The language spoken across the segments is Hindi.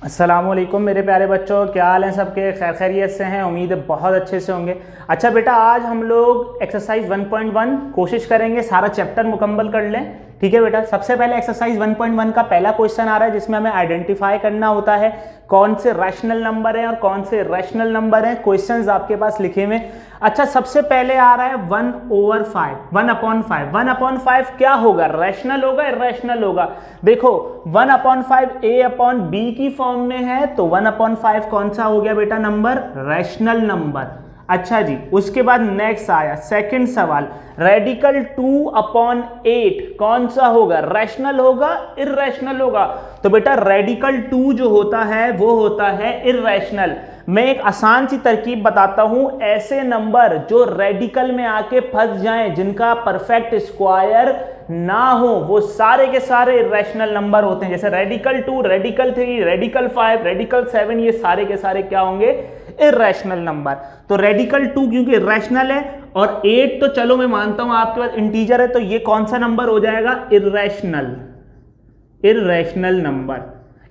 अस्सलामुअलैकुम मेरे प्यारे बच्चों, क्या हाल है सबके? खैर खैरियत से हैं? उम्मीद है बहुत अच्छे से होंगे। अच्छा बेटा, आज हम लोग एक्सरसाइज 1.1 कोशिश करेंगे सारा चैप्टर मुकम्मल कर लें। ठीक है बेटा, सबसे पहले एक्सरसाइज 1.1 का पहला क्वेश्चन आ रहा है जिसमें हमें आइडेंटिफाई करना होता है कौन से रैशनल नंबर हैं और कौन से इर्रेशनल नंबर हैं। क्वेश्चंस आपके पास लिखे हुए। अच्छा, सबसे पहले आ रहा है 1/5, 1/5। 1/5 क्या होगा? रैशनल होगा, इर्रेशनल होगा? देखो 1/5 a/b की फॉर्म में है तो 1/5 कौन सा हो गया बेटा? Number rational number. अच्छा जी, उसके बाद नेक्स्ट आया सेकंड सवाल, रेडिकल 2/8 कौन सा होगा? रैशनल होगा, इर्रेशनल होगा? तो बेटा रेडिकल 2 जो होता है वो होता है इर्रेशनल। मैं एक आसान सी तरकीब बताता हूं, ऐसे नंबर जो रेडिकल में आके फंस जाएं, जिनका परफेक्ट स्क्वायर ना हो, वो सारे के सारे इर्रेशनल नंबर होते हैं। जैसे रेडिकल 2, रेडिकल 3, रेडिकल 5, रेडिकल 7, ये सारे के सारे क्या होंगे? Irrational number. तो रेडिकल 2 क्योंकि इर्रेशनल है और 8 तो चलो मैं मानता हूं आपके पास इंटीजर है, तो ये कौन सा नंबर हो जाएगा? Irrational, irrational number.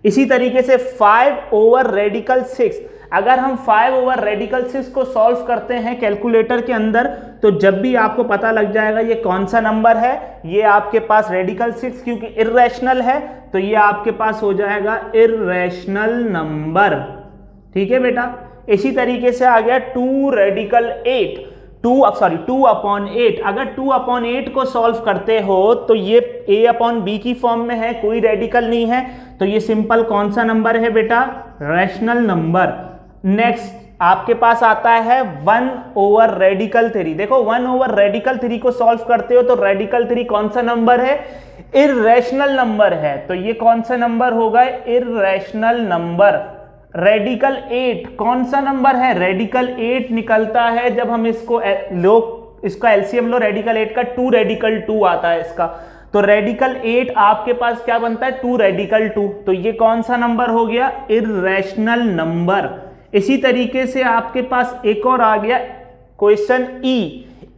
इसी तरीके से 5/रेडिकल 6, अगर हम 5/रेडिकल 6 को सॉल्व करते हैं कैलकुलेटर के अंदर, तो जब भी आपको पता लग जाएगा ये कौन सा नंबर है, ये आपके पास रेडिकल 6 क्योंकि इर्रेशनल है तो ये आपके पास हो जाएगा इर्रेशनल नंबर। ठीक है बेटा, इसी तरीके से आ गया 2/8, 2/8। अगर 2/8 को सॉल्व करते हो तो ये a/b की फॉर्म में है, कोई रेडिकल नहीं है, तो ये सिंपल कौन सा नंबर है बेटा? Rational number. नेक्स्ट आपके पास आता है 1/रेडिकल 3। देखो 1/रेडिकल 3 को सॉल्व करते हो तो रेडिकल 3 कौन सा नंबर है? इर्रेशनल नंबर है, तो ये कौन सा नंबर होगा? Irrational number. रेडिकल 8 कौन सा नंबर है? रेडिकल 8 निकलता है जब हम इसको इसका एलसीएम लो, रेडिकल 8 का 2/2 आता है इसका, तो रेडिकल 8 आपके पास क्या बनता है? 2/2, तो ये कौन सा नंबर हो गया? Irrational number. इसी तरीके से आपके पास एक और आ गया क्वेश्चन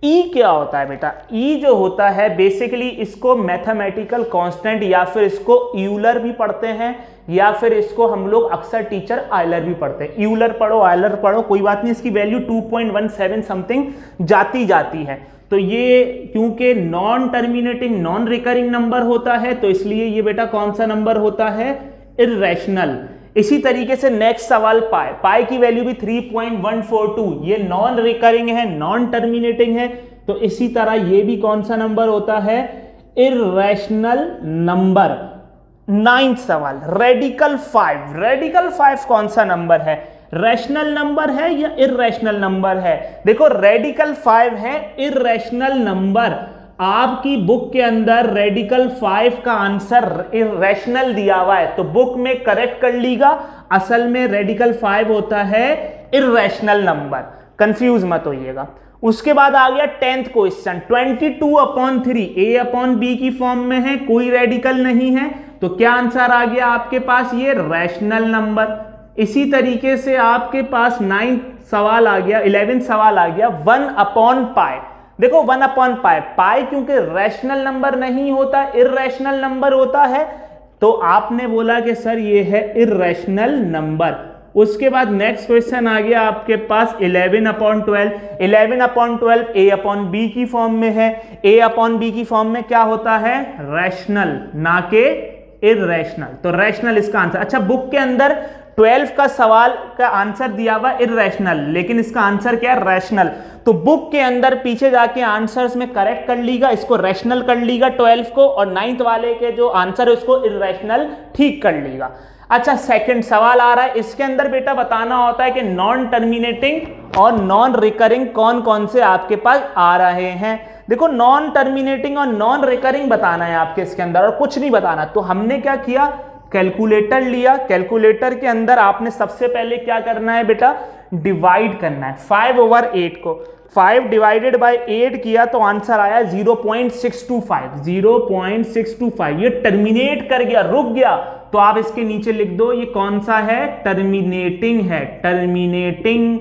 ई क्या होता है बेटा? ई जो होता है बेसिकली इसको मैथमेटिकल कांस्टेंट या फिर इसको यूलर भी पढ़ते हैं या फिर इसको हम लोग अक्सर टीचर आयलर भी पढ़ते हैं। यूलर पढ़ो, आयलर पढ़ो, कोई बात नहीं, इसकी वैल्यू 2.17 समथिंग जाती है। तो ये क्योंकि non terminating non recurring number होता है तो इसलिए ये बेटा कौन सा नंबर होता है? इर्रेशनल। इसी तरीके से नेक्स्ट सवाल पाई की वैल्यू भी 3.142, ये नॉन रिकरिंग है, नॉन टर्मिनेटिंग है, तो इसी तरह ये भी कौन सा नंबर होता है? Irrational number. 9th सवाल, रेडिकल 5 कौन सा नंबर है? रैशनल नंबर है या इर्रेशनल नंबर है? देखो रेडिकल 5 है इर्रेशनल नंबर। आपकी बुक के अंदर रेडिकल 5 का आंसर इर्रेशनल दिया हुआ है तो बुक में करेक्ट कर लीगा, असल में रेडिकल 5 होता है इर्रेशनल नंबर, कंफ्यूज मत होइएगा। उसके बाद आ गया 10th क्वेश्चन, 22/3 a/b की फॉर्म में है, कोई रेडिकल नहीं है, तो क्या आंसर आ गया आपके पास? ये रैशनल नंबर। इसी तरीके से आपके पास 9th सवाल आ गया, 11th सवाल आ गया 1/π। देखो 1/π क्योंकि रैशनल नंबर नहीं होता, इर्रेशनल नंबर होता है, तो आपने बोला कि सर ये है इर्रेशनल नंबर। उसके बाद नेक्स्ट क्वेश्चन आ गया आपके पास 11/12। 11/12 a/b की फॉर्म में है, a/b की फॉर्म में क्या होता है? रैशनल, ना के इर्रेशनल, तो रैशनल इसका आंसर। अच्छा, बुक के अंदर 12 का सवाल का आंसर दिया हुआ इर्रेशनल, लेकिन इसका आंसर क्या है? रैशनल। तो बुक के अंदर पीछे जाके आंसर्स में करेक्ट कर लीगा, इसको रैशनल कर लीगा 12 को, और 9th वाले के जो आंसर है उसको इर्रेशनल ठीक कर लीगा। अच्छा, सेकंड सवाल आ रहा है, इसके अंदर बेटा बताना होता है कि नॉन टर्मिनेटिंग और नॉन रिकरिंग कौन कौन से आपके पास आ रहे हैं। देखो नॉन टर्मिनेटिंग और नॉन रिकरिंग बताना है आपके इसके अंदर, और कुछ नहीं बताना। तो हमने क्या किया? कैलकुलेटर लिया, कैलकुलेटर के अंदर आपने सबसे पहले क्या करना है बेटा? डिवाइड करना है 5/8 को। 5 डिवाइडेड बाय 8 किया तो आंसर आया 0.625, 0.625। ये टर्मिनेट कर गया, रुक गया, तो आप इसके नीचे लिख दो ये कौन सा है? टर्मिनेटिंग है, टर्मिनेटिंग।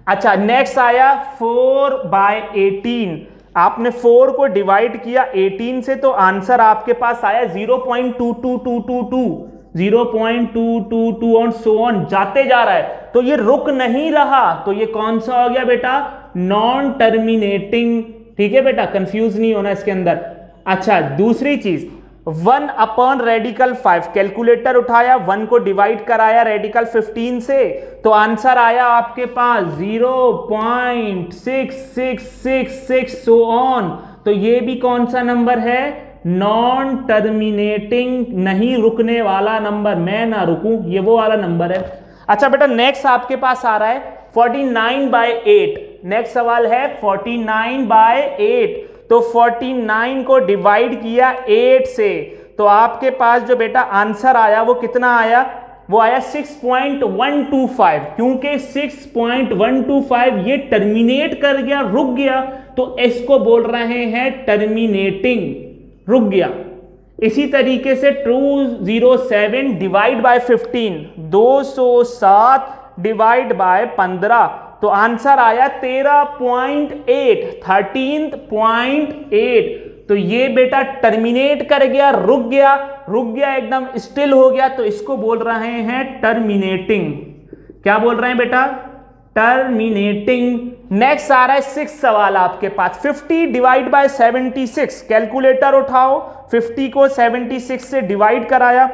अच्छा, नेक्स्ट आया 4/18। आपने 4 को डिवाइड किया 18 से तो आंसर आपके पास आया 0.22222, 0.222 और सो ऑन जाते जा रहा है, तो ये रुक नहीं रहा, तो ये कौन सा हो गया बेटा, नॉन टर्मिनेटिंग। ठीक है बेटा, कंफ्यूज नहीं होना इसके अंदर। अच्छा, दूसरी चीज 1 अपॉन रेडिकल 5, कैलकुलेटर उठाया, 1 को डिवाइड कराया रेडिकल 15 से, तो आंसर आया आपके पास 0.6666 सो ऑन। तो ये भी कौन सा नंबर है, नॉन टर्मिनेटिंग, नहीं रुकने वाला नंबर, मैं ना रुकूं, ये वो वाला नंबर है। अच्छा बेटा, नेक्स्ट आपके पास आ रहा है 49/8। नेक्स्ट सवाल है 49/8। तो 49 को डिवाइड किया 8 से, तो आपके पास जो बेटा आंसर आया वो कितना आया, वो आया 6.125। क्योंकि 6.125 ये टर्मिनेट कर गया, रुक गया, तो इसको बोल रहे हैं टर्मिनेटिंग, रुक गया। इसी तरीके से 207 डिवाइड बाय 15, 207 डिवाइड बाय 15, तो आंसर आया 13.8, 13.8। तो ये बेटा टर्मिनेट कर गया, रुक गया, रुक गया एकदम स्टिल हो गया, तो इसको बोल रहे हैं टर्मिनेटिंग। क्या बोल रहे हैं बेटा, टर्मिनेटिंग। नेक्स्ट आ रहा है 6 सवाल आपके पास, 50 डिवाइड बाय 76, कैलकुलेटर उठाओ, 50 को 76 से डिवाइड कराया,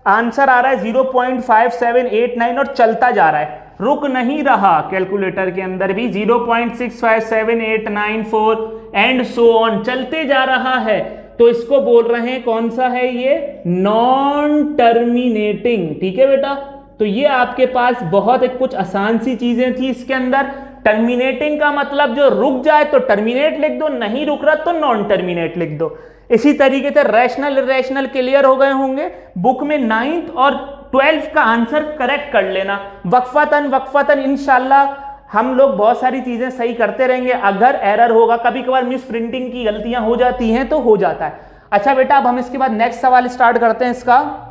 आंसर आ रहा है 0.5789 और चलता जा रहा है, रुक नहीं रहा। कैलकुलेटर के अंदर भी 0.657894 एंड सो ऑन चलते जा रहा है, तो इसको बोल रहे हैं कौन सा है ये, नॉन टर्मिनेटिंग। ठीक है बेटा, तो ये आपके पास बहुत एक कुछ आसान सी चीजें थी इसके अंदर। टर्मिनेटिंग का मतलब जो रुक जाए तो टर्मिनेट लिख दो, नहीं रुक रहा तो नॉन टर्मिनेट लिख दो। इसी तरीके से रैशनल इरेशनल क्लियर हो गए होंगे। बुक में 9th और 12th का आंसर करेक्ट कर लेना, वक्फतन इंशाल्लाह हम लोग बहुत सारी चीजें सही करते रहेंगे। अगर एरर होगा, कभी कभार मिस प्रिंटिंग की गलतियां हो जाती हैं तो हो जाता है। अच्छा बेटा, अब हम इसके बाद नेक्स्ट सवाल स्टार्ट करते हैं। इसका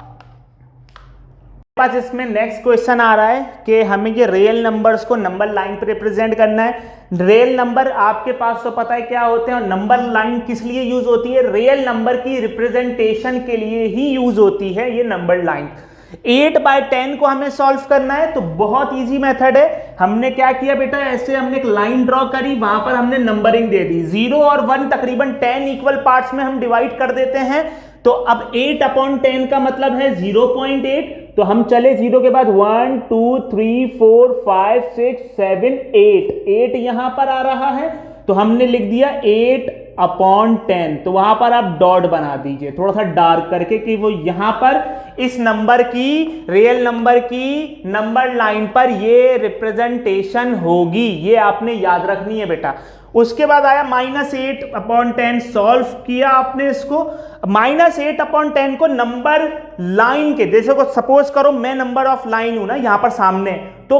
पास इसमें नेक्स्ट क्वेश्चन आ रहा है कि हमें ये रियल नंबर्स को नंबर लाइन पर रिप्रेजेंट करना है। रियल नंबर आपके पास तो पता है क्या होते हैं, और नंबर लाइन किस लिए यूज होती है, रियल नंबर की रिप्रेजेंटेशन के लिए ही यूज होती है ये नंबर लाइन। 8/10 को हमें सॉल्व करना है, तो बहुत इजी मेथड है। हमने क्या किया बेटा, ऐसे हमने एक लाइन ड्रॉ करी, वहां पर हमने नंबरिंग दे दी, 0 और 1 तकरीबन 10 इक्वल पार्ट्स में हम डिवाइड कर देते हैं। तो अब 8/10 का मतलब है 0.8, तो हम चले 0 के बाद 1 2 3 4 5 6 7 8 यहां पर आ रहा है, तो हमने लिख दिया 8/10। तो वहां पर आप डॉट बना दीजिए थोड़ा सा डार्क करके, कि वो यहां पर इस नंबर की, रियल नंबर की नंबर लाइन पर ये रिप्रेजेंटेशन होगी, ये आपने याद रखनी है बेटा। उसके बाद आया -8/10, सॉल्व किया आपने इसको। -8/10 को नंबर लाइन के, जैसे को सपोज करो मैं नंबर ऑफ लाइन हूं ना यहां पर सामने, तो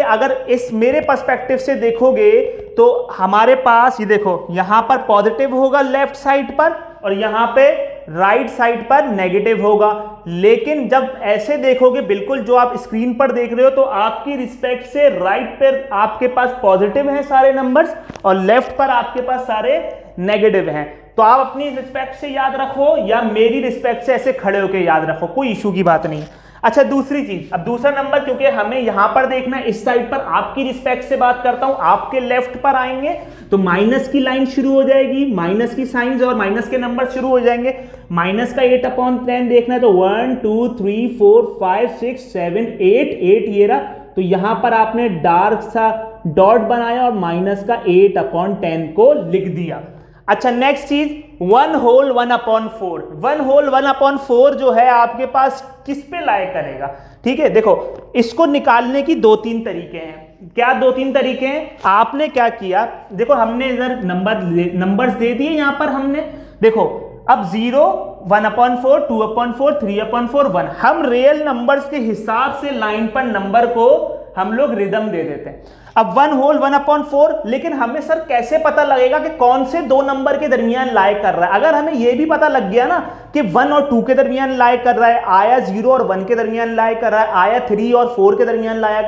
अगर इस मेरे पर्सपेक्टिव से देखोगे तो हमारे पास ये देखो, यहां पर पॉजिटिव होगा लेफ्ट साइड पर, और यहां पे राइट साइड पर नेगेटिव होगा। लेकिन जब ऐसे देखोगे, बिल्कुल जो आप स्क्रीन पर देख रहे हो, तो आपकी रिस्पेक्ट से राइट पर आपके पास पॉजिटिव हैं सारे नंबर्स, और लेफ्ट पर आपके पास सारे नेगेटिव हैं। तो आप अपनी रिस्पेक्ट से याद रखो या मेरी रिस्पेक्ट से ऐसे खड़े होकर याद रखो, कोई इशू की बात नहीं है। अच्छा, दूसरी चीज, अब दूसरा नंबर क्योंकि हमें यहां पर देखना है, इस साइड पर आपकी रिस्पेक्ट से बात करता हूं, आपके लेफ्ट पर आएंगे तो माइनस की लाइन शुरू हो जाएगी, माइनस की साइंस और माइनस के नंबर शुरू हो जाएंगे। माइनस का 8/10 देखना है तो 1 2 3 4 5 6 7 8 ये रहा, तो यहां पर आपने डार्क सा डॉट बनाया और माइनस का 8/10 को लिख दिया। अच्छा, नेक्स्ट चीज 1 होल 1/4। 1 होल 1/4 जो है आपके पास किस पे लाए करेगा, ठीक है। देखो, इसको निकालने की 2-3 तरीके हैं। क्या 2-3 तरीके हैं, आपने क्या किया, देखो हमने इधर नंबर्स दे दिए यहां पर हमने, देखो अब 0 1/4 2/4 3/4 1, हम रियल नंबर्स के हिसाब से लाइन पर नंबर को हम लोग रिदम दे देते हैं। अब 1 होल 1/4, लेकिन हमें सर कैसे पता लगेगा कि कौन से दो नंबर के दरमियान लाई कर रहा है। अगर हमें यह भी पता लग गया ना कि 1 और 2 के दरमियान लाई कर रहा है, आया 0 और 1 के दरमियान लाई कर रहा है, आया 3 और 4 के दरमियान लाई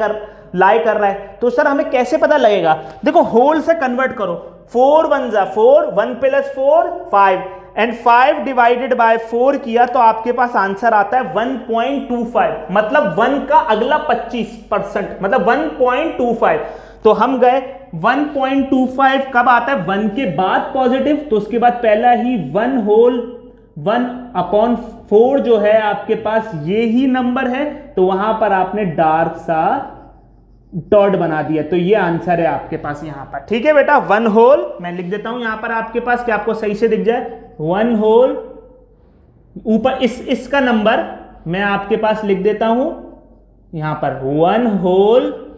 कर रहा है, तो सर हमें कैसे पता लगेगा। देखो होल से कन्वर्ट करो, 4 1 जा 4, 1 + 4 5, एंड 5 डिवाइडेड बाय 4 किया तो आपके पास आंसर आता है 1.25, मतलब 1 का अगला 25%, मतलब 1.25। तो हम गए 1.25 कब आता है, 1 के बाद पॉजिटिव, तो उसके बाद पहला ही 1/4 जो है आपके पास ये ही नंबर है, तो वहां पर आपने डार्क सा डॉट बना दिया, तो ये आंसर है आपके पास यहां पर। ठीक है बेटा, 1 होल मैं लिख देता हूं यहां पर आपके पास, कि आपको सही से दिख जाए। 1 होल ऊपर इसका नंबर मैं आपके पास लिख देता हूं यहां पर, 1 होल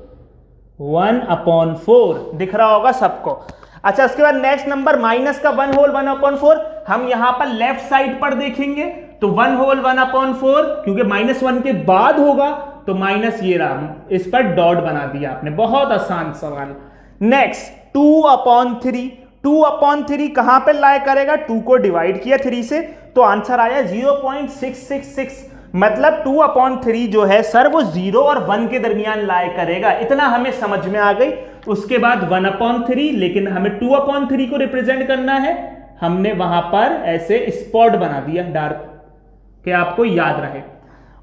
1/4 दिख रहा होगा सबको। अच्छा, उसके बाद नेक्स्ट नंबर माइनस का 1 होल 1/4, हम यहां पर लेफ्ट साइड पर देखेंगे तो 1 होल 1/4, क्योंकि -1 के बाद होगा तो माइनस ये रहा, इस पर डॉट बना दिया आपने, बहुत आसान सवाल। नेक्स्ट 2/3, 2/3 कहां पे लाई करेगा, 2 को डिवाइड किया 3 से तो आंसर आया 0.666, मतलब 2/3 जो है सर वो 0 और 1 के दरमियान लाई करेगा, इतना हमें समझ में आ गई। उसके बाद 1/3, लेकिन हमें 2/3 को रिप्रेजेंट करना है, हमने वहां पर ऐसे स्पॉट बना दिया डार्क, कि आपको याद रहे।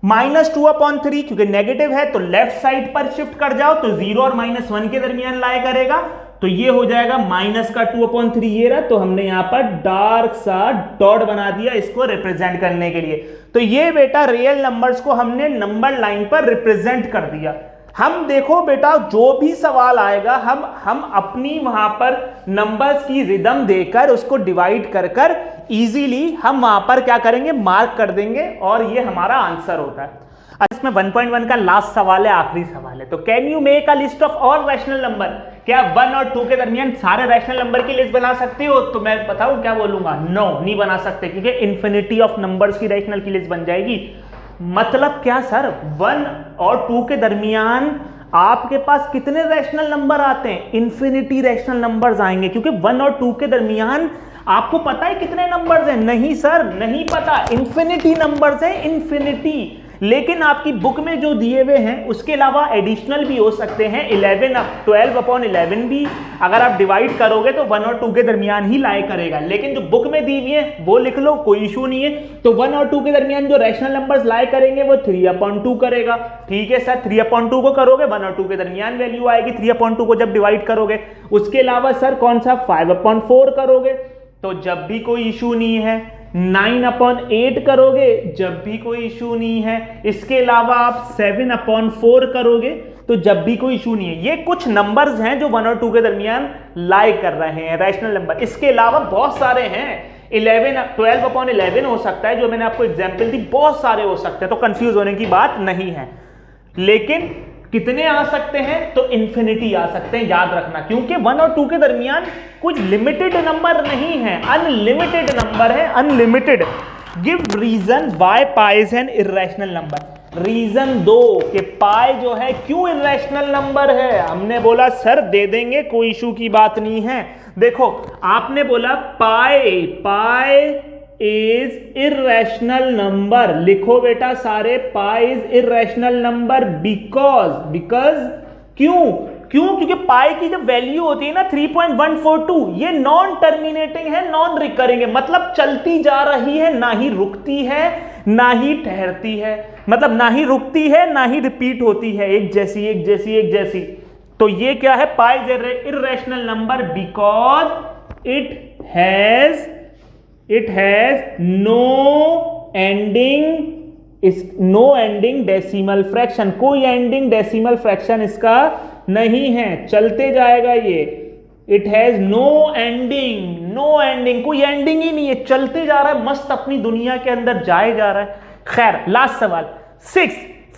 -2/3 क्योंकि नेगेटिव है तो लेफ्ट साइड पर शिफ्ट कर जाओ तो 0 और -1 के दरमियान लाई करेगा, तो ये हो जाएगा माइनस का 2/3 ये रहा, तो हमने यहां पर डार्क सा डॉट बना दिया इसको रिप्रेजेंट करने के लिए। तो ये बेटा रियल नंबर्स को हमने नंबर लाइन पर रिप्रेजेंट कर दिया। हम देखो बेटा जो भी सवाल आएगा हम अपनी वहां पर नंबर्स की रिदम देकर उसको डिवाइड कर कर इजीली हम वहां पर क्या करेंगे, मार्क कर देंगे, और ये हमारा आंसर होता है। इसमें 1.1 का लास्ट सवाल है, आखिरी सवाल है। तो can you make a list of all rational number, क्या 1 और 2 के दरमियान सारे रैशनल नंबर की लिस्ट बना सकते हो? तो मैं बताऊं क्या बोलूंगा, नो नहीं बना सकते, क्योंकि इन्फिनिटी ऑफ नंबर्स की रैशनल की लिस्ट बन जाएगी। मतलब क्या सर, 1 और 2 के दरमियान आपके पास कितने रैशनल नंबर आते हैं, इन्फिनिटी रैशनल नंबर्स आएंगे, क्योंकि 1 और 2 के दरमियान आपको पता है कितने नंबर्स हैं? नहीं सर नहीं पता, इन्फिनिटी नंबर्स हैं, इन्फिनिटी। लेकिन आपकी बुक में जो दिए हुए हैं उसके अलावा एडिशनल भी हो सकते हैं, 12/11 भी अगर आप डिवाइड करोगे तो 1 और 2 के दरमियान ही लाई करेगा, लेकिन जो बुक में दी हुई है वो लिख लो, कोई इशू नहीं है। तो 1 और 2 के दरमियान जो रैशनल नंबर्स लाई करेंगे वो 3/2 करेगा। ठीक है सर, 3/2 को करोगे 1 और 2 के दरमियान वैल्यू आएगी 3/2 को जब डिवाइड करोगे। उसके अलावा सर कौन सा, 5/4 करोगे तो जब भी कोई इशू नहीं है। 9/8 करोगे जब भी कोई इशू नहीं है। इसके अलावा आप 7/4 करोगे तो जब भी कोई इशू नहीं है। ये कुछ नंबर्स हैं जो 1 और 2 के दरमियान लाई कर रहे हैं रैशनल नंबर। इसके अलावा बहुत सारे हैं, 12/11 हो सकता है, जो मैंने आपको एग्जांपल दी, बहुत सारे हो सकते हैं, तो कंफ्यूज होने की बात नहीं है। लेकिन कितने आ सकते हैं, तो इन्फिनिटी आ सकते हैं, याद रखना, क्योंकि 1 और 2 के दरमियान कुछ लिमिटेड नंबर नहीं है, अनलिमिटेड नंबर है, unlimited. Give reason why pi is an irrational number. Reason दो कि पाई जो है क्यों इर्रेशनल नंबर है। हमने बोला सर दे देंगे, कोई इशू की बात नहीं है। देखो आपने बोला पाई इज इर्रेशनल नंबर, लिखो बेटा सारे, पाई इज इर्रेशनल नंबर बिकॉज क्योंकि पाई की जब वैल्यू होती है ना 3.142, ये नॉन टर्मिनेटिंग है, नॉन रिकरिंग है, मतलब चलती जा रही है, ना ही रुकती है ना ही ठहरती है, मतलब ना ही रुकती है ना ही रिपीट होती है, एक जैसी। तो ये क्या है, pi is irrational number because it has no ending decimal fraction, कोई एंडिंग डेसिमल फ्रैक्शन इसका नहीं है, चलते जाएगा ये। इट हैज नो एंडिंग, कोई एंडिंग ही नहीं है, चलते जा रहा है, मस्त अपनी दुनिया के अंदर जाए जा रहा है। खैर लास्ट सवाल 6,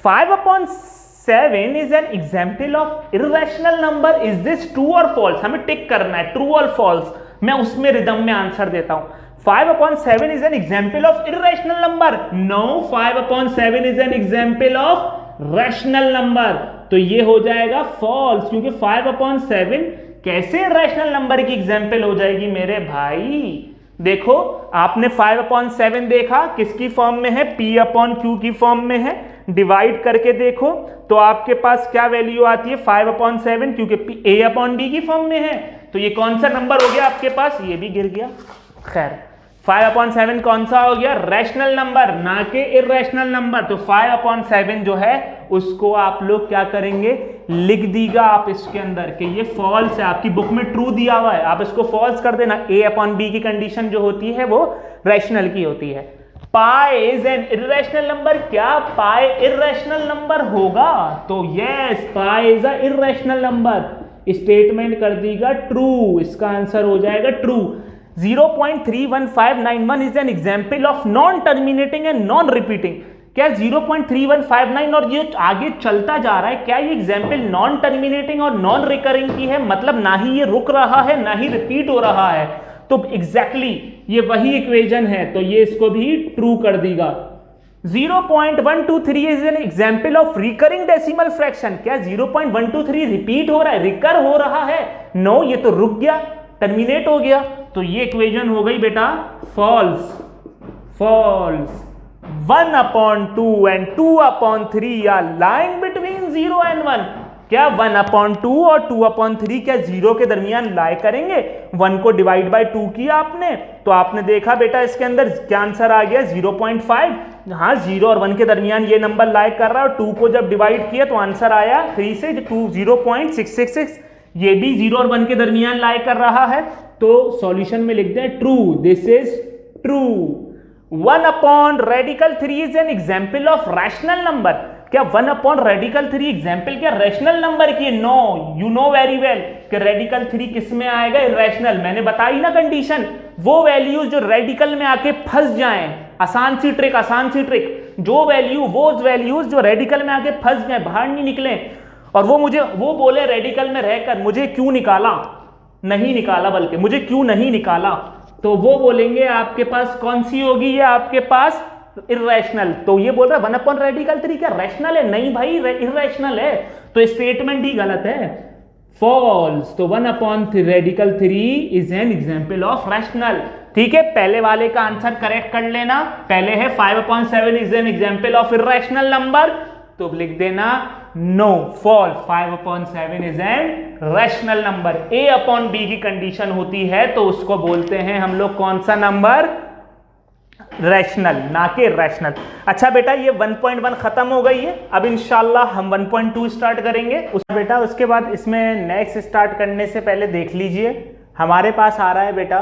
5/7 is an example of irrational number, is this true और फॉल्स? हमें टिक करना है ट्रू और फॉल्स, मैं उसमें रिदम में आंसर देता हूं। 5/7 is an example of irrational number. No, 5/7 is an example of rational number. तो ये हो जाएगा false, क्योंकि 5/7 कैसे rational number की एग्जाम्पल हो जाएगी मेरे भाई? देखो आपने 5/7 देखा किसकी फॉर्म में है, P/Q की फॉर्म में है। डिवाइड करके देखो तो आपके पास क्या वैल्यू आती है 5/7, क्योंकि A/D की फॉर्म में है। तो ये कौन सा नंबर हो गया आपके पास, ये भी गिर गया। खैर 5/7 कौन सा हो गया? रैशनल नंबर, ना कि इर्रेशनल नंबर। तो 5/7 जो है उसको आप लोग क्या करेंगे, लिख दीगा आप इसके अंदर कि ये फॉल्स है। आपकी बुक में ट्रू दिया हुआ है, आप इसको फॉल्स कर देना। A/B की कंडीशन जो होती है वो रैशनल की होती है। Pi is an irrational number. क्या पाई इर्रेशनल नंबर होगा? तो yes, pi is a irrational number. Statement कर दीगा ट्रू, इसका आंसर हो जाएगा true. 0.31591 is an example of non terminating and non repeating. क्या 0.3159 और ये आगे चलता जा रहा है, क्या ये एग्जाम्पल नॉन टर्मिनेटिंग और नॉन रिकरिंग की है? मतलब ना ही ये रुक रहा है ना ही रिपीट हो रहा है। तो एग्जैक्टली ये वही इक्वेशन है, तो ये इसको भी ट्रू कर देगा। 0.123 is an example of recurring decimal fraction. क्या 0.123 रिपीट हो रहा है, रिकर हो रहा है? नो, ये तो रुक गया, टर्मिनेट हो गया। तो ये इक्वेशन हो गई बेटा false. False. 1/2 and 2/3 are line between 0 and 1। क्या 1/2 और 2/3 क्या 0 के दरमियान लाई करेंगे? 1 को डिवाइड बाय 2 किया आपने, तो आपने देखा बेटा इसके अंदर क्या आंसर आ गया? 0.5। हाँ, 0 और 1 के दरमियान ये नंबर लाई कर रहा है, और 2 को जब डिवाइड किया तो आंसर आया 3 से 2 0.666। ये भी 0 और 1 के दरमियान लाई कर रहा है, तो सॉल्यूशन में लिखते हैं true, this is true. 1/3 is an example of rational number. क्या 1/3 एग्जाम्पल क्या रैशनल नंबर की? No, you know very well कि रेडिकल 3 किस में आएगा? इर्रेशनल। मैंने बताई ना कंडीशन, वो वैल्यूज जो रेडिकल में आके फंस जाएं। आसान सी ट्रिक, आसान सी ट्रिक। जो वैल्यूज जो रेडिकल में आके फंस जाए, बाहर नहीं निकले, और वो बोले रेडिकल में रहकर मुझे क्यों निकाला, नहीं निकाला, बल्कि मुझे क्यों नहीं निकाला, तो वो बोलेंगे आपके पास कौन सी होगी? ये आपके पास इर्रेशनल। तो ये बोल रहा है 1/3 क्या रैशनल है? नहीं भाई, इर्रेशनल है, तो स्टेटमेंट ही गलत है, फॉल्स। तो 1/3 is an example of rational. ठीक है, पहले वाले का आंसर करेक्ट कर लेना। पहले है 5/7 is an example of irrational number, तो लिख देना no, false. 5/7 is an rational number. A/B की कंडीशन होती है तो उसको बोलते हैं हम लोग कौन सा नंबर? रैशनल, ना कि रैशनल। अच्छा बेटा, ये 1.1 खत्म हो गई है, अब इंशाल्लाह हम 1.2 स्टार्ट करेंगे। बेटा उसके बाद इसमें नेक्स्ट स्टार्ट करने से पहले देख लीजिए हमारे पास आ रहा है बेटा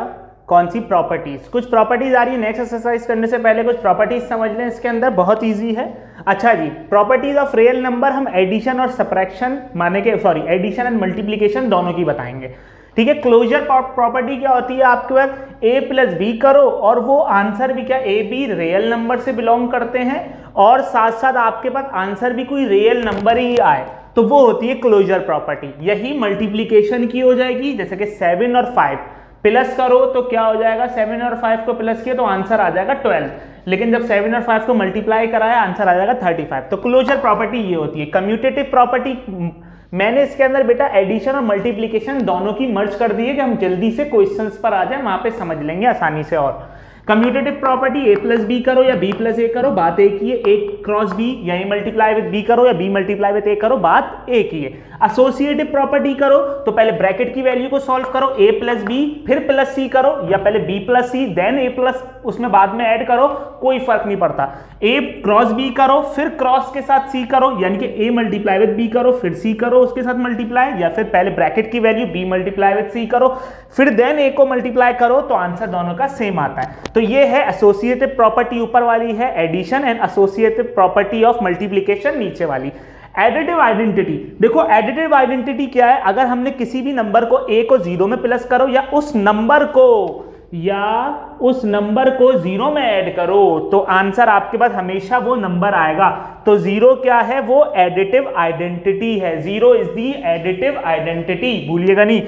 कौन सी प्रॉपर्टीज। कुछ प्रॉपर्टीज आ रही है, नेक्स्ट एक्सरसाइज करने से पहले कुछ प्रॉपर्टीज समझ लें इसके अंदर, बहुत इजी है। अच्छा जी, प्रॉपर्टीज ऑफ रियल नंबर हम एडिशन और सब्ट्रैक्शन माने के एडिशन एंड मल्टीप्लिकेशन दोनों की बताएंगे। ठीक है, क्लोजर प्रॉपर्टी क्या होती है? आपके पास a+b करो और वो आंसर भी क्या a/b रियल नंबर से बिलोंग करते हैं, और साथ साथ आपके पास आंसर भी कोई रियल नंबर ही आए, तो वो होती है क्लोजर प्रॉपर्टी। यही मल्टीप्लिकेशन की हो जाएगी, जैसे कि 7 और 5 प्लस करो तो क्या हो जाएगा? 7 और 5 को प्लस किया तो आंसर आ जाएगा 12, लेकिन जब 7 और 5 को मल्टीप्लाई कराया आंसर आ जाएगा 35। तो क्लोजर प्रॉपर्टी ये होती है। कम्यूटेटिव प्रॉपर्टी मैंने इसके अंदर बेटा एडिशन और मल्टीप्लिकेशन दोनों की मर्ज कर दी है कि हम जल्दी से क्वेश्चंस पर आ जाए, वहां पे समझ लेंगे आसानी से। और कम्यूटेटिव प्रॉपर्टी a+b करो या b+a करो, बात एक ही है। a×b या a मल्टीप्लाई विद b करो या b मल्टीप्लाई विद a करो, बात एक ही है। एसोसिएटिव प्रॉपर्टी करो तो पहले ब्रैकेट की वैल्यू को सॉल्व करो, a+b फिर +c करो, या पहले b+c देन a+ उसमें बाद में ऐड करो, कोई फर्क नहीं पड़ता। a×b करो फिर क्रॉस के साथ c करो, यानी कि a मल्टीप्लाई विद b करो फिर c करो उसके साथ मल्टीप्लाई, या फिर पहले ब्रैकेट की value b multiply with c करो फिर देन a को मल्टीप्लाई करो, तो आंसर दोनों का सेम आता है। तो ये है एसोसिएटिव प्रॉपर्टी, ऊपर वाली है addition, and associative property of multiplication नीचे वाली। एडिटिव आइडेंटिटी, देखो एडिटिव आइडेंटिटी क्या है? अगर हमने किसी भी नंबर को a को 0 में प्लस करो या उस नंबर को 0 में ऐड करो, तो आंसर आपके पास हमेशा वो नंबर आएगा। तो 0 क्या है? वो एडिटिव आइडेंटिटी है। 0 इज दी एडिटिव आइडेंटिटी, भूलिएगा नहीं।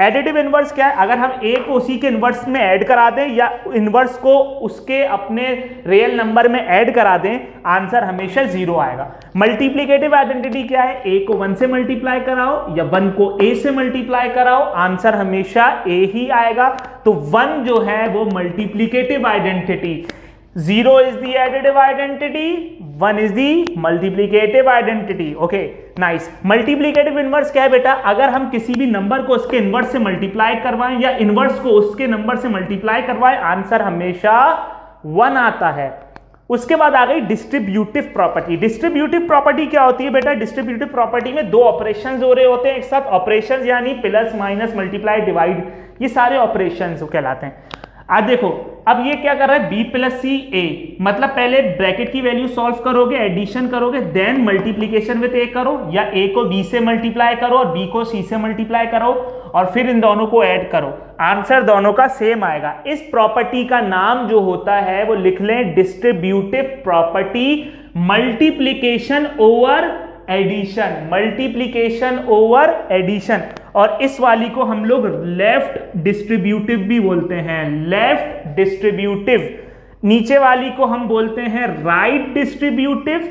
एडिटिव इनवर्स क्या है? अगर हम a को उसी के इनवर्स में ऐड करा दें या इनवर्स को उसके अपने रियल नंबर में ऐड करा दें, आंसर हमेशा 0 आएगा। मल्टीप्लिकेटिव आइडेंटिटी क्या है? a को 1 से मल्टीप्लाई कराओ या 1 को a से मल्टीप्लाई कराओ, आंसर हमेशा a ही आएगा। तो 1 जो है वो multiplicative identity, 0 is the additive identity, 1 is the multiplicative identity. Okay nice. Multiplicative inverse क्या है बेटा? अगर हम किसी भी नंबर को उसके इनवर्स से मल्टीप्लाई करवाएं या इनवर्स को उसके नंबर से मल्टीप्लाई करवाएं, आंसर हमेशा 1 आता है। उसके बाद आ गई डिस्ट्रीब्यूटिव प्रॉपर्टी। डिस्ट्रीब्यूटिव प्रॉपर्टी क्या होती है बेटा? डिस्ट्रीब्यूटिव प्रॉपर्टी में दो ऑपरेशंस हो रहे होते हैं एक साथ। ऑपरेशंस यानी प्लस माइनस मल्टीप्लाई डिवाइड, ये सारे ऑपरेशंस कहलाते हैं। आज देखो, अब ये क्या कर रहा है? b प्लस सी ए, मतलब पहले ब्रैकेट की वैल्यू सॉल्व करोगे, एडिशन करोगे, देन मल्टीप्लीकेशन विद a करो, या a को b से मल्टीप्लाई करो और b को c से मल्टीप्लाई करो और फिर इन दोनों को ऐड करो, आंसर दोनों का सेम आएगा। इस प्रॉपर्टी का नाम जो होता है वो लिख लें distributive property, multiplication over addition, multiplication over addition. और इस वाली को हम लोग लेफ्ट डिस्ट्रीब्यूटिव भी बोलते हैं, लेफ्ट डिस्ट्रीब्यूटिव। नीचे वाली को हम बोलते हैं राइट डिस्ट्रीब्यूटिव,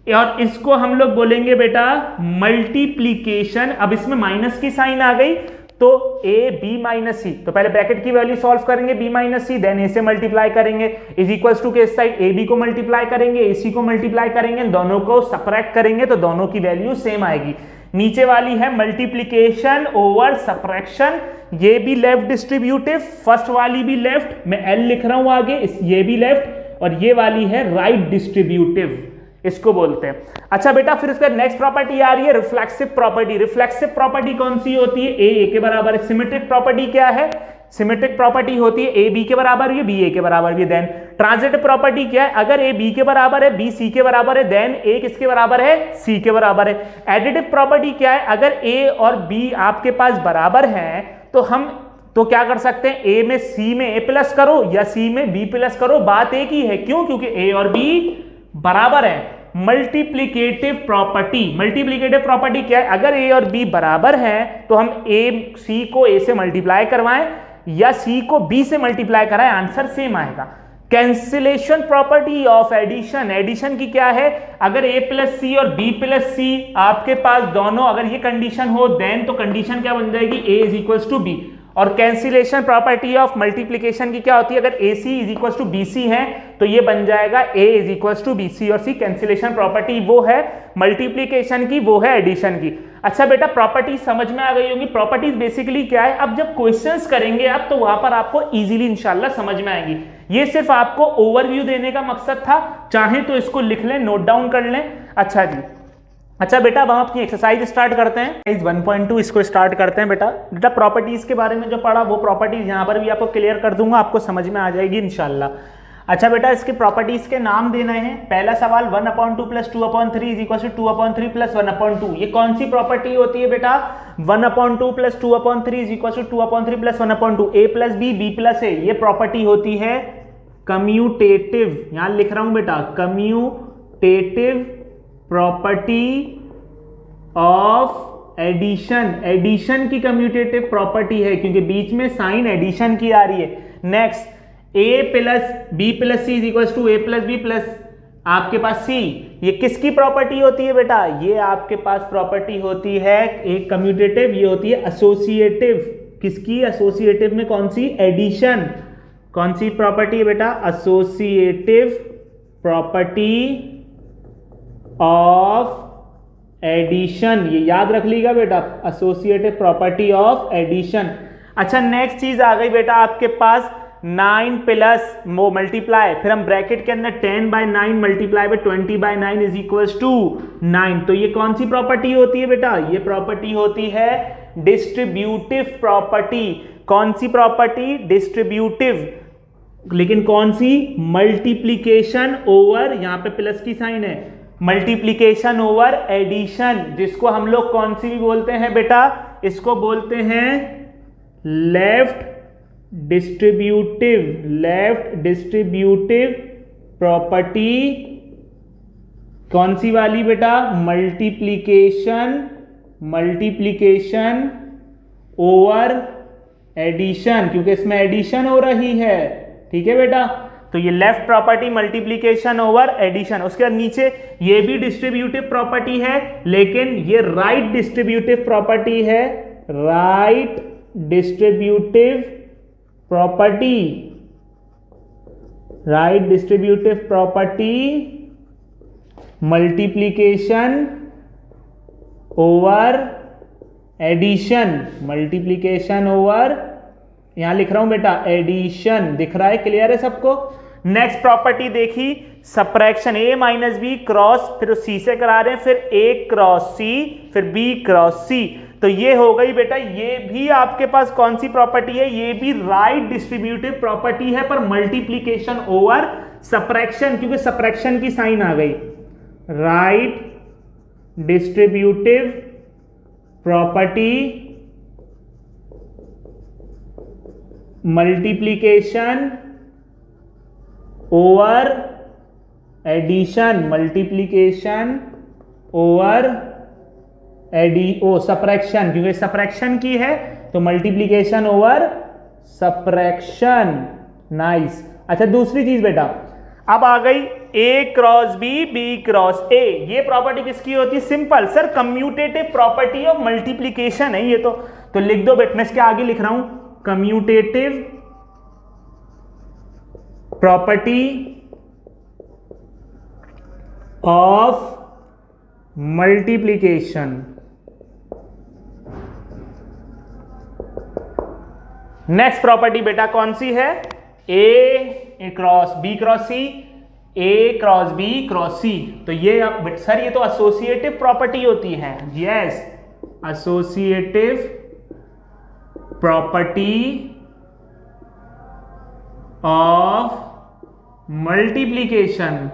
और इसको हम लोग बोलेंगे बेटा मल्टीप्लीकेशन। अब इसमें माइनस की साइन आ गई तो ए बी माइनस सी, तो पहले ब्रैकेट की वैल्यू सॉल्व करेंगे b minus c, then a से मल्टीप्लाई करेंगे, इज इक्वल्स टू के इस साइड ए बी को मल्टीप्लाई करेंगे, ए सी को मल्टीप्लाई करेंगे, दोनों को सब्ट्रैक्ट करेंगे तो दोनों की वैल्यू सेम आएगी। नीचे वाली है मल्टीप्लीकेशन ओवर सब्ट्रैक्शन, ये भी लेफ्ट डिस्ट्रीब्यूटिव, फर्स्ट वाली भी लेफ्ट, मैं एल लिख रहा हूं आगे, ये भी लेफ्ट, और ये वाली है राइट डिस्ट्रीब्यूटिव, इसको बोलते हैं। अच्छा बेटा, फिर उसका नेक्स्ट प्रॉपर्टी आ रही है रिफ्लेक्सिव प्रॉपर्टी। रिफ्लेक्सिव प्रॉपर्टी कौन सी होती है? ए के बराबर है। सिमेट्रिक प्रॉपर्टी क्या है? सिमेट्रिक प्रॉपर्टी होती है ए बी के बराबर है, बी ए के बराबर है। देन ट्रांजिटिव प्रॉपर्टी क्या है? अगर ए बी के बराबर है, बी सी के बराबर है, देन ए किसके बराबर है? सी के बराबर है। एडिटिव प्रॉपर्टी क्या है? अगर ए और बी आपके पास बराबर हैं तो हम तो क्या कर सकते हैं? ए में सी में ए प्लस करो या सी में बी प्लस करो, बात एक ही है। क्यों? क्योंकि ए और बी बराबर है। मल्टीप्लीकेटिव प्रॉपर्टी, मल्टीप्लीकेटिव प्रॉपर्टी क्या है? अगर ए और बी बराबर हैं तो हम ए सी को ए से मल्टीप्लाई करवाएं या सी को बी से मल्टीप्लाई कराएं, आंसर सेम आएगा। Cancellation property of addition, addition की क्या है? अगर a प्लस सी और b प्लस सी आपके पास दोनों अगर ये कंडीशन हो, देन तो कंडीशन क्या बन जाएगी? a is equals to B. और कैंसिलेशन प्रॉपर्टी ऑफ मल्टीप्लीकेशन की क्या होती है? अगर A C is equals to B C है तो ये बन जाएगा a is equals to B C, और सी कैंसिलेशन प्रॉपर्टी वो है मल्टीप्लीकेशन की, वो है एडिशन की। अच्छा बेटा, प्रॉपर्टीज समझ में आ गई होंगी। प्रॉपर्टीज बेसिकली क्या है? अब जब क्वेश्चंस करेंगे आप तो वहां पर आपको इजीली इंशाल्लाह समझ में आएंगी। ये सिर्फ आपको ओवरव्यू देने का मकसद था, चाहे तो इसको लिख लें, नोट डाउन कर लें। अच्छा जी, अच्छा बेटा, अब हम अपनी एक्सरसाइज स्टार्ट करते हैं। एक्सरसाइज 1.2 इसको स्टार्ट करते हैं बेटा। बेटा प्रॉपर्टीज के बारे में जो पढ़ा वो प्रॉपर्टीज यहाँ पर भी आपको क्लियर कर दूंगा, आपको समझ में आ जाएगी इंशाल्लाह। अच्छा बेटा, इसके प्रॉपर्टीज के नाम देने हैं। पहला सवाल 1/2 plus 2/3 is equal to 2/3 plus 1/2, ये कौन सी प्रॉपर्टी होती है बेटा? 1/2 plus 2/3 is equal to 2/3 plus 1/2, A plus B, B plus A, ये प्रॉपर्टी होती है कम्यूटेटिव। यहां लिख रहा हूं बेटा, commutative property of addition, addition की कम्यूटेटिव प्रॉपर्टी है क्योंकि बीच में साइन एडिशन की आ रही है। Next, a plus b plus c is equal to a plus b plus आपके पास सी, ये किसकी प्रॉपर्टी होती है बेटा? ये आपके पास प्रॉपर्टी होती है एक कम्यूटेटिव, ये होती है एसोसिएटिव। किसकी? एसोसिएटिव में कौन सी? एडिशन। कौन सी प्रॉपर्टी है बेटा? एसोसिएटिव प्रॉपर्टी ऑफ एडिशन, ये याद रख लीजिएगा बेटा, एसोसिएटिव प्रॉपर्टी ऑफ एडिशन। अच्छा, नेक्स्ट चीज आ गई बेटा आपके पास 9 प्लस वो मल्टीप्लाई, फिर हम ब्रैकेट के अंदर 10/9 multiply by 20/9 is equals to 9, तो ये कौन सी प्रॉपर्टी होती है बेटा? ये प्रॉपर्टी होती है डिस्ट्रीब्यूटिव प्रॉपर्टी। कौन सी प्रॉपर्टी? डिस्ट्रीब्यूटिव। लेकिन कौन सी? मल्टीप्लीकेशन ओवर, यहां पे प्लस की साइन है, मल्टीप्लीकेशन ओवर एडिशन, जिसको हम लोग कौन सी भी बोलते हैं बेटा? इसको बोलते हैं left distributive, left distributive property. कौन सी वाली बेटा? मल्टीप्लीकेशन, मल्टीप्लीकेशन ओवर एडिशन, क्योंकि इसमें एडिशन हो रही है। ठीक है बेटा, तो ये left property multiplication over addition. उसके बाद नीचे ये भी डिस्ट्रीब्यूटिव प्रॉपर्टी है, लेकिन ये राइट डिस्ट्रीब्यूटिव प्रॉपर्टी है, right distributive property, right distributive property multiplication over addition, multiplication over, यहां लिख रहा हूं बेटा एडिशन, दिख रहा है, क्लियर है सबको। नेक्स्ट प्रॉपर्टी देखी सब्ट्रैक्शन, ए माइनस बी क्रॉस, फिर सी से करा रहे हैं, फिर ए क्रॉस सी, फिर बी क्रॉस सी, तो ये हो गई बेटा, ये भी आपके पास कौन सी प्रॉपर्टी है, ये भी राइट डिस्ट्रीब्यूटिव प्रॉपर्टी है, पर मल्टीप्लीकेशन ओवर सब्ट्रैक्शन, क्योंकि सब्ट्रैक्शन की साइन आ गई, right distributive property multiplication over addition, multiplication over subtraction, क्योंकि सब्ट्रैक्शन की है तो मल्टीप्लीकेशन ओवर सब्ट्रैक्शन, नाइस। अच्छा दूसरी चीज बेटा, अब आ गई A cross B, B cross A, ये प्रॉपर्टी किसकी होती है, simple sir commutative property of multiplication है ये तो लिख दो बेटा, मैं इसके आगे लिख रहा हूं commutative property of multiplication. Next property बेटा कौन सी है, a cross b cross c, a cross b cross c, तो ये सर ये तो एसोसिएटिव प्रॉपर्टी होती है, yes associative property of multiplication.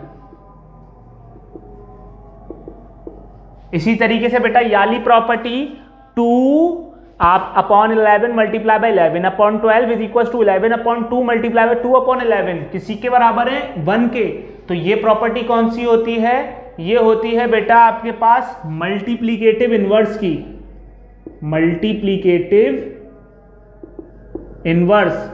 इसी तरीके से बेटा याली प्रॉपर्टी 2 आप upon 11 multiply by 11 upon 12 is equal to 11 upon 2 multiply by 2 upon 11 किसी के बराबर है 1 के, तो ये प्रॉपर्टी कौन सी होती है, ये होती है बेटा आपके पास मल्टीप्लीकेटिव इनवर्स की, मल्टीप्लीकेटिव इनवर्स।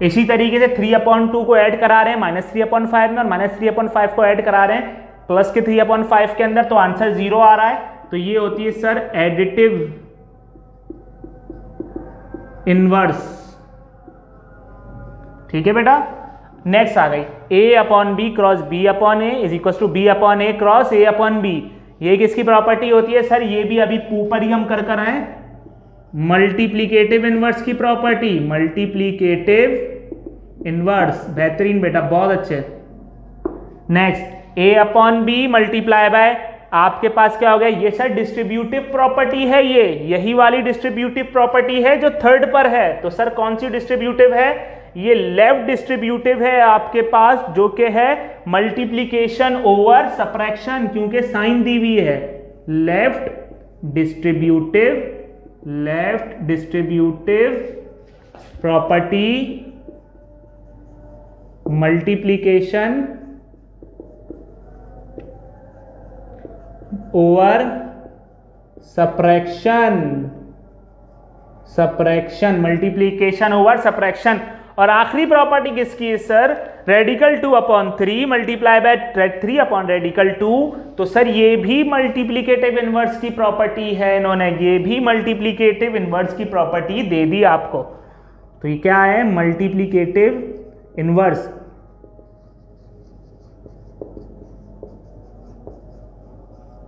इसी तरीके से 3/2 को ऐड करा रहे हैं -3/5 में, और -3/5 को ऐड करा रहे हैं प्लस के 3/5 के अंदर, तो आंसर 0 आ रहा है, तो ये होती है सर एडिटिव इनवर्स, ठीक है बेटा। नेक्स्ट आ गई a upon b cross b upon a is equal to b upon a cross a upon b, ये किसकी प्रॉपर्टी होती है सर, ये भी अभी ऊपर ही हम कर आए, मल्टीप्लीकेटिव इनवर्स की प्रॉपर्टी, मल्टीप्लीकेटिव इनवर्स, बेहतरीन बेटा बहुत अच्छे। Next a upon b multiply by, आपके पास क्या हो गया, ये सर डिस्ट्रीब्यूटिव प्रॉपर्टी है, ये यही वाली डिस्ट्रीब्यूटिव प्रॉपर्टी है जो थर्ड पर है, तो सर कौन सी डिस्ट्रीब्यूटिव है, ये लेफ्ट डिस्ट्रीब्यूटिव है आपके पास, जो कि है मल्टीप्लीकेशन ओवर सब्ट्रैक्शन, क्योंकि साइन दी हुई है, left distributive property multiplication over subtraction, multiplication over subtraction. और आखिरी प्रॉपर्टी किसकी है sir, radical 2/3 multiply by 3 upon radical 2, तो सर ये भी मल्टीप्लीकेटिव इनवर्स की प्रॉपर्टी है, इन्होंने ये भी मल्टीप्लीकेटिव इनवर्स की प्रॉपर्टी दे दी आपको, तो ये क्या है मल्टीप्लीकेटिव इनवर्स।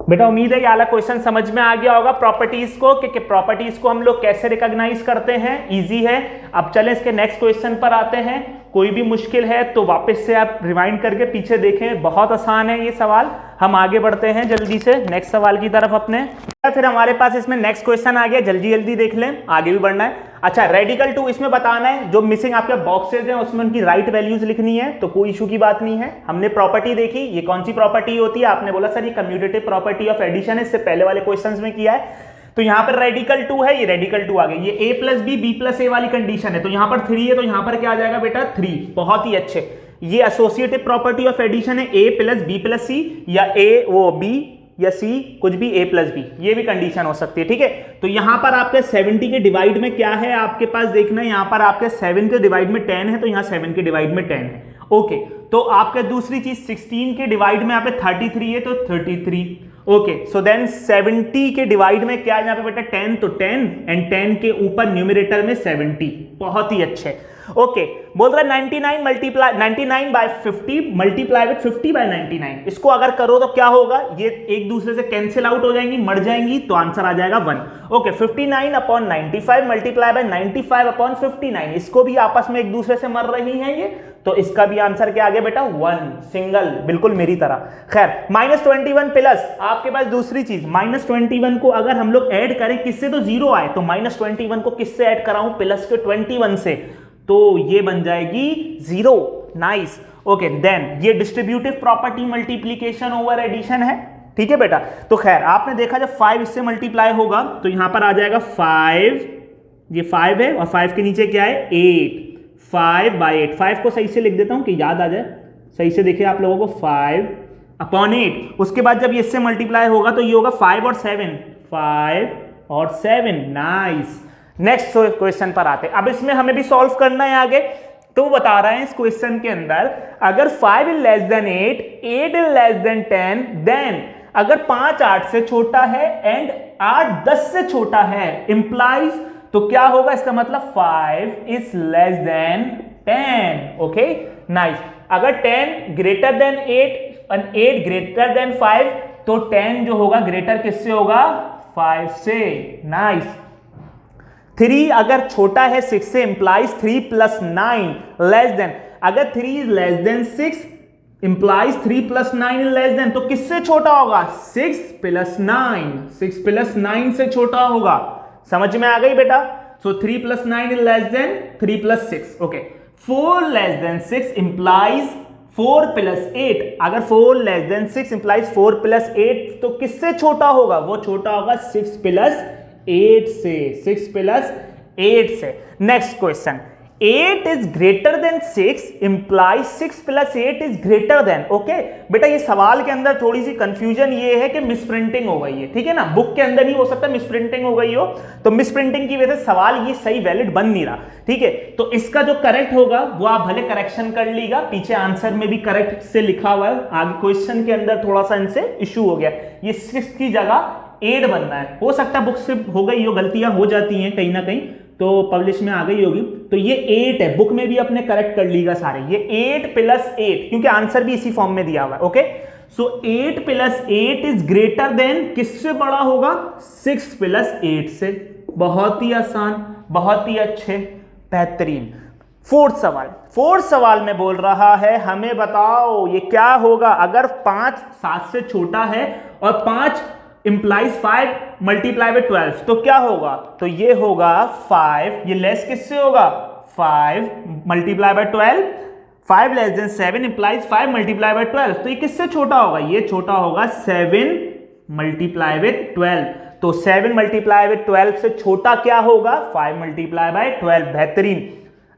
बेटा उम्मीद है ये वाला क्वेश्चन समझ में आ गया होगा प्रॉपर्टीज को, कि प्रॉपर्टीज को हम लोग कैसे रिकॉग्नाइज करते हैं, इजी है। अब चलें इसके नेक्स्ट क्वेश्चन पर आते हैं, कोई भी मुश्किल है तो वापस से आप रिवाइंड करके पीछे देखें, बहुत आसान है ये सवाल। हम आगे बढ़ते हैं जल्दी से नेक्स्ट सवाल की तरफ अपने। फिर हमारे पास इसमें नेक्स्ट क्वेश्चन आ गया, जल्दी जल्दी देख लें, आगे भी बढ़ना है। अच्छा रेडिकल 2 इसमें बताना है, जो मिसिंग आपके बॉक्सेज हैं उसमें उनकी राइट वैल्यूज लिखनी है, तो कोई इशू की बात नहीं है। हमने प्रॉपर्टी देखी, ये कौन सी प्रॉपर्टी होती है, आपने बोला सर ये कम्यूटेटिव प्रॉपर्टी ऑफ एडिशन है, इससे पहले वाले क्वेश्चंस में किया है। तो यहाँ पर रेडिकल 2 है, ये रेडिकल 2 आ गई, ये a प्लस बी प्लस ए वाली कंडीशन है, तो यहाँ पर 3 है, तो यहाँ पर क्या आ जाएगा बेटा 3, बहुत ही अच्छे। ये एसोसिएटिव प्रॉपर्टी ऑफ एडिशन है, a प्लस बी प्लस सी, या a वो b या c कुछ भी a प्लस बी, ये भी कंडीशन हो सकती है, ठीक है। तो यहाँ पर आपके 70 के डिवाइड में क्या है आपके पास देखना है, यहाँ पर आपके 7 के डिवाइड में 10 है, तो यहाँ 7 के डिवाइड में 10 है, ओके। तो आपके दूसरी चीज 16 के डिवाइड में यहाँ पे 33 है, तो 33, ओके। सो देन 70 के डिवाइड में क्या है यहाँ पे बेटा 10, तो 10 एंड 10 के ऊपर न्यूमरेटर में 70, बहुत ही अच्छे। ओके, बोल रहा है 99 बाय 50 मल्टीप्लाई विद 50 बाय 99। इसको अगर करो तो क्या होगा, ये एक दूसरे से कैंसिल आउट हो जाएंगी, मर जाएंगी, तो आंसर आ जाएगा 1। Okay, 59 upon 95 multiply by 95 upon 59, इसको भी आपस में एक दूसरे से मर रही हैं ये, तो इसका भी आंसर क्या आ गया बेटा 1, सिंगल, बिल्कुल मेरी तरह। खैर, -21 प्लस आपके पास दूसरी चीज, -21 को अगर हम लोग ऐड करें किससे, तो 0 आए, तो -21 को किससे ऐड कराऊं, प्लस के 21 से, तो ये बन जाएगी 0। नाइस। ओके, देन ये distributive property multiplication over addition है, ठीक है बेटा। तो खैर आपने देखा जब 5 इससे मल्टीप्लाई होगा तो यहां पर आ जाएगा 5, ये 5 है और 5 के नीचे क्या है 8, 5 बाई 8। 5 को सही से लिख देता हूं कि याद आ जाए, सही से देखिए आप लोगों को, 5 अपॉन 8। उसके बाद जब इससे मल्टीप्लाई होगा तो ये होगा 5 और 7, 5 और 7। नाइस। नेक्स्ट क्वेश्चन पर आते हैं। अब इसमें हमें भी सॉल्व करना है आगे, तो बता रहे हैं इस क्वेश्चन के अंदर, अगर 5 is less than 8, 8 is less than 10, then अगर 5 8 से छोटा है एंड 8 10 से छोटा है, इंप्लाइज, तो क्या होगा, इसका मतलब 5 is less than 10। Okay, nice. अगर 10 greater than 8 and 8 greater than 5, तो 10 जो होगा ग्रेटर किससे होगा, 5 से। नाइस। 3 अगर छोटा है 6 से, इंप्लाइज 3 प्लस 9 लेस देन, अगर 3 is less then 6, implies 3 plus 9 is less then, तो किससे छोटा होगा, 6 प्लस 9, 6 प्लस 9 से छोटा होगा। समझ में आ गई बेटा। सो 3 plus 9 is less then 3 plus 6। Okay, 4 less than 6 implies 4 plus 8, अगर 4 लेस देन 6 इंप्लाइज 4 प्लस 8, तो किससे छोटा होगा, वो छोटा होगा 6 प्लस 8 से, 6 प्लस 8 से। Next question, 8 is greater than 6 implies 6 plus 8 is greater than. Okay बेटा, ये सवाल के अंदर थोड़ी सी कंफ्यूजन ये है कि मिसप्रिंटिंग हो गई है, ठीक है ना, बुक के अंदर ही हो सकता है मिसप्रिंटिंग हो गई हो, तो मिसप्रिंटिंग की वजह से सवाल ये सही वैलिड बन नहीं रहा, ठीक है। तो इसका जो करेक्ट होगा वो आप भले करेक्शन कर लीजिएगा, पीछे आंसर में भी करेक्ट से लिखा हुआ है, आगे क्वेश्चन के अंदर थोड़ा सा इनसे इशू हो गया, ये 6 की जगह 8 बनना है, हो सकता है बुक से हो गई हो, गलतियां हो जाती हैं कहीं ना कहीं, तो पब्लिश में आ गई होगी, तो ये 8 है, बुक में भी अपने करेक्ट कर लीगा सारे, ये 8 प्लस 8, क्योंकि आंसर भी इसी फॉर्म में दिया हुआ है। Okay, so 8 plus 8 is greater than, किससे बड़ा होगा, 6 प्लस 8 से। बहुत ही आसान, बहुत ही अच्छे, बेहतरीन। फोर्थ सवाल में बोल रहा है, हमें बताओ ये क्या होगा अगर 5 7 से छोटा है और 5 इंप्लाइज 5 मल्टीप्लाई बाय 12, तो क्या होगा, तो ये होगा 5, ये लेस किससे होगा, 5 multiply by 12, 5 less than 7 implies 5 multiply by 12, तो ये किससे छोटा होगा, ये छोटा होगा 7 मल्टीप्लाई बाय 12, तो 7 मल्टीप्लाई बाय 12 से छोटा क्या होगा, 5 मल्टीप्लाई बाय 12। बेहतरीन।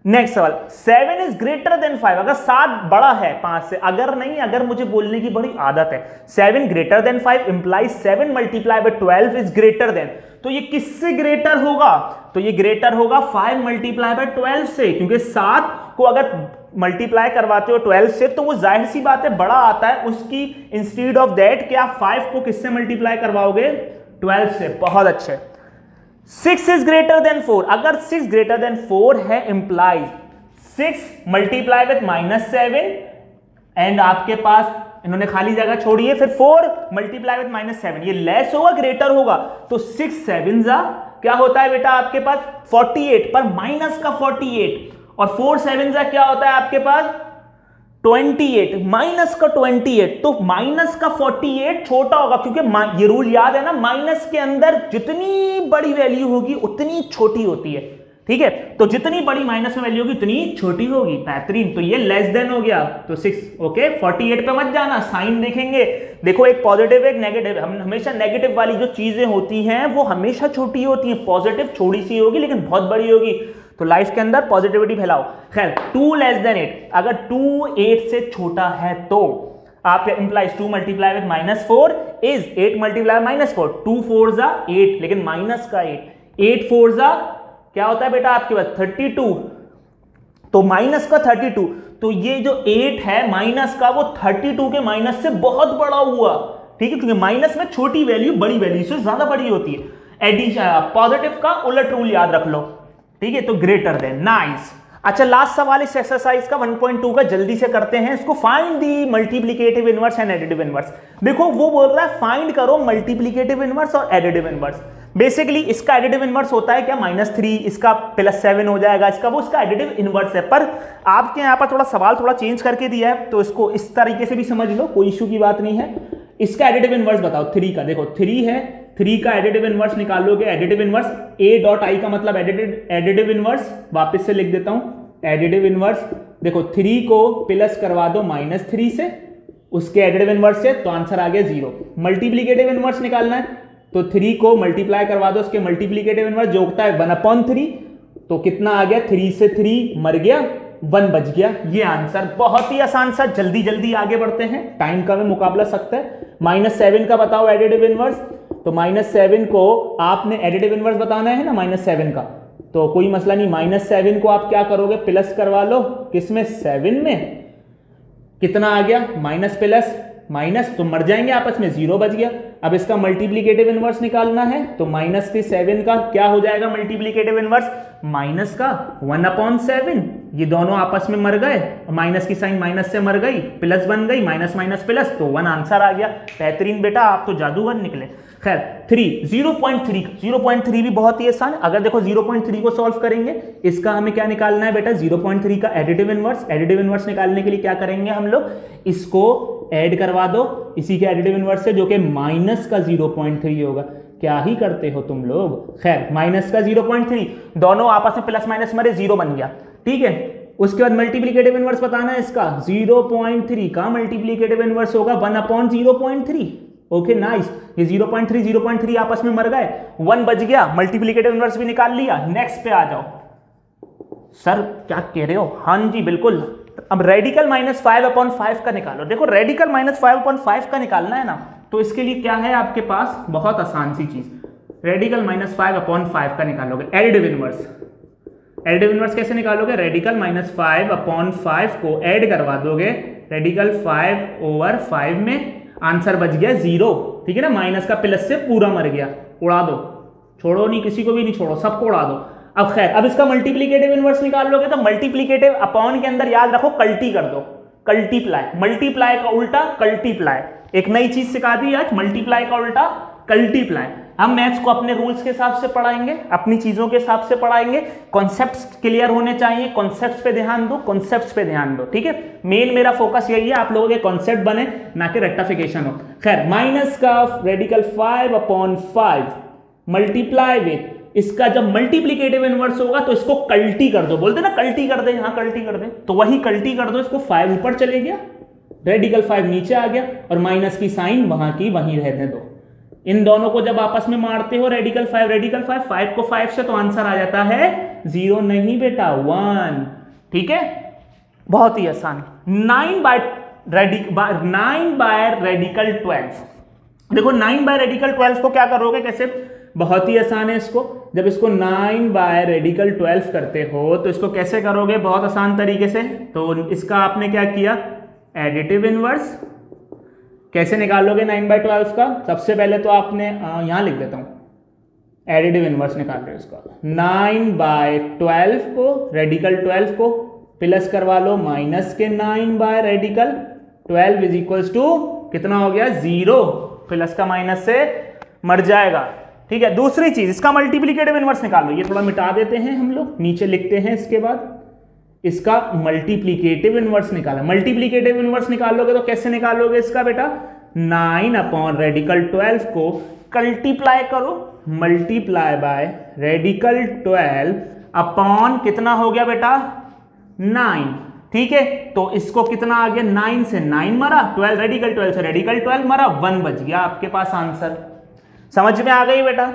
नेक्स्ट सवाल, 7 इज ग्रेटर देन 5, अगर 7 बड़ा है 5 से, अगर नहीं, अगर मुझे बोलने की बड़ी आदत है, 7 greater than 5 implies 7 multiply by 12 is greater than, तो ये किससे ग्रेटर होगा, तो ये ग्रेटर होगा 5 मल्टीप्लाई बाय 12 से, क्योंकि 7 को अगर मल्टीप्लाई करवाते हो 12 से तो वो जाहिर सी बात है बड़ा आता है, उसकी इंस्टीड ऑफ दैट कि आप 5 को किससे मल्टीप्लाई करवाओगे, 12 से। बहुत अच्छे। 6 इज ग्रेटर देन 4, अगर 6 ग्रेटर देन 4 है इंप्लाइज 6 मल्टीप्लाई विथ -7 एंड आपके पास इन्होंने खाली जगह छोड़ी है, फिर 4 मल्टीप्लाई विथ -7, ये लेस होगा ग्रेटर होगा, तो 6 7 क्या होता है बेटा आपके पास 48, पर माइनस का 48, और 4 7 क्या होता है आपके पास 28, माइनस का 28, तो माइनस का 48 छोटा होगा, क्योंकि ये रूल याद है ना, माइनस के अंदर जितनी बड़ी वैल्यू होगी उतनी छोटी होती है, ठीक है, तो जितनी बड़ी माइनस में वैल्यू होगी उतनी छोटी होगी। बेहतरीन। तो ये लेस देन हो गया, तो 6। ओके, 48 पे मत जाना, साइन देखेंगे, देखो एक पॉजिटिव एक नेगेटिव, हम हमेशा नेगेटिव वाली जो चीजें होती हैं वो हमेशा छोटी होती हैं, पॉजिटिव थोड़ी सी होगी लेकिन बहुत बड़ी होगी, तो लाइफ के अंदर पॉजिटिविटी फैलाओ। खैर, 2 लेस देन 8, अगर 2 8 से छोटा है तो आप implies 2 multiply with -4 is 8 multiply -4, 2 4 जा 8, लेकिन माइनस का 8 4 जा क्या होता है बेटा आपके पास 32, तो माइनस का 32, तो ये जो 8 है माइनस का वो 32 के माइनस से बहुत बड़ा हुआ, ठीक है, क्योंकि माइनस में छोटी वैल्यू बड़ी वैल्यू से ज्यादा बड़ी होती है। एडिशन पॉजिटिव का उलट रूल याद रख लो, ठीक है, तो ग्रेटर देन। नाइस। अच्छा लास्ट सवाल इस एक्सरसाइज का 1.2 का, जल्दी से करते हैं इसको। Find the multiplicative inverse and additive inverse. देखो वो बोल रहा है फाइंड करो मल्टीप्लिकेटिव इनवर्स और एडिटिव इनवर्स। बेसिकली इसका एडिटिव इनवर्स होता है क्या, -3, इसका +7 हो जाएगा इसका, वो इसका एडिटिव इनवर्स है। पर आपके यहाँ पर थोड़ा सवाल थोड़ा चेंज करके दिया है, तो इसको इस तरीके से भी समझ लो, कोई इशू की बात नहीं है। इसका एडिटिव इनवर्स बताओ 3 का। देखो 3 है, 3 का एडिटिव इनवर्स निकालोगे, एडिटिव इनवर्स A.I का मतलब एडिटिव इनवर्स, वापस से लिख देता हूं एडिटिव इनवर्स। देखो 3 को प्लस करवा दो -3 से, उसके एडिटिव इनवर्स से, तो आंसर आ गया 0। मल्टीप्लिकेटिव इनवर्स निकालना है तो 3 को मल्टीप्लाई करवा दो, उसके मल्टीप्लिकेटिव इनवर्स जो होता है 1/3, तो कितना आ गया, 3 से 3 मर गया, 1 बच गया। ये आंसर बहुत ही आसान सा। जल्दी जल्दी आगे बढ़ते हैं, टाइम का भी मुकाबला सख्त है। -7 का बताओ एडिटिव इनवर्स, तो -7 को आपने एडिटिव इनवर्स बताना है ना -7 का, तो कोई मसला नहीं। -7 को आप क्या करोगे, प्लस करवा लो, किसमें, 7 में। कितना आ गया, माइनस प्लस माइनस, तो मर जाएंगे आपस में, 0 बच गया। अब इसका मल्टीप्लिकेटिव इनवर्स निकालना है, तो -7 का क्या हो जाएगा मल्टीप्लिकेटिव इनवर्स, माइनस का 1/7। ये दोनों आपस में मर गए, माइनस की साइन माइनस से मर गई, प्लस बन गई, माइनस माइनस प्लस, तो 1 आंसर आ गया। बेहतरीन बेटा, आप तो जादूगर निकले। खैर 0.3 भी बहुत ही आसान। अगर देखो 0.3 को सॉल्व करेंगे, इसका हमें क्या निकालना है बेटा, 0.3 का एडिटिव इनवर्स। एडिटिव इनवर्स निकालने के लिए क्या करेंगे हम लोग, इसको ऐड करवा दो इसी के एडिटिव इनवर्स से, जो कि माइनस का 0.3 होगा। क्या ही करते हो तुम लोग। खैर माइनस का 0.3, दोनों आपस में प्लस माइनस मरे, 0 बन गया, ठीक है। उसके बाद मल्टीप्लिकेटिव इनवर्स बताना है इसका, 0.3 का मल्टीप्लिकेटिव इनवर्स होगा 1/0.3। ओके नाइस, ये 0.3 आपस में मर गए, 1 बच गया, मल्टीप्लिकेटिव इनवर्स भी निकाल लिया। नेक्स्ट पे आ जाओ। सर क्या कह रहे हो, हाँ जी बिल्कुल। अब रेडिकल -5/5 का निकालो। देखो रेडिकल -5/5 का निकालना है ना, तो इसके लिए क्या है आपके पास, बहुत आसान सी चीज। रेडिकल -5/5 का निकालोगे एडिटिव इनवर्स। एडिटिव इनवर्स कैसे निकालोगे, रेडिकल -5/5 को ऐड करवा दोगे रेडिकल 5/5 में, आंसर बच गया 0, ठीक है ना। माइनस का प्लस से पूरा मर गया, उड़ा दो, छोड़ो नहीं, किसी को भी नहीं छोड़ो, सबको उड़ा दो। अब खैर, अब इसका मल्टीप्लिकेटिव इनवर्स निकाल लोगे, तो मल्टीप्लिकेटिव अपॉन के अंदर याद रखो कल्टी कर दो, कल्टीप्लाई। मल्टीप्लाई का उल्टा कल्टीप्लाई, एक नई चीज सिखा दी आज, मल्टीप्लाई का उल्टा कल्टीप्लाई। हम मैथ्स को अपने रूल्स के हिसाब से पढ़ाएंगे, अपनी चीजों के हिसाब से पढ़ाएंगे। कॉन्सेप्ट्स क्लियर होने चाहिए, कॉन्सेप्ट्स पे ध्यान दो, कॉन्सेप्ट्स पे ध्यान दो, ठीक है। मेन मेरा फोकस यही है, आप लोगों के कॉन्सेप्ट बने, ना कि रेक्टिफिकेशन हो। खैर माइनस का रेडिकल 5/5 मल्टीप्लाई विथ, इसका जब मल्टीप्लिकेटिव इनवर्स होगा तो इसको कल्टी कर दो, बोलते ना कल्टी कर दे, हाँ कल्टी कर दे, तो वही कल्टी कर दो। इसको 5 ऊपर चले गया, रेडिकल 5 नीचे आ गया, और माइनस की साइन वहां की वहीं रहने दो। इन दोनों को जब आपस में मारते हो, रेडिकल 5 को 5 से, तो आंसर आ जाता है 0 नहीं बेटा, 1, ठीक है। बहुत ही आसान। 9 बाय रेडिकल 12। देखो 9 बाय रेडिकल 12 को क्या करोगे, कैसे, बहुत ही आसान है। इसको जब इसको 9 बाय रेडिकल 12 करते हो, तो इसको कैसे करोगे, बहुत आसान तरीके से। तो इसका आपने क्या किया, एडिटिव इनवर्स। कैसे निकालोगे 9 बाय 12 का, सबसे पहले तो आपने यहां लिख देता हूं, एडिटिव इनवर्स निकाल रहे हो इसका। 9 बाय 12 को, रेडिकल 12 को प्लस करवा लो माइनस के 9 by radical 12 is equals to कितना हो गया, 0। प्लस का माइनस से मर जाएगा, ठीक है। दूसरी चीज, इसका मल्टीप्लिकेटिव इनवर्स निकाल लो। ये थोड़ा मिटा देते हैं हम लोग, नीचे लिखते हैं। इसके बाद इसका मल्टीप्लिकेटिव इनवर्स निकाला। मल्टीप्लिकेटिव इनवर्स निकालोगे तो कैसे निकालोगे इसका बेटा, 9 अपॉन रेडिकल 12 को कल्टीप्लाई करो, मल्टीप्लाई बाय रेडिकल 12 अपॉन कितना हो गया बेटा, 9, ठीक है। तो इसको कितना आ गया, 9 से 9 मरा, 12 रेडिकल 12 से रेडिकल 12 मरा, 1 बच गया आपके पास आंसर। समझ में आ गई बेटा,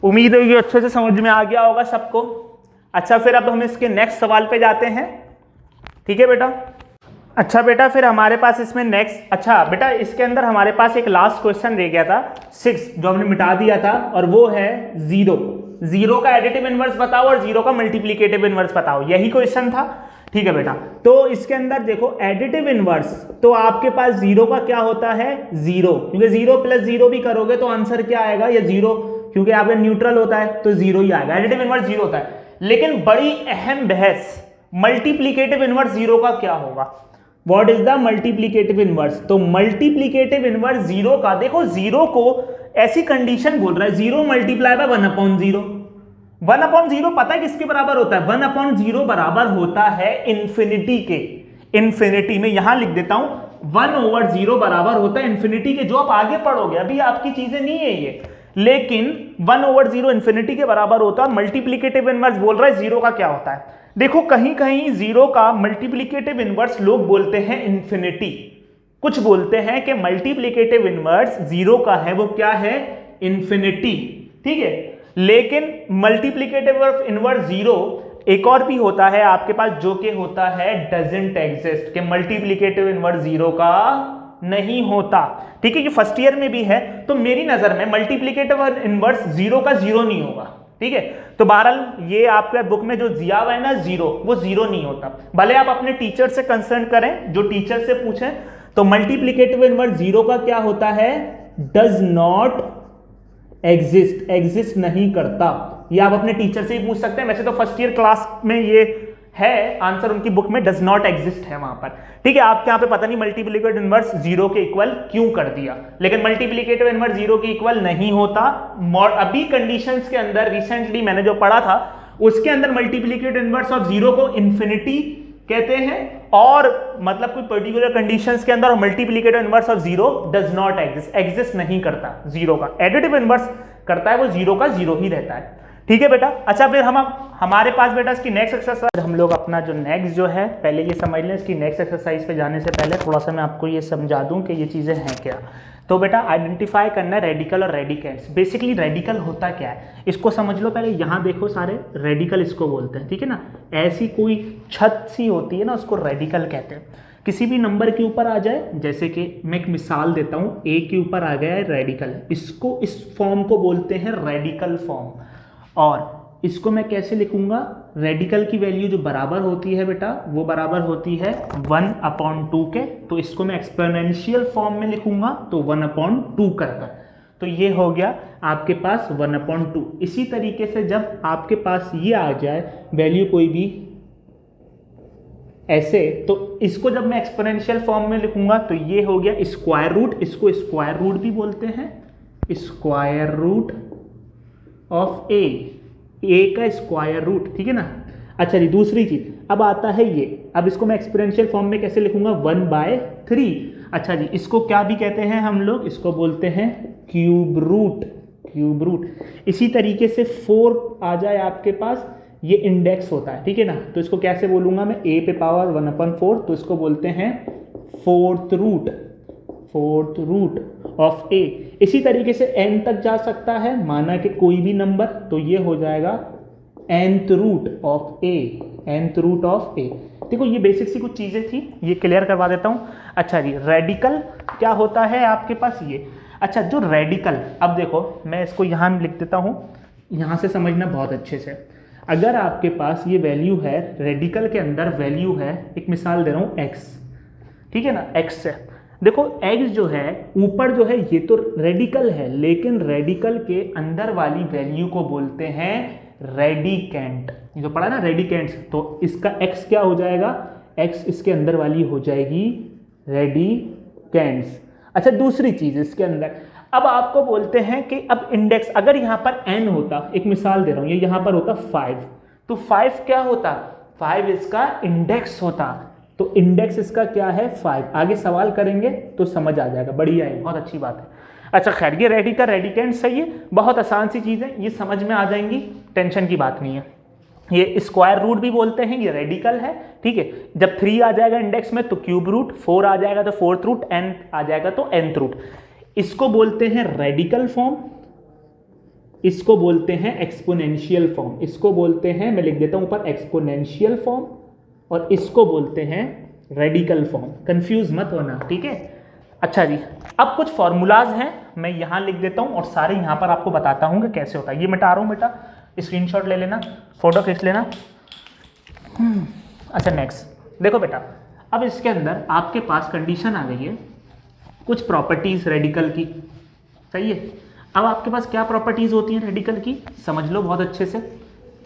उम्मीद है कि अच्छे से समझ में आ गया होगा सबको। अच्छा फिर अब हम इसके नेक्स्ट सवाल पे जाते हैं, ठीक है बेटा। अच्छा बेटा, फिर हमारे पास इसमें नेक्स्ट, अच्छा बेटा इसके अंदर हमारे पास एक लास्ट क्वेश्चन रह गया था 6, जो हमने मिटा दिया था, और वो है 0 का एडिटिव इनवर्स बताओ और 0 का मल्टीप्लिकेटिव इनवर्स बताओ, यही क्वेश्चन था, ठीक है बेटा। तो इसके अंदर देखो एडिटिव इनवर्स, तो आपके पास 0 का क्या होता है, 0, क्योंकि 0 + 0 भी करोगे तो आंसर क्या आएगा, या 0, क्योंकि आपका न्यूट्रल होता है तो 0 ही आएगा, एडिटिव इनवर्स 0 होता है। लेकिन बड़ी अहम बहस, मल्टीप्लीकेटिव इनवर्स जीरो का क्या होगा? What is the multiplicative inverse? तो मल्टीप्लीकेटिव इनवर्स जीरो का, देखो जीरो को ऐसी कंडीशन बोल रहा है, जीरो मल्टीप्लाई बाय 1/0। 1/0 पता है किसके बराबर होता है? 1/0 बराबर होता है इन्फिनिटी के। इन्फिनिटी में यहां लिख देता हूं 1/0 बराबर होता है इन्फिनिटी के। जो आप आगे पढ़ोगे, अभी आपकी चीजें नहीं है ये, लेकिन 1/0 इन्फिनिटी के बराबर होता है। मल्टीप्लीकेटिव इनवर्स बोल रहा है जीरो का क्या होता है। देखो कहीं कहीं जीरो का मल्टीप्लीकेटिव इनवर्स लोग बोलते हैं इन्फिनिटी, कुछ बोलते हैं कि मल्टीप्लीकेटिव इनवर्स जीरो का है वो क्या है? इन्फिनिटी। ठीक है, लेकिन मल्टीप्लीकेटिव इनवर्स जीरो एक और भी होता है आपके पास, जो कि होता है डजंट एग्जिस्ट, के मल्टीप्लीकेटिव इनवर्स जीरो का नहीं होता। ठीक है, ये फर्स्ट ईयर में भी है। तो मेरी नजर में मल्टीप्लीकेटिव इनवर्स जीरो का जीरो नहीं होगा। ठीक है, तो बहरहाल ये आपके बुक में जो दिया हुआ है ना जीरो, वो जीरो नहीं होता। भले आप अपने टीचर से कंसर्न करें, जो टीचर से पूछें, तो मल्टीप्लीकेटिव इनवर्स जीरो का क्या होता है? डज नॉट एग्जिस्ट, एग्जिस्ट नहीं करता। ये आप अपने टीचर से ही पूछ सकते हैं। वैसे तो फर्स्ट ईयर क्लास में ये है आंसर, उनकी बुक में डज नॉट एग्जिस्ट है वहां पर। ठीक है, आपके यहाँ पे पता नहीं मल्टीप्लीकेटिव इनवर्स जीरो के इक्वल क्यों कर दिया, लेकिन मल्टीप्लीकेटिव इनवर्स जीरो के इक्वल नहीं होता। अभी कंडीशंस के अंदर रिसेंटली मैंने जो पढ़ा था उसके अंदर मल्टीप्लीकेटिव इनवर्स ऑफ जीरो को इन्फिनिटी कहते हैं, और मतलब कोई पर्टिकुलर कंडीशंस के अंदर multiplicative inverse of zero does not exist, exist नहीं करता जीरो का। एडिटिव इनवर्स करता है, वो जीरो का जीरो ही रहता है। ठीक है बेटा। अच्छा, फिर हमारे पास बेटा इसकी नेक्स्ट एक्सरसाइज, हम लोग अपना जो नेक्स्ट जो है, पहले ये समझ लें, इसकी नेक्स्ट एक्सरसाइज पे जाने से पहले थोड़ा सा मैं आपको ये समझा दूं कि ये चीज़ें हैं क्या। तो बेटा आइडेंटिफाई करना है रेडिकल और रेडिकेंट्स। बेसिकली रेडिकल होता क्या है इसको समझ लो पहले। यहाँ देखो सारे रेडिकल इसको बोलते हैं। ठीक है ना, ऐसी कोई छत सी होती है ना, उसको रेडिकल कहते हैं। किसी भी नंबर के ऊपर आ जाए, जैसे कि मैं एक मिसाल देता हूँ, ए के ऊपर आ गया है रेडिकल, इसको इस फॉर्म को बोलते हैं रेडिकल फॉर्म। और इसको मैं कैसे लिखूंगा? रेडिकल की वैल्यू जो बराबर होती है बेटा, वो बराबर होती है 1/2 के। तो इसको मैं एक्सपोनेंशियल फॉर्म में लिखूंगा, तो 1/2 कर। तो ये हो गया आपके पास 1/2। इसी तरीके से जब आपके पास ये आ जाए वैल्यू कोई भी ऐसे, तो इसको जब मैं एक्सपोनेंशियल फॉर्म में लिखूंगा तो ये हो गया स्क्वायर रूट। इसको स्क्वायर रूट भी बोलते हैं, स्क्वायर रूट ऑफ ए का स्क्वायर रूट। ठीक है ना। अच्छा जी, दूसरी चीज अब आता है ये, अब इसको मैं एक्सपोनेंशियल फॉर्म में कैसे लिखूंगा? 1/3। अच्छा जी, इसको क्या भी कहते हैं हम लोग? इसको बोलते हैं क्यूब रूट, क्यूब रूट। इसी तरीके से 4 आ जाए आपके पास, ये इंडेक्स होता है। ठीक है ना, तो इसको कैसे बोलूंगा मैं? a पे पावर 1/4, तो इसको बोलते हैं फोर्थ रूट ऑफ a। इसी तरीके से n तक जा सकता है, माना कि कोई भी नंबर, तो ये हो जाएगा nth root of a, nth root of a। देखो ये बेसिक सी कुछ चीजें थी, ये क्लियर करवा देता हूं। अच्छा जी, रेडिकल क्या होता है आपके पास ये। अच्छा, जो रेडिकल, अब देखो मैं इसको यहां लिख देता हूं, यहां से समझना बहुत अच्छे से। अगर आपके पास ये वैल्यू है, रेडिकल के अंदर वैल्यू है, एक मिसाल दे रहा हूं x, ठीक है ना, x से देखो x जो है ऊपर जो है ये तो रेडिकल है, लेकिन रेडिकल के अंदर वाली वैल्यू को बोलते हैं रेडिकेंट। ये जो पढ़ा ना रेडिकेंट्स, तो इसका x क्या हो जाएगा? x इसके अंदर वाली हो जाएगी रेडिकेंट्स। अच्छा, दूसरी चीज इसके अंदर, अब आपको बोलते हैं कि अब इंडेक्स, अगर यहां पर n होता, एक मिसाल दे रहा हूं, ये यहां पर होता 5, तो 5 क्या होता? 5 इसका इंडेक्स होता, तो इंडेक्स इसका क्या है? 5। आगे सवाल करेंगे तो समझ आ जाएगा, बढ़िया है, बहुत अच्छी बात है। अच्छा खैर, ये रेडिकल रेडिकेंट सही है, बहुत आसान सी चीज़ है, ये समझ में आ जाएंगी, टेंशन की बात नहीं है। ये स्क्वायर रूट भी बोलते हैं, ये रेडिकल है। ठीक है, जब 3 आ जाएगा इंडेक्स में तो क्यूब रूट, 4 आ जाएगा तो फोर्थ रूट, n आ जाएगा तो nth रूट। इसको बोलते हैं रेडिकल फॉर्म, इसको बोलते हैं एक्सपोनेंशियल फॉर्म। इसको बोलते हैं, मैं लिख देता हूं ऊपर, एक्सपोनेंशियल फॉर्म, और इसको बोलते हैं रेडिकल फॉर्म। कंफ्यूज मत होना, ठीक है। अच्छा जी, अब कुछ फॉर्मूलाज हैं, मैं यहां लिख देता हूं और सारे यहां पर आपको बताता हूं कि कैसे होता है। ये मिटा रहा हूं बेटा, स्क्रीनशॉट ले लेना, फोटो खींच लेना। अच्छा नेक्स्ट देखो बेटा, अब इसके अंदर आपके पास कंडीशन आ गई है, कुछ प्रॉपर्टीज रेडिकल की, सही है। अब आपके पास क्या प्रॉपर्टीज होती हैं रेडिकल की, समझ लो बहुत अच्छे से।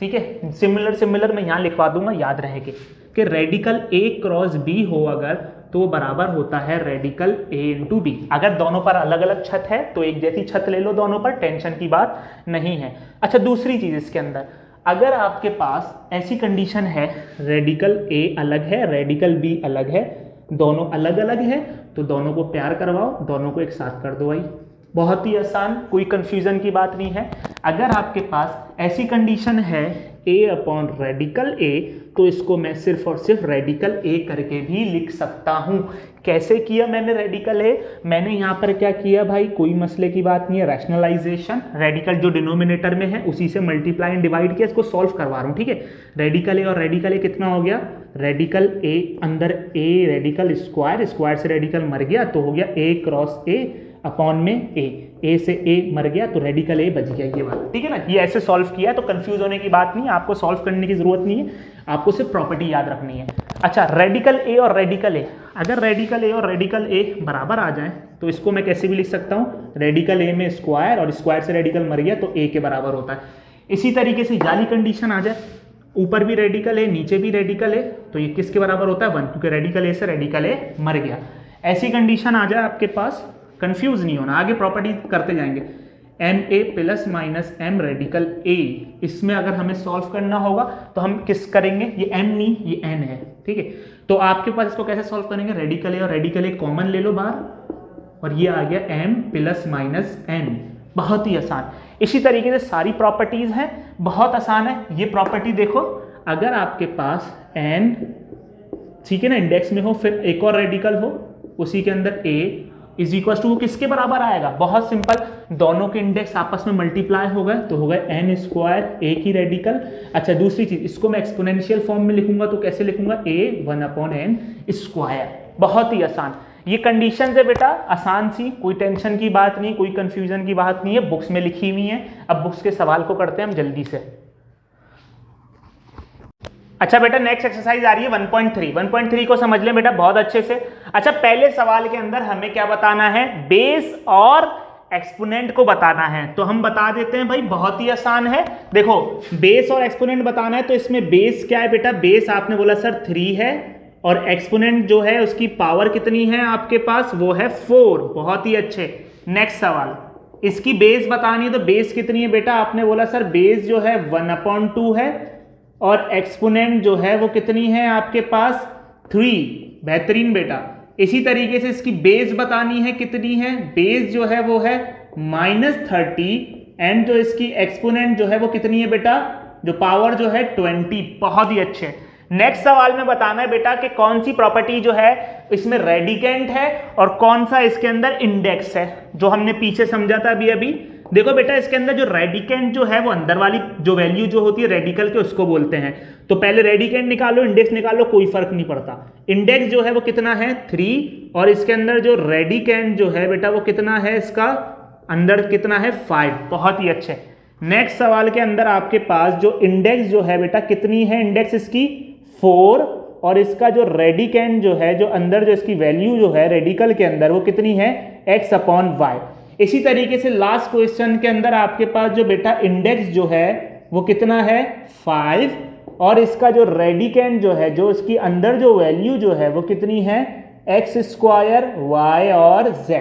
ठीक है, सिमिलर मैं यहाँ लिखवा दूंगा याद रहे कि रेडिकल ए क्रॉस बी हो अगर तो बराबर होता है रेडिकल ए इंटू बी। अगर दोनों पर अलग अलग छत है तो एक जैसी छत ले लो दोनों पर, टेंशन की बात नहीं है। अच्छा दूसरी चीज इसके अंदर, अगर आपके पास ऐसी कंडीशन है रेडिकल ए अलग है रेडिकल बी अलग है, दोनों अलग अलग है, तो दोनों को प्यार करवाओ, दोनों को एक साथ कर दो भाई, बहुत ही आसान, कोई कंफ्यूजन की बात नहीं है। अगर आपके पास ऐसी कंडीशन है a अपॉन रेडिकल a, तो इसको मैं सिर्फ और सिर्फ रेडिकल a करके भी लिख सकता हूं। कैसे किया मैंने रेडिकल a? मैंने यहां पर क्या किया भाई, कोई मसले की बात नहीं है, रैशनलाइजेशन, रेडिकल जो डिनोमिनेटर में है उसी से मल्टीप्लाई एंड डिवाइड किया, इसको सॉल्व करवा रहा हूं, ठीक है। रेडिकल a और रेडिकल a कितना हो गया, रेडिकल a अंदर a रेडिकल स्क्वायर, स्क्वायर से रेडिकल मर गया तो हो गया a क्रॉस a अपॉन में a से a मर गया तो रेडिकल a बच गया, ये बात ठीक है ना। ये ऐसे सॉल्व किया तो कंफ्यूज होने की बात नहीं है, आपको सॉल्व करने की जरूरत नहीं है, आपको सिर्फ प्रॉपर्टी याद रखनी है। अच्छा रेडिकल a और रेडिकल a, अगर रेडिकल a और रेडिकल a बराबर आ जाए तो इसको मैं कैसे भी लिख सकता हूँ, रेडिकल a में स्क्वायर और स्क्वायर से रेडिकल मर गया तो a के बराबर होता है। इसी तरीके से जाली कंडीशन आ जाए, ऊपर भी रेडिकल a नीचे भी रेडिकल a, तो ये किसके बराबर होता है 1, क्योंकि रेडिकल a से रेडिकल a मर गया। ऐसी कंडीशन आ जाए आपके पास, कंफ्यूज नहीं होना, आगे प्रॉपर्टी करते जाएंगे। M A plus minus M radical A, इसमें अगर हमें सॉल्व करना होगा तो हम किस करेंगे, ये एम नहीं ये एन है, ठीक है। तो आपके पास इसको कैसे सॉल्व करेंगे, रेडिकल ए और रेडिकल ए कॉमन ले लो बाहर और ये आ गया एम प्लस माइनस एन, बहुत ही आसान। इसी तरीके से सारी प्रॉपर्टीज हैं, बहुत आसान है। ये प्रॉपर्टी देखो, अगर आपके पास एन ठीक है ना इंडेक्स में हो, फिर एक और रेडिकल हो, उसी के अंदर ए इज इक्वल टू किसके बराबर आएगा, बहुत सिंपल, दोनों के इंडेक्स आपस में मल्टीप्लाई हो गए तो हो गए एन स्क्वायर ए की रेडिकल। अच्छा दूसरी चीज, इसको मैं एक्सपोनेंशियल फॉर्म में लिखूंगा तो कैसे लिखूंगा, ए 1 अपॉन एन स्क्वायर, बहुत ही आसान। ये कंडीशन है बेटा, आसान सी, कोई टेंशन की बात नहीं, कोई कंफ्यूजन की बात नहीं है, बुक्स में लिखी हुई है। अब बुक्स के सवाल को करते हैं हम जल्दी से। अच्छा बेटा नेक्स्ट एक्सरसाइज आ रही है 1.3, 1.3 को समझ लें बेटा बहुत अच्छे से। अच्छा पहले सवाल के अंदर हमें क्या बताना है, बेस और एक्सपोनेंट को बताना है, तो हम बता देते हैं भाई, बहुत ही आसान है। देखो बेस और एक्सपोनेंट बताना है तो इसमें बेस क्या है बेटा, बेस आपने बोला सर 3 है और एक्सपोनेंट जो है उसकी पावर कितनी है आपके पास, वो है 4, बहुत ही अच्छे। नेक्स्ट सवाल, इसकी बेस बतानी है तो बेस कितनी है बेटा, आपने बोला सर बेस जो है 1/2 है और एक्सपोनेंट जो है वो कितनी है आपके पास 3, बेहतरीन बेटा। इसी तरीके से इसकी बेस बतानी है कितनी है, बेस जो है वो है -30 एंड जो इसकी एक्सपोनेंट जो है वो कितनी है बेटा, जो पावर जो है 20, बहुत ही अच्छे। नेक्स्ट सवाल में बताना है बेटा कि कौन सी प्रॉपर्टी जो है इसमें रेडिकेंट है और कौन सा इसके अंदर इंडेक्स है, जो हमने पीछे समझा था अभी। देखो बेटा इसके अंदर जो रेडिकेंट जो है वो अंदर वाली जो वैल्यू जो होती है रेडिकल के उसको बोलते हैं, तो पहले रेडिकेंट निकालो इंडेक्स निकालो, कोई फर्क नहीं पड़ता। इंडेक्स जो है वो कितना है 3 और इसके अंदर जो रेडिकेंट जो है बेटा वो कितना है, इसका अंदर कितना है 5, बहुत ही अच्छे। नेक्स्ट सवाल के अंदर आपके पास जो इंडेक्स जो है बेटा कितनी है, इंडेक्स इसकी 4 और इसका जो रेडिकेंट जो है जो अंदर जो इसकी वैल्यू जो है रेडिकल के अंदर वो कितनी है x/y। इसी तरीके से लास्ट क्वेश्चन के अंदर आपके पास जो बेटा इंडेक्स जो है वो कितना है 5 और इसका जो रेडिकेंट जो है जो इसकी अंदर जो वैल्यू जो है वो कितनी है x² y और z,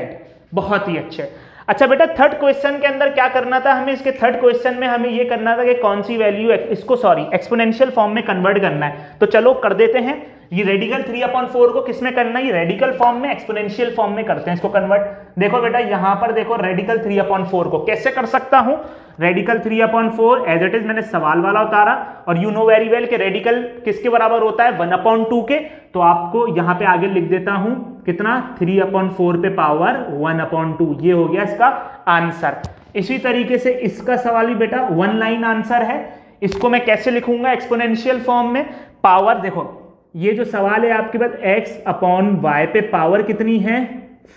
बहुत ही अच्छे। अच्छा बेटा थर्ड क्वेश्चन के अंदर क्या करना था हमें, इसके थर्ड क्वेश्चन में हमें ये करना था कि कौन सी वैल्यू इसको एक्सपोनेंशियल फॉर्म में कन्वर्ट करना है, तो चलो कर देते हैं। ये रेडिकल 3/4 को किसमें करना है, ये रेडिकल फॉर्म में एक्सपोनेंशियल फॉर्म में करते हैं इसको कन्वर्ट। देखो बेटा यहां पर देखो रेडिकल 3/4 को कैसे कर सकता हूं, रेडिकल 3/4 एज इट इज मैंने सवाल वाला उतारा और यू नो वेरी वेल कि रेडिकल किसके बराबर होता है 1/2 के, तो आपको यहां पे आगे लिख देता हूं कितना 3/4 पे पावर 1/2, ये हो गया इसका आंसर। इसी तरीके से इसका सवाल भी बेटा 1 लाइन आंसर है, इसको मैं कैसे लिखूंगा एक्सपोनेंशियल फॉर्म में, पावर देखो ये जो सवाल है आपके पास x/y पे पावर कितनी है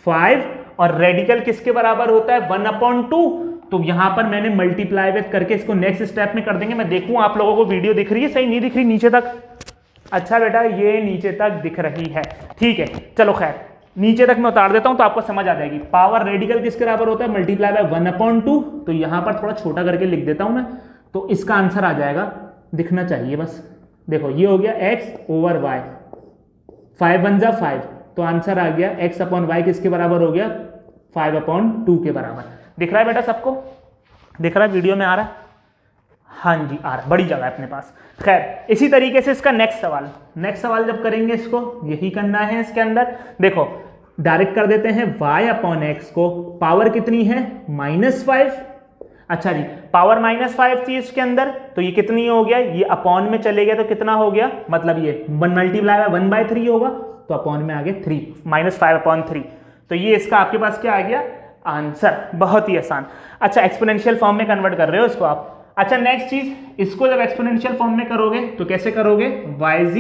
5 और रेडिकल किसके बराबर होता है 1/2, तो यहां पर मैंने मल्टीप्लाई विद करके इसको नेक्स्ट स्टेप में कर देंगे। मैं देखूं आप लोगों को वीडियो दिख रही है, सही नहीं दिख रही नीचे तक, अच्छा बेटा ये नीचे तक दिख रही है, ठीक है चलो खैर नीचे तक मैं उतार देता हूं तो आपको समझ आ जाएगी। पावर रेडिकल किसके बराबर होता है मल्टीप्लाई बाय 1/2, तो यहां पर थोड़ा छोटा करके लिख देता हूं मैं, तो इसका आंसर आ जाएगा दिखना चाहिए बस। देखो ये हो गया x ओवर y, 5 1 जा 5, तो आंसर आ गया x अपॉन वाई किसके बराबर हो गया, 5/2 के बराबर। दिख रहा है बेटा सबको, दिख रहा है, वीडियो में आ रहा है? हाँ जी आ रहा है, बड़ी जगह है अपने पास। खैर इसी तरीके से इसका नेक्स्ट सवाल जब करेंगे, इसको यही करना है। इसके अंदर देखो डायरेक्ट कर देते हैं y अपॉन एक्स को, पावर कितनी है -5, अच्छा जी पावर -5 थी इसके अंदर, तो ये कितनी हो गया, ये अपॉन में चले गया तो कितना हो गया, मतलब ये 1 मल्टीप्लाई 1/3 होगा, तो अपॉन में आ गया 3, -5/3। तो ये इसका आपके पास क्या आ गया आंसर, बहुत ही आसान। अच्छा एक्सपोनेंशियल फॉर्म में कन्वर्ट कर रहे हो इसको आप। अच्छा नेक्स्ट चीज, इसको जब एक्सपोनेंशियल फॉर्म में करोगे तो कैसे करोगे, yz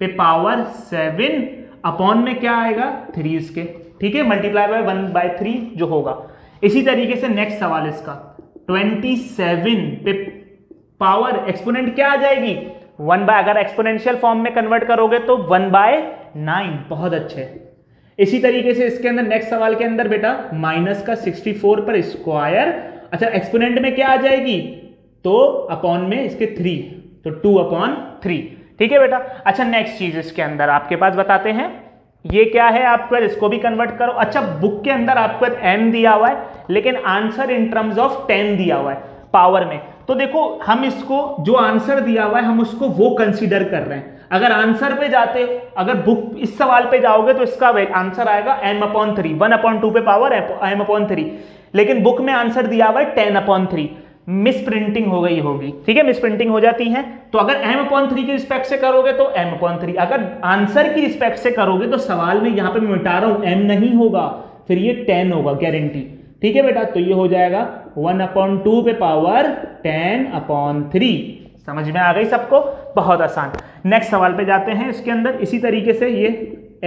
पे पावर 7 अपॉन में क्या आएगा 3 इसके, ठीक है, मल्टीप्लाई बाय 1/3 जो होगा। इसी तरीके से नेक्स्ट सवाल इसका 27 पे पावर एक्सपोनेंट क्या आ जाएगी 1/, अगर एक्सपोनेंशियल फॉर्म में कन्वर्ट करोगे तो 1/9, बहुत अच्छे। इसी तरीके से इसके अंदर नेक्स्ट सवाल के अंदर बेटा -64 पर स्क्वायर, अच्छा एक्सपोनेंट में क्या आ जाएगी, तो अपॉन में इसके 3, तो 2/3, ठीक है बेटा। अच्छा नेक्स्ट चीज इसके अंदर आपके पास बताते हैं, ये क्या है आपको, इसको भी कन्वर्ट करो। अच्छा बुक के अंदर आपको m दिया हुआ है, लेकिन आंसर इन टर्म्स ऑफ 10 दिया हुआ है पावर में, तो देखो हम इसको जो आंसर दिया हुआ है हम उसको वो कंसीडर कर रहे हैं। अगर आंसर पे जाते, अगर बुक इस सवाल पे जाओगे तो इसका आंसर आएगा m/3, 1/2 पे पावर m/3, लेकिन बुक में आंसर दिया हुआ है 10/3, मिस प्रिंटिंग हो गई होगी, ठीक है, मिस प्रिंटिंग हो जाती है। तो अगर m/3 की रिस्पेक्ट से करोगे तो m/3, अगर आंसर की रिस्पेक्ट से करोगे तो सवाल में यहां पे मैं मिटा रहा हूं m नहीं होगा, फिर ये 10 होगा गारंटी, ठीक है बेटा। तो ये हो जाएगा 1/2 पे पावर 10/3, समझ में आ गई सबको, बहुत आसान। नेक्स्ट सवाल पे जाते हैं, इसके अंदर इसी तरीके से ये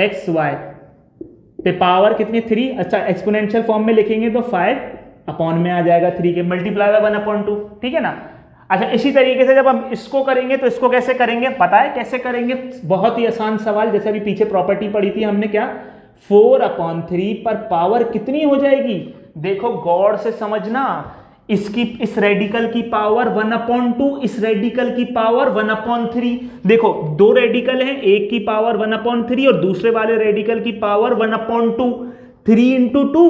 xy पे पावर कितनी 3, अच्छा एक्सपोनेंशियल फॉर्म में लिखेंगे तो 5 अपॉन में आ जाएगा 3 के, मल्टीप्लाई बाय 1/2, ठीक है ना। अच्छा इसी तरीके से जब हम इसको करेंगे तो इसको कैसे करेंगे, पता है कैसे करेंगे, बहुत ही आसान सवाल, जैसे अभी पीछे प्रॉपर्टी पढ़ी थी हमने, क्या 4/3 पर पावर कितनी हो जाएगी, देखो गौर से समझना, इसकी इस रेडिकल की पावर 1/2, इस रेडिकल की पावर 1/3, देखो दो रेडिकल हैं, एक की पावर 1/3 और दूसरे वाले रेडिकल की पावर 1/2, 3 × 2,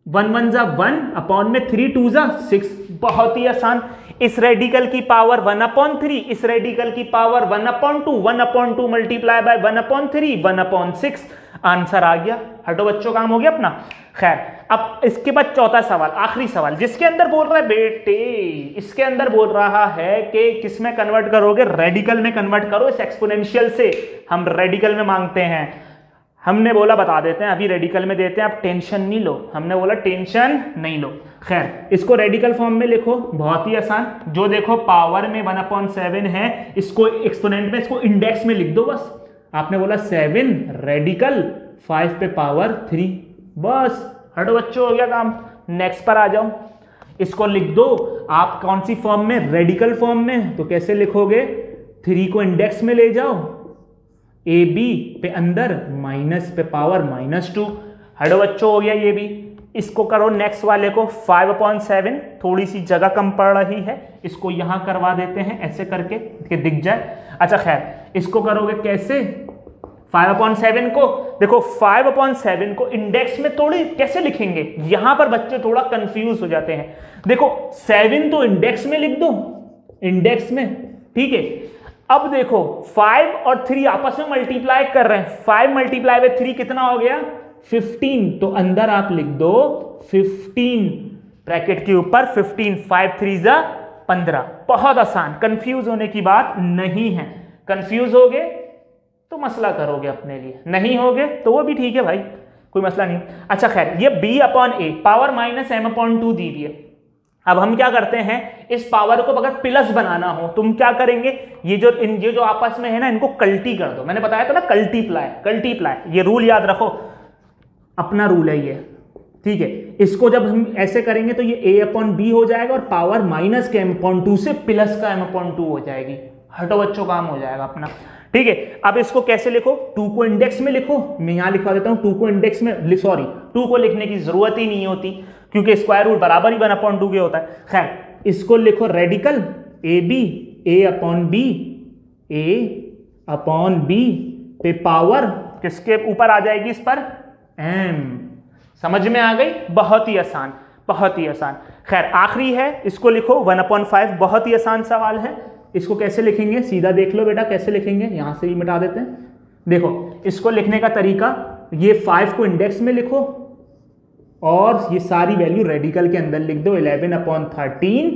1 1 जा 1 अपॉन में 3 2 जा 6, बहुत ही आसान। इस रेडिकल की पावर 1/3, इस रेडिकल की पावर 1/2, 1/2 मल्टीप्लाई बाय 1/3, 1/6, आंसर आ गया। हटो बच्चों, काम हो गया अपना। खैर अब इसके बाद चौथा सवाल, आखिरी सवाल, जिसके अंदर बोल रहा है बेटे, इसके अंदर बोल रहा है कि किस में कन्वर्ट करोगे, रेडिकल में कन्वर्ट करो, इस एक्सपोनेंशियल से हम रेडिकल में मांगते हैं। हमने बोला बता देते हैं, अभी रेडिकल में देते हैं, आप टेंशन नहीं लो, हमने बोला टेंशन नहीं लो। खैर इसको रेडिकल फॉर्म में लिखो, बहुत ही आसान, जो देखो पावर में 1/7 है, इसको एक्सपोनेंट में, इसको इंडेक्स में लिख दो बस। आपने बोला 7 रेडिकल 5 पे पावर 3, बस हटो बच्चों, हो गया काम। नेक्स्ट पर आ जाओ, इसको लिख दो आप कौन सी फॉर्म में, रेडिकल फॉर्म में, तो कैसे लिखोगे, 3 को इंडेक्स में ले जाओ, ए बी पे अंदर माइनस पे पावर -2, हटो बच्चों, हो गया ये भी। इसको करो नेक्स्ट वाले को 5/7, थोड़ी सी जगह कम पड़ रही है, इसको यहां करवा देते हैं ऐसे करके कि दिख जाए। अच्छा खैर इसको करोगे कैसे, 5/7 को देखो, 5/7 को इंडेक्स में थोड़ी कैसे लिखेंगे, यहां पर बच्चे थोड़ा कंफ्यूज हो जाते हैं। देखो 7 तो इंडेक्स में लिख दो, इंडेक्स में, ठीक है। अब देखो 5 और 3 आपस में मल्टीप्लाई कर रहे हैं, 5 मल्टीप्लाई बाय 3 कितना हो गया 15, तो अंदर आप लिख दो 15 ब्रैकेट के ऊपर 15, 5 3 जा 15, बहुत आसान, कंफ्यूज होने की बात नहीं है। कंफ्यूज हो गए तो मसला करोगे अपने लिए, नहीं होगे तो वो भी ठीक है भाई, कोई मसला नहीं। अच्छा खैर ये b/a पावर -m/2 दी हुई है। अब हम क्या करते हैं, इस पावर को अगर प्लस बनाना हो तुम क्या करेंगे, ये जो आपस में है ना, इनको कल्टी कर दो। मैंने बताया था ना कल्टीप्लाई, ये रूल याद रखो, अपना रूल है ये, ठीक है। इसको जब हम ऐसे करेंगे तो ये a/b हो जाएगा और पावर -m/2 से प्लस का m/2 हो जाएगी। हटो बच्चों, काम हो जाएगा अपना, ठीक है। अब इसको कैसे लिखो, 2 को इंडेक्स में लिखो, मैं यहां लिखवा देता हूं 2 को इंडेक्स में, सॉरी 2 को लिखने की जरूरत ही नहीं होती क्योंकि स्क्वायर रूट बराबर ही 1/2 के होता है। खैर इसको लिखो रेडिकल AB ए अपॉन बी, ए अपॉन बी पे पावर किसके ऊपर आ जाएगी, इस पर m। समझ में आ गई, बहुत ही आसान, बहुत ही आसान। खैर आखिरी है, इसको लिखो 1/5, बहुत ही आसान सवाल है। इसको कैसे लिखेंगे, सीधा देख लो बेटा कैसे लिखेंगे, यहां से ही मिटा देते हैं। देखो इसको लिखने का तरीका, ये 5 को इंडेक्स में लिखो और ये सारी वैल्यू रेडिकल के अंदर लिख दो, 11/13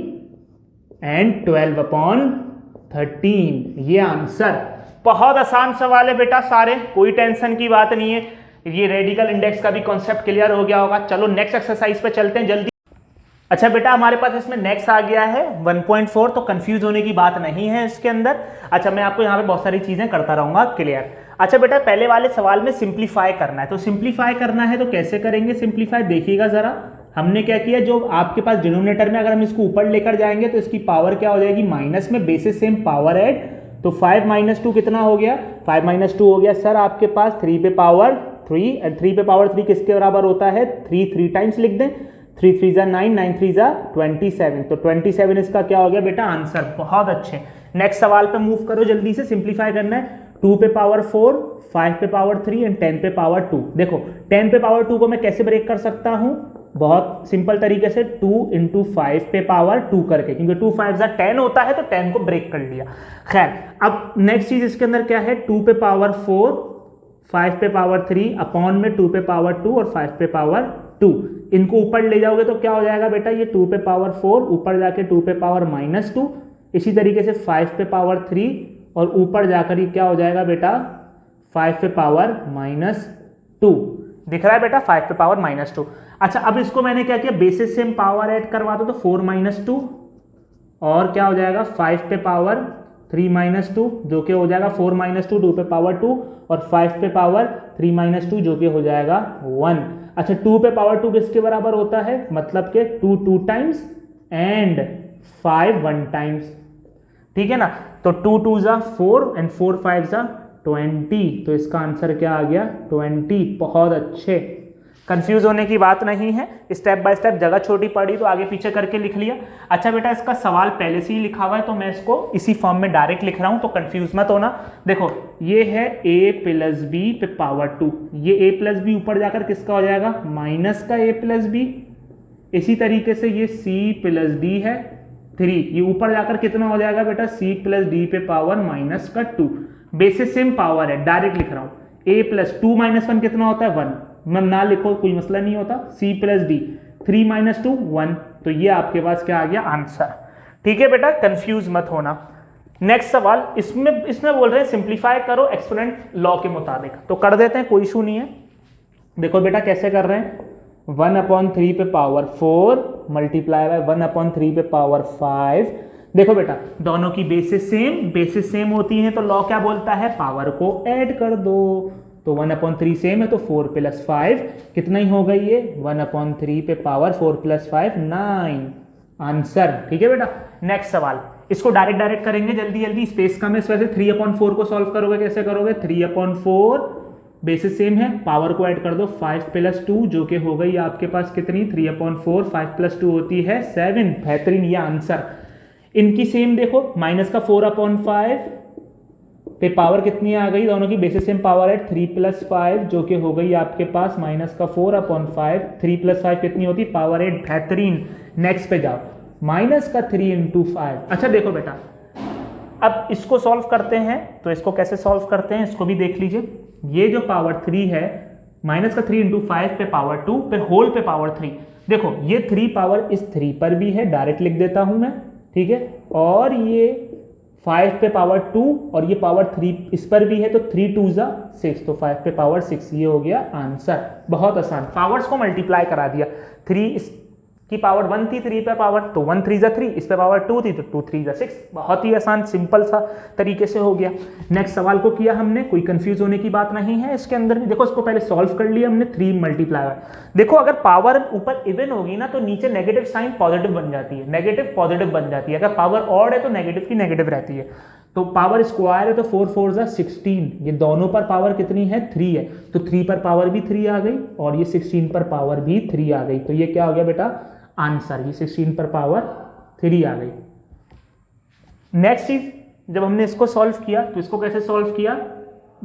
एंड 12/13, ये आंसर। बहुत आसान सवाल है बेटा सारे, कोई टेंशन की बात नहीं है। ये रेडिकल इंडेक्स का भी कॉन्सेप्ट क्लियर हो गया होगा। चलो नेक्स्ट एक्सरसाइज पे चलते हैं जल्दी। अच्छा बेटा हमारे पास इसमें नेक्स्ट आ गया है 1.4, तो कंफ्यूज होने की बात नहीं है इसके अंदर। अच्छा मैं आपको यहाँ पे बहुत सारी चीजें करता रहूंगा क्लियर। अच्छा बेटा पहले वाले सवाल में सिंप्लीफाई करना है, तो सिंप्लीफाई करना है तो कैसे करेंगे सिंप्लीफाई, देखिएगा जरा। हमने क्या किया, जो आपके पास डिनोमिनेटर में अगर हम इसको ऊपर लेकर जाएंगे तो इसकी पावर क्या हो जाएगी, माइनस में, बेसिस सेम पावर ऐड, तो 5 - 2 कितना हो गया, 5 - 2 हो गया सर आपके पास 3 पे पावर 3, एंड 3 पे पावर 3 किसके बराबर होता है, 3 टाइम्स लिख दें, 3 3 जा 9, 9 3 जा 27, तो 27 इसका क्या हो गया बेटा आंसर। बहुत अच्छे, नेक्स्ट सवाल पे मूव करो जल्दी से, सिंप्लीफाई करना है। 2 पे पावर 4, 5 पे पावर 3 एंड 10 पे पावर 2। देखो 10 पे पावर 2 को मैं कैसे ब्रेक कर सकता हूं, बहुत सिंपल तरीके से 2 × 5 पे पावर 2 करके, क्योंकि 2 5 जा 10 होता है तो 10 को ब्रेक कर लिया। खैर अब नेक्स्ट चीज इसके अंदर क्या है, 2 पे पावर 4, 5 पे पावर 3 अपॉन में 2 पे पावर 2 और 5 पे पावर 2, इनको ऊपर ले जाओगे तो क्या हो जाएगा बेटा, ये 2 पे पावर 4 ऊपर जाके 2 पे पावर -2, इसी तरीके से 5 पे पावर 3 और ऊपर जाकर ये क्या हो जाएगा बेटा 5 पे पावर -2, दिख रहा है बेटा 5 पे पावर -2। अच्छा अब इसको मैंने क्या किया, बेसिस सेम पावर ऐड करवा दो, तो 4 - 2 और क्या हो जाएगा 5 पे पावर 3 - 2 जो कि हो जाएगा 4 - 2, 2 पे पावर 2 और 5 पे पावर 3 - 2 जो कि हो जाएगा 1। अच्छा 2 पे पावर 2 किसके बराबर होता है, मतलब कि 2 2 टाइम्स एंड 5 1 टाइम्स, ठीक है ना। तो 2 2 जा 4 एंड 4 5 जा 20, तो इसका आंसर क्या आ गया 20। बहुत अच्छे, कंफ्यूज होने की बात नहीं है, स्टेप बाय स्टेप, जगह छोटी पड़ी तो आगे पीछे करके लिख लिया। अच्छा बेटा इसका सवाल पहले से ही लिखा हुआ है तो मैं इसको इसी फॉर्म में डायरेक्ट लिख रहा हूं, तो कंफ्यूज मत होना। देखो ये है a + b पे पावर 2, ये a + b ऊपर जाकर किसका हो जाएगा, माइनस का a + b। इसी तरीके से ये c + d है 3, ये ऊपर जाकर कितना हो जाएगा बेटा c + d पे पावर -2। बेसिस सेम पावर है, डायरेक्ट लिख रहा हूं, a + 2 - 1 कितना होता है 1, मैं ना लिखो कोई मसला नहीं होता, c + d 3 - 2 1, तो ये आपके पास क्या आ गया आंसर। ठीक है बेटा कंफ्यूज मत होना। नेक्स्ट सवाल, इसमें बोल रहे हैं सिंप्लीफाई करो एक्सपोनेंट लॉ के मुताबिक, तो कर देते हैं कोई इशू नहीं है। देखो बेटा कैसे कर रहे हैं, 1/3 पे पावर 4 मल्टीप्लाई बाय 1/3 पे पावर 5। देखो बेटा दोनों की बेसिस सेम होती हैं, तो लॉ क्या बोलता है, पावर को ऐड कर दो, तो 1/3 सेम है तो 4 + 5 कितना ही हो गई ये 1/3 पे पावर 4 + 5 9 आंसर। ठीक है बेटा नेक्स्ट सवाल, इसको डायरेक्ट करेंगे जल्दी, स्पेस कम है इस वजह से। 3/4 को सॉल्व करोगे, कैसे करोगे, 3/4 बेसिस सेम है, पावर को ऐड कर दो 5 + 2 जो कि हो गई आपके पास कितनी 3/4, 5 + 2 होती है 7, बेहतरीन ये आंसर। इनकी सेम देखो, माइनस का 4/5 पे पावर कितनी आ गई, दोनों की बेसिस सेम पावर है 3 + 5 जो कि हो गई आपके पास माइनस का 4/5, 3 + 5 कितनी होती पावर 8, बेहतरीन। नेक्स्ट पे जाओ, माइनस का 3 × 5। अच्छा देखो बेटा अब इसको सॉल्व करते हैं, तो इसको कैसे सॉल्व करते हैं इसको भी देख लीजिए। ये जो पावर 3 है, माइनस का 3 × 5 पे पावर 2 पे होल पे पावर 3, देखो ये 3 पावर इस 3 पर भी है, डायरेक्ट लिख देता हूं मैं, ठीक है, और ये 5 पे पावर 2 और ये पावर 3 इस पर भी है, तो 3 2 जा 6, तो 5 पे पावर 6, ये हो गया आंसर। बहुत आसान, पावर्स को मल्टीप्लाई करा दिया, 3 इस की पावर 1 थी 3 पे पावर, तो 1 3 जा 3, इस पे पावर 2 थी तो 2 3 जा 6, बहुत ही आसान सिंपल सा तरीके से हो गया। नेक्स्ट सवाल को किया हमने, कोई कंफ्यूज होने की बात नहीं है इसके अंदर भी। देखो इसको पहले सॉल्व कर लिया हमने, 3 मल्टीप्लाई, देखो अगर पावर ऊपर इवन होगी ना तो नीचे नेगेटिव साइन पॉजिटिव बन जाती है, नेगेटिव पॉजिटिव बन जाती है, अगर पावर ऑड है तो नेगेटिव की नेगेटिव रहती है। तो पावर स्क्वायर है तो 4 4 जा 16, ये दोनों पर पावर कितनी है 3 है, तो 3 पर पावर भी 3 आ गई और ये 16 पर पावर भी 3 आ गई, तो ये क्या हो गया बेटा आंसर, ये 16 पर पावर 3 आ गई। नेक्स्ट चीज, जब हमने इसको सॉल्व किया तो इसको कैसे सॉल्व किया,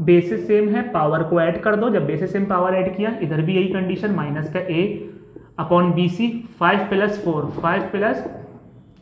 बेसिस सेम है, पावर को ऐड कर दो। जब बेसिस सेम पावर ऐड किया, इधर भी यही कंडीशन, माइनस का a अपॉन बी सी, 5 + 4, 5 +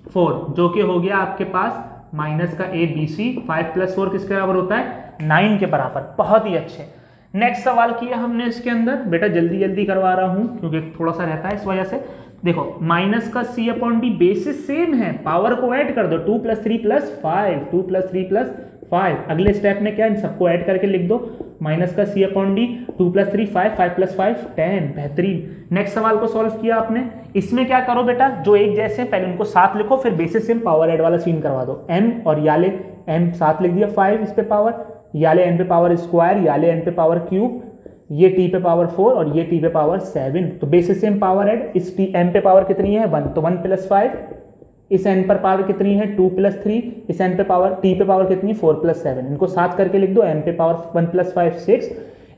4 जो कि हो गया आपके पास माइनस का a बी सी। 5 + 4 किसके बराबर होता है, 9 के बराबर। बहुत ही अच्छे। नेक्स्ट सवाल किया हमने इसके अंदर, बेटा जल्दी जल्दी करवा रहा हूं क्योंकि थोड़ा सा रहता है इस वजह से। देखो माइनस का c upon D, basis same है, पावर को ऐड कर दो, 2 + 3 + 5, 2 + 3 + 5। अगले स्टेप में क्या, इन सबको ऐड करके लिख दो, माइनस का c अपॉन डी, 2 + 3 5, 5 + 5 10। बेहतरीन। नेक्स्ट सवाल को सॉल्व किया आपने। इसमें क्या करो बेटा, जो एक जैसे पहले उनको साथ लिखो, फिर बेसिस सेम पावर ऐड वाला सीन करवा दो। m और याले m साथ लिख दिया, 5 इस पे पावर, याले n पे पावर स्क्वायर, याले n पे पावर क्यूब, ये t पे पावर 4 और ये t पे पावर 7। तो बेसिस सेम पावर ऐड, इस m पे पावर कितनी है 1, तो 1 + 5, इस n पर पावर कितनी है 2 + 3, इस n पे पावर t पे पावर कितनी 4 + 7। इनको साथ करके लिख दो, m पे पावर 1 + 5 6,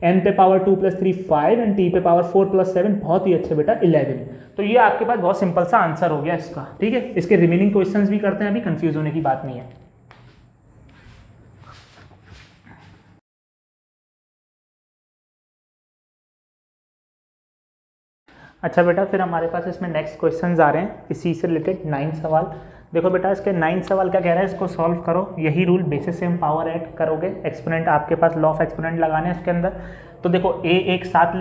n पे पावर 2 + 3 5 एंड t पे पावर 4 + 7। बहुत ही अच्छे बेटा 11। तो ये आपके पास बहुत सिंपल सा आंसर हो गया इसका, ठीक है। इसके रिमेनिंग क्वेश्चंस भी करते हैं, अभी कंफ्यूज होने की बात नहीं है। अच्छा बेटा, फिर हमारे पास इसमें नेक्स्ट क्वेश्चंस आ रहे हैं इसी से रिलेटेड 9 सवाल। देखो बेटा, इसके 9 सवाल क्या कह रहा है, इसको सॉल्व करो। यही rule, basis same power add करोगे, एक्सपोनेंट आपके पास लॉ ऑफ एक्सपोनेंट लगाने हैं इसके अंदर। तो देखो a एक साथ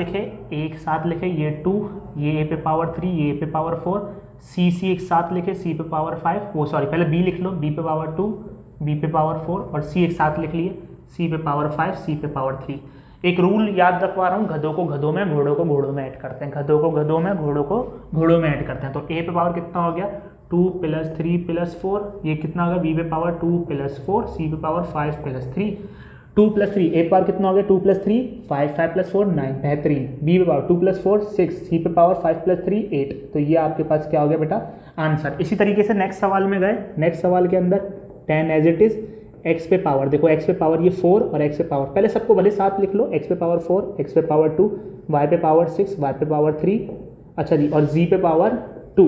लिखे, ये 2, ये a पे पावर 3, ये a पे पावर 4, c एक साथ लिखे, c पे पावर 5, वो सॉरी पहले b लिख लो, b पे पावर 2, b पे पावर 4 और c एक साथ लिख लिए, c पे पावर 5, c पे पावर 3। एक रूल याद रखवा रहा हूँ, गधों को गधों में, घोड़ों को घोड़ों में ऐड करते हैं, गधों को गधों में, घोड़ों को घोड़ों में ऐड करते हैं। तो a पे पावर कितना हो गया 2 + 3 + 4, ये कितना होगा b पे पावर 2 + 4, c पे पावर 5 + 3, 2 + 3, a पे पावर कितना हो गया 2 + 3 5, 5 + 4 9। बेहतरीन। b पे पावर 2 + 4 6, c पे पावर 5 + 3 8। तो ये आपके पास क्या हो गया बेटा आंसर। इसी तरीके से नेक्स्ट सवाल में गए। नेक्स्ट सवाल के अंदर 10 एज इट इज, x पे पावर, देखो x पे पावर ये 4 और x पे पावर, पहले सबको भले साथ लिख लो, x पे पावर 4, x पे पावर 2, y पे पावर 6, y पे पावर 3, अच्छा जी, और z पे पावर 2।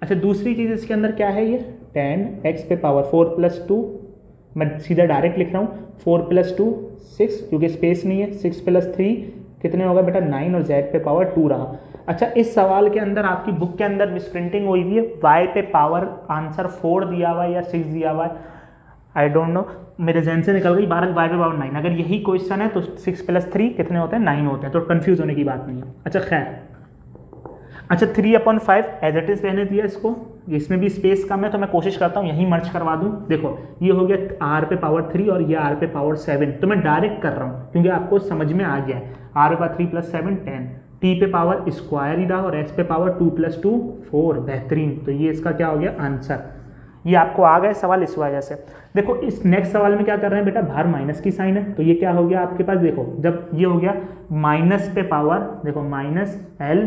अच्छा दूसरी चीज़ इसके अंदर क्या है, ये 10 x पे पावर 4 + 2, मैं सीधा डायरेक्ट लिख रहा हूँ, 4 + 2 6, क्योंकि स्पेस नहीं है, 6 + 3 कितने होगा बेटा 9 और z पे पावर 2 रहा। अच्छा इस सवाल के अंदर आपकी बुक के अंदर मिसप्रिंटिंग हुई हुई है, y पे पावर आंसर 4 दिया हुआ है या 6 दिया हुआ है, आई डोंट नो, मेरे जहन से निकल गई। 12 y पे पावर 9, अगर यही क्वेश्चन है तो 6 + 3 कितने होते हैं 9 होते हैं, तो कंफ्यूज होने की बात नहीं है। अच्छा खैर, अच्छा 3/5 एज इट इज रहने दिया इसको, इसमें भी स्पेस कम है तो मैं कोशिश करता हूँ यहीं मर्ज करवा दूँ। देखो ये हो गया r पे पावर 3 और ये r पे पावर 7, तो मैं डायरेक्ट कर रहा हूँ क्योंकि आपको समझ में आ गया है। r पे पावर 3 + 7 10, t पे पावर स्क्वायर ही रहा और s पे पावर 2 + 2 4। बेहतरीन। तो ये इसका क्या हो गया आंसर, ये आपको आ गए सवाल इस वजह से। देखो इस नेक्स्ट सवाल में क्या कर रहे हैं बेटा, बाहर माइनस की साइन है, तो ये क्या हो गया आपके पास, देखो जब ये हो गया माइनस पे पावर, देखो माइनस l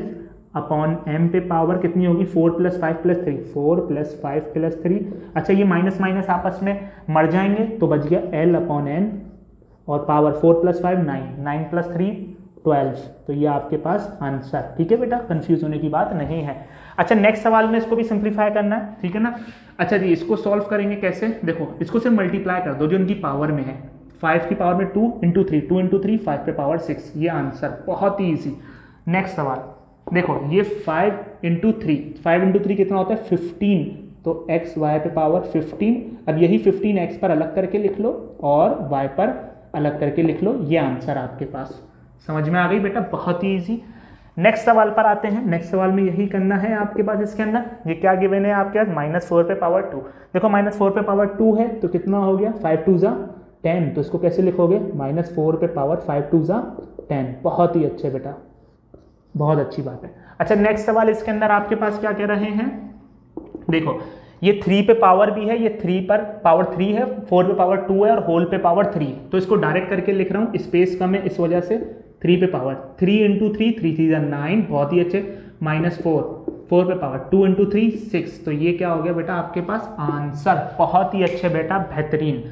अपॉन m पे पावर कितनी होगी 4 + 5 + 3, 4 + 5 + 3। अच्छा ये माइनस माइनस आपस में मर जाएंगे तो बच गया l अपॉन n और पावर 4 + 5 9, 9 + 3 12। तो ये आपके पास आंसर, ठीक है बेटा, कंफ्यूज होने की बात नहीं है। अच्छा नेक्स्ट सवाल में इसको भी सिंप्लीफाई करना है, ठीक है ना। अच्छा जी इसको सॉल्व करेंगे कैसे, देखो इसको सिर्फ मल्टीप्लाई कर दो जो उनकी पावर में है, 5 की पावर में 2 × 3, 2 × 3 5 पे पावर 6, ये आंसर, बहुत ही ईजी। नेक्स्ट सवाल देखो, ये 5 × 3, 5 × 3 कितना होता है 15, तो x y पे पावर 15। अब यही 15 x पर अलग करके लिख लो और y पर अलग करके लिख लो, ये आंसर आपके पास। समझ में आ गई बेटा, बहुत ही ईजी। नेक्स्ट सवाल पर आते हैं। नेक्स्ट सवाल में यही करना है आपके पास। इसके अंदर ये क्या गिवन है आपके पास, -4 पे पावर 2। देखो -4 पे पावर 2 है तो कितना हो गया 5 2 = 10, तो इसको कैसे लिखोगे -4 पे पावर 5 2 = 10। बहुत ही अच्छे बेटा, बहुत अच्छी बात है। अच्छा नेक्स्ट सवाल इसके अंदर आपके पास क्या कह रहे हैं, देखो ये 3 पे पावर भी है, ये 3 पर पावर 3 है, 4 पे पावर 2 है और होल पे पावर 3, तो इसको डायरेक्ट करके लिख रहा हूँ, स्पेस कम है इस वजह से। 3 पे पावर 3 × 3, 3 3 = 9, बहुत ही अच्छे। -4, 4 पे पावर 2 × 3 6, तो ये क्या हो गया बेटा आपके पास आंसर, बहुत ही अच्छे बेटा, बेहतरीन।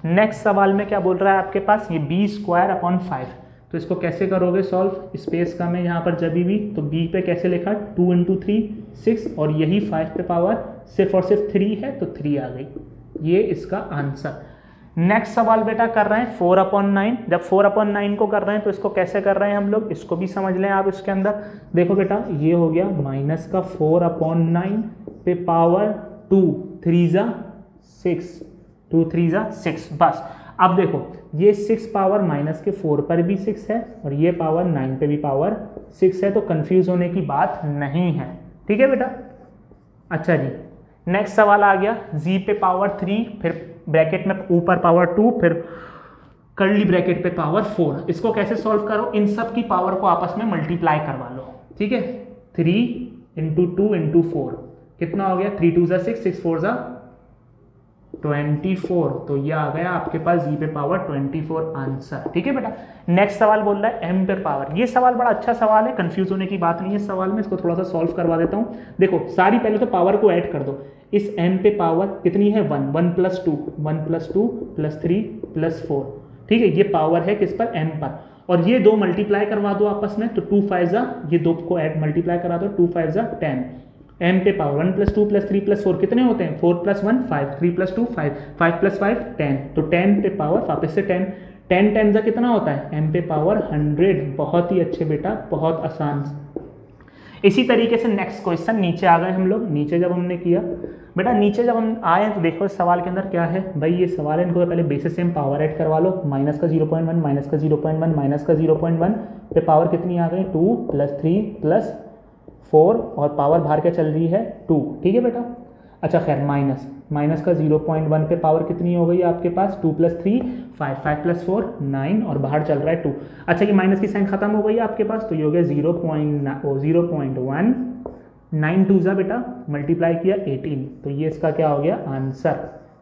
नेक्स्ट सवाल में क्या बोल रहा है आपके पास, ये b² / 5, तो इसको कैसे करोगे सॉल्व, स्पेस कम है यहाँ पर जब भी, तो b पे कैसे लिखा 2 × 3 6 और यही 5 पे पावर सिर्फ और सिर्फ 3 है तो 3 आ गई। ये इसका आंसर। नेक्स्ट सवाल बेटा कर रहे हैं 4/9। जब 4/9 को कर रहे हैं तो इसको कैसे कर रहे हैं हम लोग, इसको भी समझ लें आप। इसके अंदर देखो बेटा, ये हो गया माइनस का 4/9 पे पावर 2 3 जा 6, 2 3 जा 6। बस अब देखो, ये 6 पावर माइनस के 4 पर भी 6 है और ये पावर 9 पे भी पावर 6 है, तो कंफ्यूज होने की बात नहीं है। ठीक है बेटा। अच्छा जी, नेक्स्ट सवाल आ गया जी पे पावर 3, फिर ब्रैकेट में ऊपर पावर 2, फिर कर्ली ब्रैकेट पे पावर 4। इसको कैसे सॉल्व करो, इन सब की पावर को आपस में मल्टीप्लाई करवा लो। ठीक है, 3 इंटू 2 इंटू 4 कितना हो गया, 3 2 जा 6, 6 4 जा 24। तो ये आ गया आपके पास जी पे पावर 24 आंसर। ठीक है बेटा। नेक्स्ट सवाल बोल रहा है एम पे पावर। ये सवाल बड़ा अच्छा सवाल है, कंफ्यूज होने की बात नहीं है इस सवाल में। इसको थोड़ा सा सॉल्व करवा देता हूँ। देखो सारी पहले तो पावर को ऐड कर दो। इस एम पे पावर कितनी है 1, 1 + 2, 1 + 2 + 3 + 4। ठीक है, ये पावर है किस पर, एम पर। और ये दो मल्टीप्लाई करवा दो आपस में, तो 2 5 जा, ये दो को ऐड मल्टीप्लाई करा दो, 2 5 जा 10। एम पे पावर 1 + 2 + 3 + 4 कितने होते हैं, 4 + 1 5, 3 + 2 5, 5 + 5 10। तो 10 पे पावर वापस से 10, 10 10 जा कितना होता है, एम पे पावर 100। बहुत ही अच्छे बेटा, बहुत आसान। इसी तरीके से नेक्स्ट क्वेश्चन, नीचे आ गए हम लोग। नीचे जब हमने किया बेटा, नीचे जब हम आए तो देखो इस सवाल के अंदर क्या है भाई। ये सवाल है, इनको पहले बेसिस से हम पावर ऐड करवा लो। माइनस का 0.1, माइनस का 0.1, माइनस का 0.1 पे पावर कितनी आ गई, 2 + 3 + 4 और पावर बाहर क्या चल रही है 2। ठीक है बेटा। अच्छा खैर, माइनस का 0.1 पे पावर कितनी हो गई आपके पास, 2 + 3 5, 5 + 4 9 और बाहर चल रहा है 2। अच्छा, ये माइनस की साइन खत्म हो गई आपके पास, तो ये हो गया 0.1, 9 2 जा बेटा, मल्टीप्लाई किया 18। तो ये इसका क्या हो गया आंसर।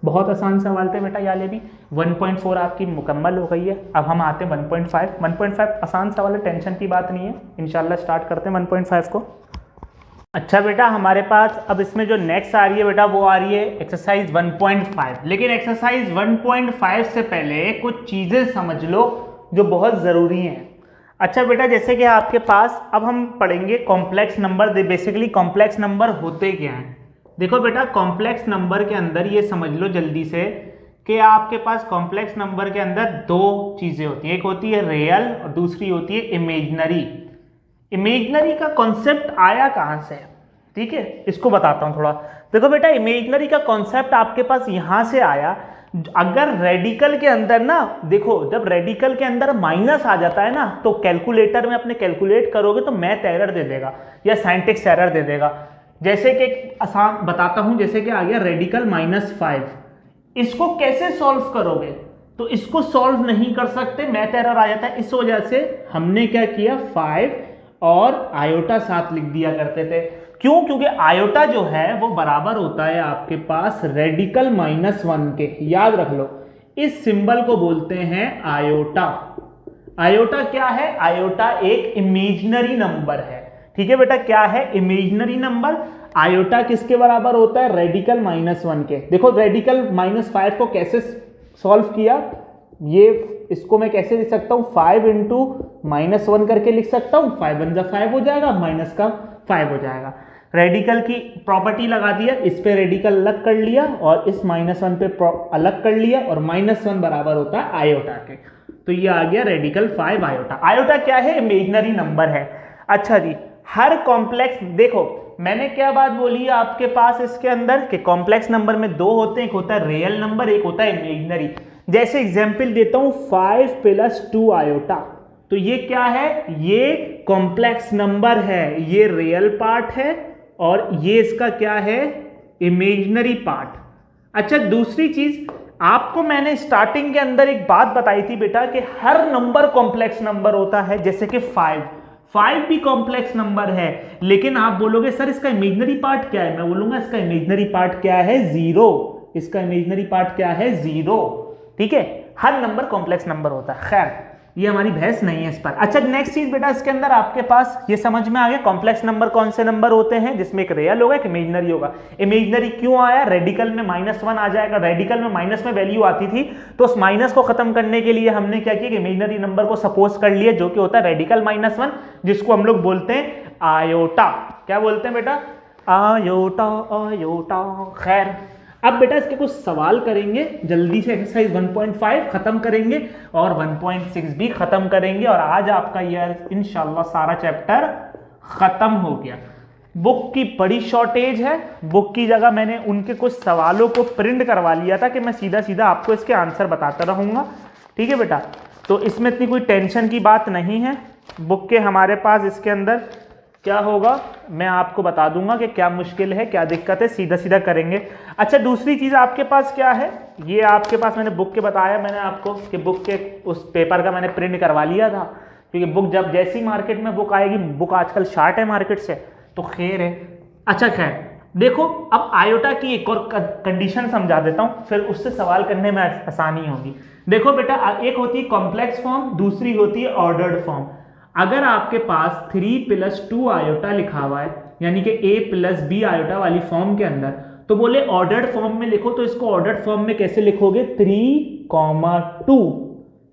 बहुत आसान सवाल थे बेटा, याले भी 1.4 आपकी मुकम्मल हो गई है। अब हम आते हैं 1.5। 1.5 आसान सवाल है, टेंशन की बात नहीं है। इंशाल्लाह स्टार्ट करते हैं 1.5 को। अच्छा बेटा, हमारे पास अब इसमें जो नेक्स्ट आ रही है बेटा, वो आ रही है एक्सरसाइज 1.5। लेकिन एक्सरसाइज 1.5 से पहले कुछ चीज़ें समझ लो जो बहुत ज़रूरी हैं। अच्छा बेटा, जैसे कि आपके पास अब हम पढ़ेंगे complex number. Basically complex number होते क्या हैं। देखो बेटा, कॉम्प्लेक्स नंबर के अंदर ये समझ लो जल्दी से कि आपके पास कॉम्प्लेक्स नंबर के अंदर दो चीज़ें होती हैं। एक होती है रियल और दूसरी होती है इमेजनरी। इमेजनरी का कॉन्सेप्ट आया कहाँ से, ठीक है, इसको बताता हूँ थोड़ा। देखो बेटा, इमेजनरी का कॉन्सेप्ट आपके पास यहाँ से आया। अगर रेडिकल के अंदर ना, देखो जब रेडिकल के अंदर माइनस आ जाता है ना, तो कैलकुलेटर में अपने कैलकुलेट करोगे तो मैथ एरर दे देगा या साइंटिक्स एरर दे देगा। जैसे कि आसान बताता हूं, जैसे कि आ गया रेडिकल -5, इसको कैसे सॉल्व करोगे, तो इसको सॉल्व नहीं कर सकते, मैथ एरर आ जाता है। इस वजह से हमने क्या किया, 5 और आयोटा साथ लिख दिया करते थे। क्यों, क्योंकि आयोटा जो है वो बराबर होता है आपके पास रेडिकल -1 के। याद रख लो, इस सिंबल को बोलते हैं आयोटा। आयोटा क्या है, आयोटा एक इमेजिनरी नंबर है। ठीक है बेटा, क्या है, इमेजिनरी नंबर। आयोटा किसके बराबर होता है, रेडिकल -1 के। देखो रेडिकल -5 को कैसे सॉल्व किया, ये इसको मैं कैसे लिख सकता हूं, 5 इंटू -1 करके लिख सकता हूं। 5 1 जा 5 हो जाएगा, माइनस का 5 हो जाएगा। रेडिकल की प्रॉपर्टी लगा दिया, इस पे रेडिकल अलग कर लिया और इस -1 पे अलग कर लिया, और -1 बराबर होता है आयोटा के। तो ये आ गया रेडिकल 5 आयोटा। आयोटा क्या है, इमेजिनरी नंबर है। अच्छा जी, हर कॉम्प्लेक्स, देखो मैंने क्या बात बोली आपके पास इसके अंदर कि कॉम्प्लेक्स नंबर में दो होते हैं, एक होता है रियल नंबर, एक होता है इमेजिनरी। जैसे एग्जांपल देता हूं, 5 + 2 आयोटा, तो ये क्या है, ये कॉम्प्लेक्स नंबर है, ये रियल पार्ट है और ये इसका क्या है, इमेजिनरी पार्ट। अच्छा, दूसरी चीज आपको मैंने स्टार्टिंग के अंदर एक बात बताई थी बेटा कि हर नंबर कॉम्प्लेक्स नंबर होता है। जैसे कि 5 भी कॉम्प्लेक्स नंबर है, लेकिन आप बोलोगे सर इसका इमेजिनरी पार्ट क्या है, मैं बोलूंगा इसका इमेजिनरी पार्ट क्या है, 0। इसका इमेजिनरी पार्ट क्या है, 0। ठीक है, हर नंबर कॉम्प्लेक्स नंबर होता है। खैर, ये हमारी बहस नहीं है इस पर। अच्छा, नेक्स्ट चीज बेटा, इसके अंदर आपके पास ये समझ में आ गया कॉम्प्लेक्स नंबर कौन से नंबर होते हैं, जिसमें एक रियल होगा, एक इमेजिनरी होगा। इमेजिनरी क्यों आया, रेडिकल में -1 आ जाएगा। रेडिकल में माइनस में वैल्यू आती थी, तो उस माइनस को खत्म करने के लिए हमने क्या किया कि इमेजिनरी नंबर को सपोज कर लिया, जो कि होता है रेडिकल -1, जिसको हम लोग बोलते हैं आयोटा। क्या बोलते हैं बेटा, आयोटा, आयोटा। खैर, अब बेटा इसके कुछ सवाल करेंगे, जल्दी से एक्सरसाइज 1.5 खत्म करेंगे और 1.6 भी खत्म करेंगे और आज आपका ये इंशाल्लाह सारा चैप्टर खत्म हो गया। बुक की बड़ी शॉर्टेज है, बुक की जगह मैंने उनके कुछ सवालों को प्रिंट करवा लिया था कि मैं सीधा सीधा आपको इसके आंसर बताता रहूँगा। ठीक है बेटा, तो इसमें इतनी कोई टेंशन की बात नहीं है। बुक के हमारे पास इसके अंदर क्या होगा मैं आपको बता दूंगा कि क्या मुश्किल है क्या दिक्कत है, सीधा सीधा करेंगे। अच्छा, दूसरी चीज़ आपके पास क्या है, ये आपके पास मैंने बुक के बताया मैंने आपको कि बुक के उस पेपर का मैंने प्रिंट करवा लिया था, क्योंकि बुक जब जैसी मार्केट में बुक आएगी, बुक आजकल शार्ट है मार्केट से, तो खैर है। अच्छा खैर देखो, अब आयोटा की एक और कंडीशन समझा देता हूं, फिर उससे सवाल करने में आसानी होगी। देखो बेटा, एक होती है कॉम्प्लेक्स फॉर्म, दूसरी होती है ऑर्डर्ड फॉर्म। अगर आपके पास 3+2 आयोटा लिखा हुआ है, यानी कि a+b आयोटा वाली फॉर्म के अंदर, तो बोले ऑर्डर्ड फॉर्म में लिखो, तो इसको ऑर्डर्ड फॉर्म में कैसे लिखोगे, 3,2।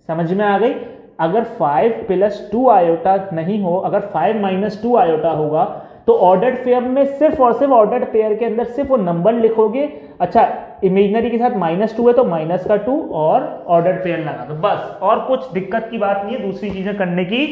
समझ में आ गई। अगर 5+2 आयोटा नहीं हो, अगर 5-2 आयोटा होगा, तो ऑर्डर्ड फॉर्म में सिर्फ और सिर्फ ऑर्डर्ड पेयर के अंदर सिर्फ वो नंबर लिखोगे। अच्छा, इमेजिनरी के साथ -2 है तो -2 और ऑर्डर्ड पेयर लगा दो, बस। और कुछ दिक्कत की बात नहीं है, दूसरी चीजें करने की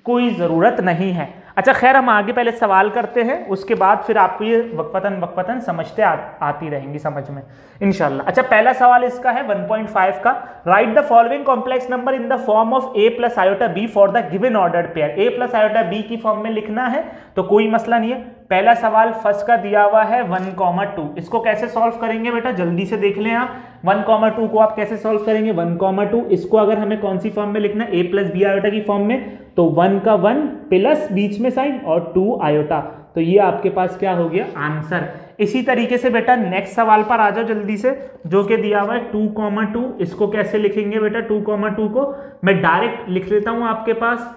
कोई जरूरत नहीं है। अच्छा खैर, हम आगे पहले सवाल करते हैं, उसके बाद फिर आपको ये वक्फतन समझते आती रहेंगी समझ में इंशाल्लाह। अच्छा, पहला सवाल इसका है 1.5 का, right the following complex number in the form of a+ iota b for the given ordered pair. a+ iota b की फॉर्म में लिखना है, तो कोई मसला नहीं है। पहला सवाल फर्स्ट का दिया हुआ है 1,2। इसको कैसे सॉल्व करेंगे बेटा, जल्दी से देख लें आप। 1,2 को आप कैसे सॉल्व करेंगे, 1,2 इसको अगर हमें कौन सी फॉर्म में लिखना है, a+b आयोटा की फॉर्म में, तो 1 का 1 प्लस बीच में साइन और 2 आयोटा, तो ये आपके पास क्या हो गया आंसर। इसी तरीके से बेटा नेक्स्ट सवाल पर आ जाओ जल्दी से, जो कि दिया हुआ है 2,2। इसको कैसे लिखेंगे बेटा, 2,2 को मैं डायरेक्ट लिख लेता हूं आपके पास।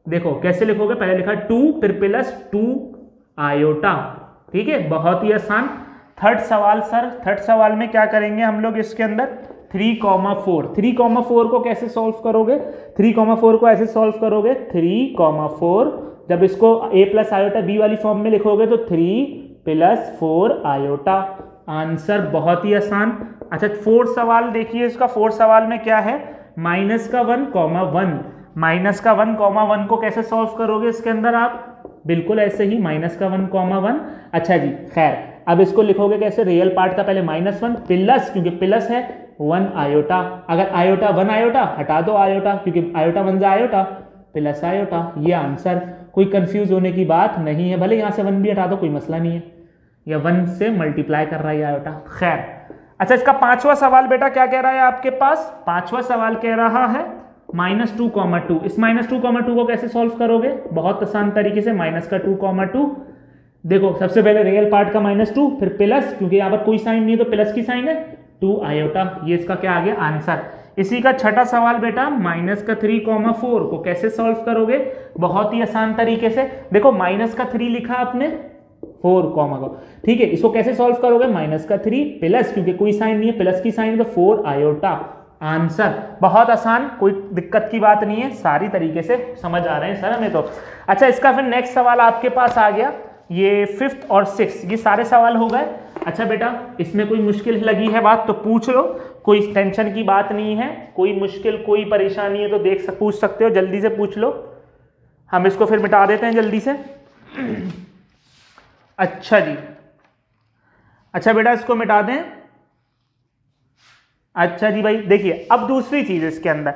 देखो कैसे लिखोगे, पहले लिखा 2 फिर +2 आयोटा। ठीक है, बहुत ही आसान। थर्ड सवाल सर, थर्ड सवाल में क्या करेंगे हम लोग, इसके अंदर 3,4। 3,4 को कैसे सॉल्व करोगे, 3,4 को ऐसे सॉल्व करोगे, 3,4 जब इसको a+ आयोटा b वाली फॉर्म में लिखोगे तो 3+4 आयोटा, आंसर बहुत ही आसान। अच्छा, फोर्थ सवाल देखिए, इसका फोर्थ सवाल में क्या है, -1,1। -1,1 को कैसे सॉल्व करोगे इसके अंदर आप, बिल्कुल ऐसे ही -1,1। अच्छा जी खैर, अब इसको लिखोगे कैसे, रियल पार्ट का पहले -1 प्लस, क्योंकि प्लस है 1 आयोटा, अगर आयोटा 1 आयोटा हटा दो आयोटा, क्योंकि आयोटा 1 जा आयोटा प्लस आयोटा, ये आंसर। कोई कंफ्यूज होने की बात नहीं है, भले यहां से 1 भी हटा दो कोई मसला नहीं है, या 1 से मल्टीप्लाई कर रहा है आयोटा। खैर अच्छा, इसका पांचवा सवाल बेटा क्या कह रहा है आपके पास, पांचवा सवाल कह रहा है -2,2। इस -2,2 को कैसे सॉल्व करोगे, बहुत आसान तरीके से, -2,2। देखो सबसे पहले रियल पार्ट का -2 फिर प्लस, क्योंकि यहां पर कोई साइन नहीं है तो प्लस की साइन है, 2 आयोटा, ये इसका क्या आ गया आंसर। इसी का छठा सवाल बेटा, -3,4 को कैसे सॉल्व करोगे, बहुत ही आसान तरीके से। देखो -3 लिखा आपने 4, को, ठीक है, इसको कैसे सॉल्व करोगे, -3 प्लस, क्योंकि कोई साइन नहीं है, प्लस की साइन तो 4 आयोटा, आंसर। बहुत आसान, कोई दिक्कत की बात नहीं है, सारी तरीके से समझ आ रहे हैं सर हमें तो। अच्छा, इसका फिर नेक्स्ट सवाल आपके पास आ गया, ये 5th और 6th, ये सारे सवाल हो गए। अच्छा बेटा, इसमें कोई मुश्किल लगी है बात तो पूछ लो, कोई टेंशन की बात नहीं है, कोई मुश्किल कोई परेशानी है तो पूछ सकते हो, जल्दी से पूछ लो, हम इसको फिर मिटा देते हैं जल्दी से। अच्छा जी, अच्छा बेटा इसको मिटा दें। अच्छा जी भाई, देखिए अब दूसरी चीज इसके अंदर,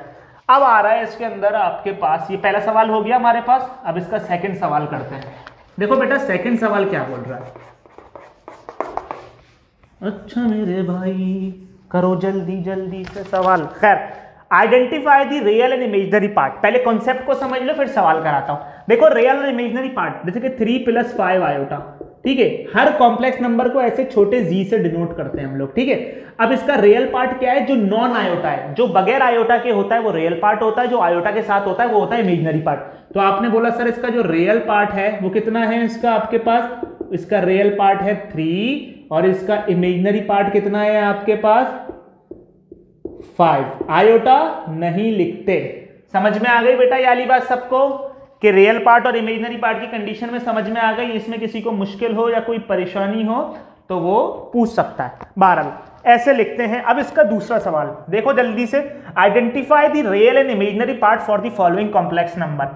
अब आ रहा है इसके अंदर आपके पास, ये पहला सवाल हो गया हमारे पास, अब इसका सेकंड सवाल करते हैं। देखो बेटा सेकंड सवाल क्या बोल रहा है, अच्छा मेरे भाई करो जल्दी जल्दी से सवाल। खैर, identify the real and imaginary part, पहले कॉन्सेप्ट को समझ लो फिर सवाल कराता हूं। देखो रियल और इमेजिनरी पार्ट, जैसे कि 3 + 5 आयोटा, ठीक है, हर कॉम्प्लेक्स नंबर को ऐसे छोटे जी से डिनोट करते हैं हम लोग, ठीक है। अब इसका रियल पार्ट क्या है, जो नॉन आयोटा है, जो बगैर आयोटा के होता है वो रियल पार्ट होता है, जो आयोटा के साथ होता है वो होता है इमेजिनरी पार्ट। तो आपने बोला सर इसका जो रियल पार्ट है वो कितना है इसका आपके पास, इसका रियल पार्ट है 3 और इसका इमेजिनरी पार्ट कितना है आपके पास 5। आयोटा नहीं लिखते, समझ में आ गई बेटा ये वाली बात सबको, कि रियल पार्ट और इमेजिनरी पार्ट की कंडीशन में समझ में आ गई। इसमें किसी को मुश्किल हो या कोई परेशानी हो तो वो पूछ सकता है। 12 ऐसे लिखते हैं। अब इसका दूसरा सवाल देखो जल्दी से, identify the real and imaginary part for the following complex number.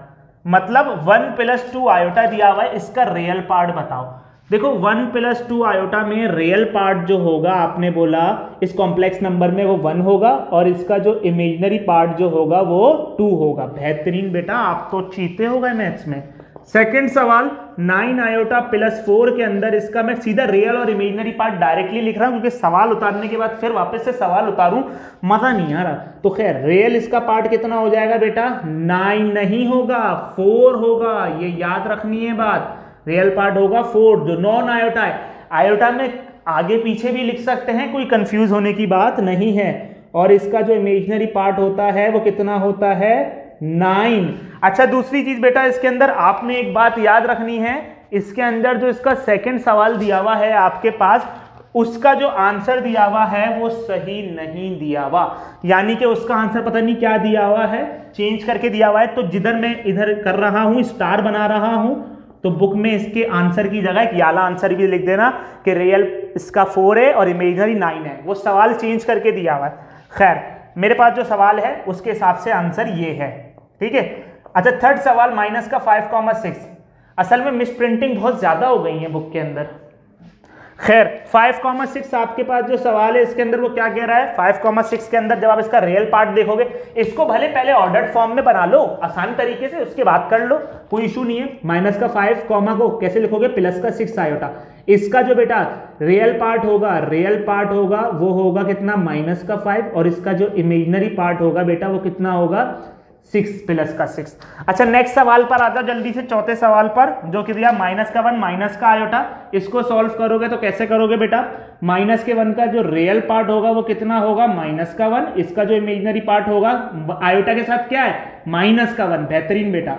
मतलब 1 + 2 आयोटा दिया हुआ है, इसका रियल पार्ट बताओ। देखो 1 + 2 आयोटा में रियल पार्ट जो होगा, आपने बोला इस कॉम्प्लेक्स नंबर में वो 1 होगा और इसका जो इमेजिनरी पार्ट जो होगा वो 2 होगा। बेहतरीन बेटा, आप तो चीते हो गए मैथ्स में। सेकंड सवाल 9 आयोटा + 4 के अंदर इसका मैं सीधा रियल और इमेजिनरी पार्ट डायरेक्टली लिख रहा हूं, क्योंकि सवाल उतारने के बाद फिर वापस से सवाल उतारूं मजा नहीं आ रहा। तो खैर रियल इसका पार्ट कितना हो जाएगा बेटा, 9 नहीं होगा 4 होगा, ये याद रखनी है बात। रियल पार्ट होगा 4, जो नॉन आयोटा है। आयोटा में आगे पीछे भी लिख सकते हैं, कोई कंफ्यूज होने की बात नहीं है। और इसका जो इमेजिनरी पार्ट होता है वो कितना होता है, 9। अच्छा दूसरी चीज बेटा, इसके अंदर आपने एक बात याद रखनी है, इसके अंदर जो इसका सेकंड सवाल दिया हुआ है आपके पास, उसका जो आंसर दिया हुआ है वो सही नहीं दिया हुआ, यानी कि उसका आंसर पता नहीं क्या दिया हुआ है, चेंज करके दिया हुआ है। तो जिधर मैं इधर कर रहा हूं, स्टार बना रहा हूं, तो बुक में इसके आंसर की जगह एक याला आंसर भी लिख देना कि रियल इसका 4 है और इमेजिनरी 9 है। वो सवाल चेंज करके दिया हुआ है। खैर मेरे पास जो सवाल है उसके हिसाब से आंसर ये है, ठीक है। अच्छा थर्ड सवाल -5,6। असल में मिस प्रिंटिंग बहुत ज्यादा हो गई है बुक के अंदर। खैर 5,6 आपके पास जो सवाल है इसके अंदर वो क्या कह रहा है, 5,6 के अंदर जब आप इसका रियल पार्ट देखोगे, इसको भले पहले ऑर्डर्ड फॉर्म में बना लो आसान तरीके से, उसके बाद कर लो, कोई इशू नहीं है। -5 को कैसे लिखोगे, +6 आयोटा। इसका जो बेटा रियल पार्ट होगा वो होगा कितना, -5, और इसका जो इमेजिनरी पार्ट होगा बेटा वो कितना होगा, 6 + 6। अच्छा नेक्स्ट सवाल पर आ जाओ जल्दी से, चौथे सवाल पर, जो कि दिया -1 आयोटा। इसको सॉल्व करोगे तो कैसे करोगे बेटा, -1 का जो रियल पार्ट होगा वो कितना होगा, -1, इसका जो इमेजिनरी पार्ट होगा आयोटा के साथ क्या है, -1। बेहतरीन बेटा,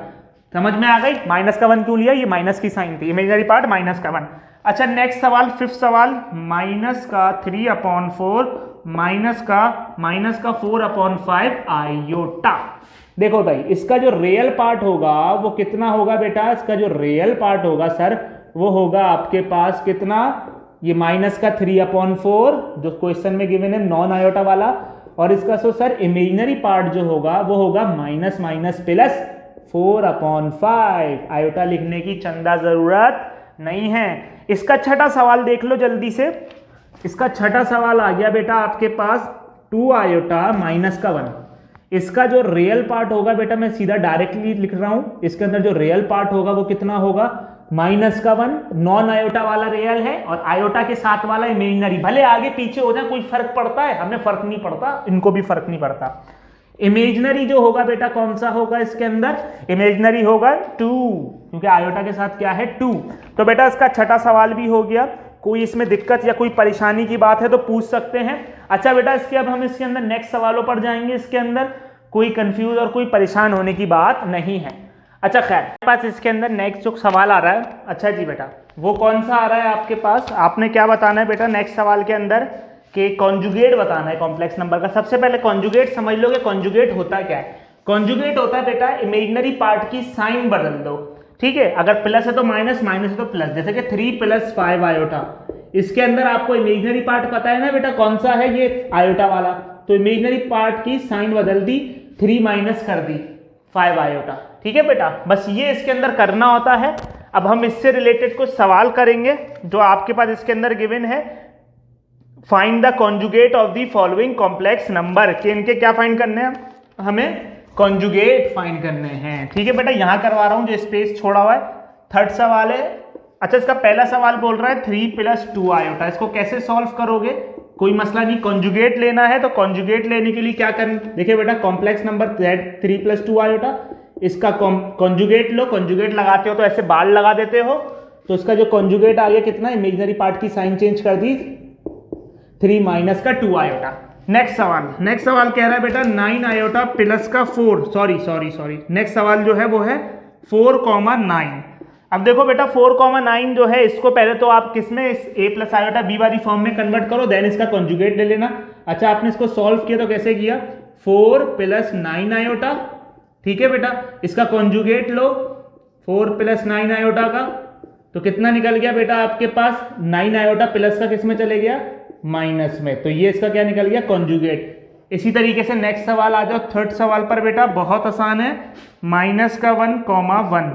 समझ में आ गई। -1 क्यों लिया, ये माइनस की साइन थी, इमेजिनरी पार्ट -1। अच्छा नेक्स्ट सवाल, फिफ्थ सवाल, -3/4 -4/5 आयोटा। देखो भाई इसका जो रियल पार्ट होगा वो कितना होगा बेटा, इसका जो रियल पार्ट होगा सर वो होगा आपके पास कितना, ये -3/4 जो क्वेश्चन में गिवन है नॉन आयोटा वाला, और इसका सर इमेजिनरी पार्ट जो होगा वो होगा -4/5। आयोटा लिखने की चंदा जरूरत नहीं है। इसका छठा सवाल देख लो जल्दी से। इसका छठा सवाल आ गया बेटा आपके पास 2 आयोटा -1। इसका जो रियल पार्ट होगा बेटा मैं सीधा डायरेक्टली लिख रहा हूं, इसके अंदर जो रियल पार्ट होगा वो कितना होगा, -1। नॉन आयोटा वाला रियल है और आयोटा के साथ वाला इमेजिनरी, भले आगे पीछे हो जाए कोई फर्क पड़ता है, हमें फर्क नहीं पड़ता, इनको भी फर्क नहीं पड़ता। इमेजिनरी जो होगा बेटा कौन सा होगा, इसके अंदर इमेजिनरी होगा 2, क्योंकि आयोटा के साथ क्या है 2। तो बेटा इसका छठा सवाल भी हो गया। कोई इसमें दिक्कत या कोई परेशानी की बात है तो पूछ सकते हैं। अच्छा बेटा इसके अब हम इसके अंदर नेक्स्ट सवालों पर जाएंगे, इसके अंदर कोई कंफ्यूज और कोई परेशान होने की बात नहीं है। अच्छा खैर पास इसके अंदर नेक्स्ट जो सवाल आ रहा है, अच्छा जी बेटा वो कौन सा आ रहा है आपके पास, आपने क्या बताना है बेटा नेक्स्ट सवाल के अंदर, कि कॉन्जुगेट बताना है कॉम्प्लेक्स नंबर का। सबसे पहले कॉन्जुगेट समझ लोगे, कॉन्जुगेट होता क्या है। कॉन्जुगेट होता है बेटा इमेजिनरी पार्ट की साइन बदल दो, ठीक है। अगर प्लस है तो माइनस, माइनस है तो प्लस, जैसे कि 3 + 5 आयोटा। इसके अंदर आपको इमेजिनरी पार्ट पता है ना बेटा कौन सा है, ये आयोटा वाला, तो इमेजिनरी पार्ट की साइन बदल दी, 3 माइनस कर दी 5 आयोटा, ठीक है बेटा। बस ये इसके अंदर करना होता है। अब हम इससे रिलेटेड कुछ सवाल करेंगे जो आपके पास इसके अंदर गिवन है, find the conjugate of the following complex number, के इनके क्या फाइंड करने हैं, हमें कॉन्जुगेट फाइंड करने हैं, ठीक है बेटा। यहां करवा रहा हूं जो स्पेस छोड़ा हुआ है। थर्ड सवाल है, अच्छा इसका पहला सवाल बोल रहा है 3 + 2 आयोटा, इसको कैसे सॉल्व करोगे, कोई मसला नहीं, कॉन्जुगेट लेना है तो कॉन्जुगेट लेने के लिए क्या करना, देखिए बेटा कॉम्प्लेक्स नंबर 3 + 2 आयोटा, इसका कॉन्जुगेट लो, कॉन्जुगेट लगाते हो तो ऐसे बाल लगा देते हो, तो इसका जो कॉन्जुगेट आ गया कितना, इमेजिनरी पार्ट की साइन चेंज कर दी, 3 माइनस का 2 आयोटा। नेक्स्ट सवाल कह रहा है बेटा 9 आयोटा + का 4, सॉरी नेक्स्ट सवाल जो है वो है 4,9। अब देखो बेटा 4,9 जो है इसको पहले तो आप किसमें, इस a + आयोटा b वाली फॉर्म में कन्वर्ट करो, देन इसका कॉन्जुगेट ले लेना। अच्छा आपने इसको सॉल्व किया तो कैसे किया, 4 + 9 आयोटा, ठीक है बेटा। इसका कॉन्जुगेट लो 4 + 9 आयोटा का, तो कितना निकल गया बेटा आपके पास 9 आयोटा प्लस का किस में चले गया, माइनस में, तो ये इसका क्या निकल गया, कॉन्जुगेट। इसी तरीके से नेक्स्ट सवाल आ जाओ, थर्ड सवाल पर बेटा, बहुत आसान है, -1, 1,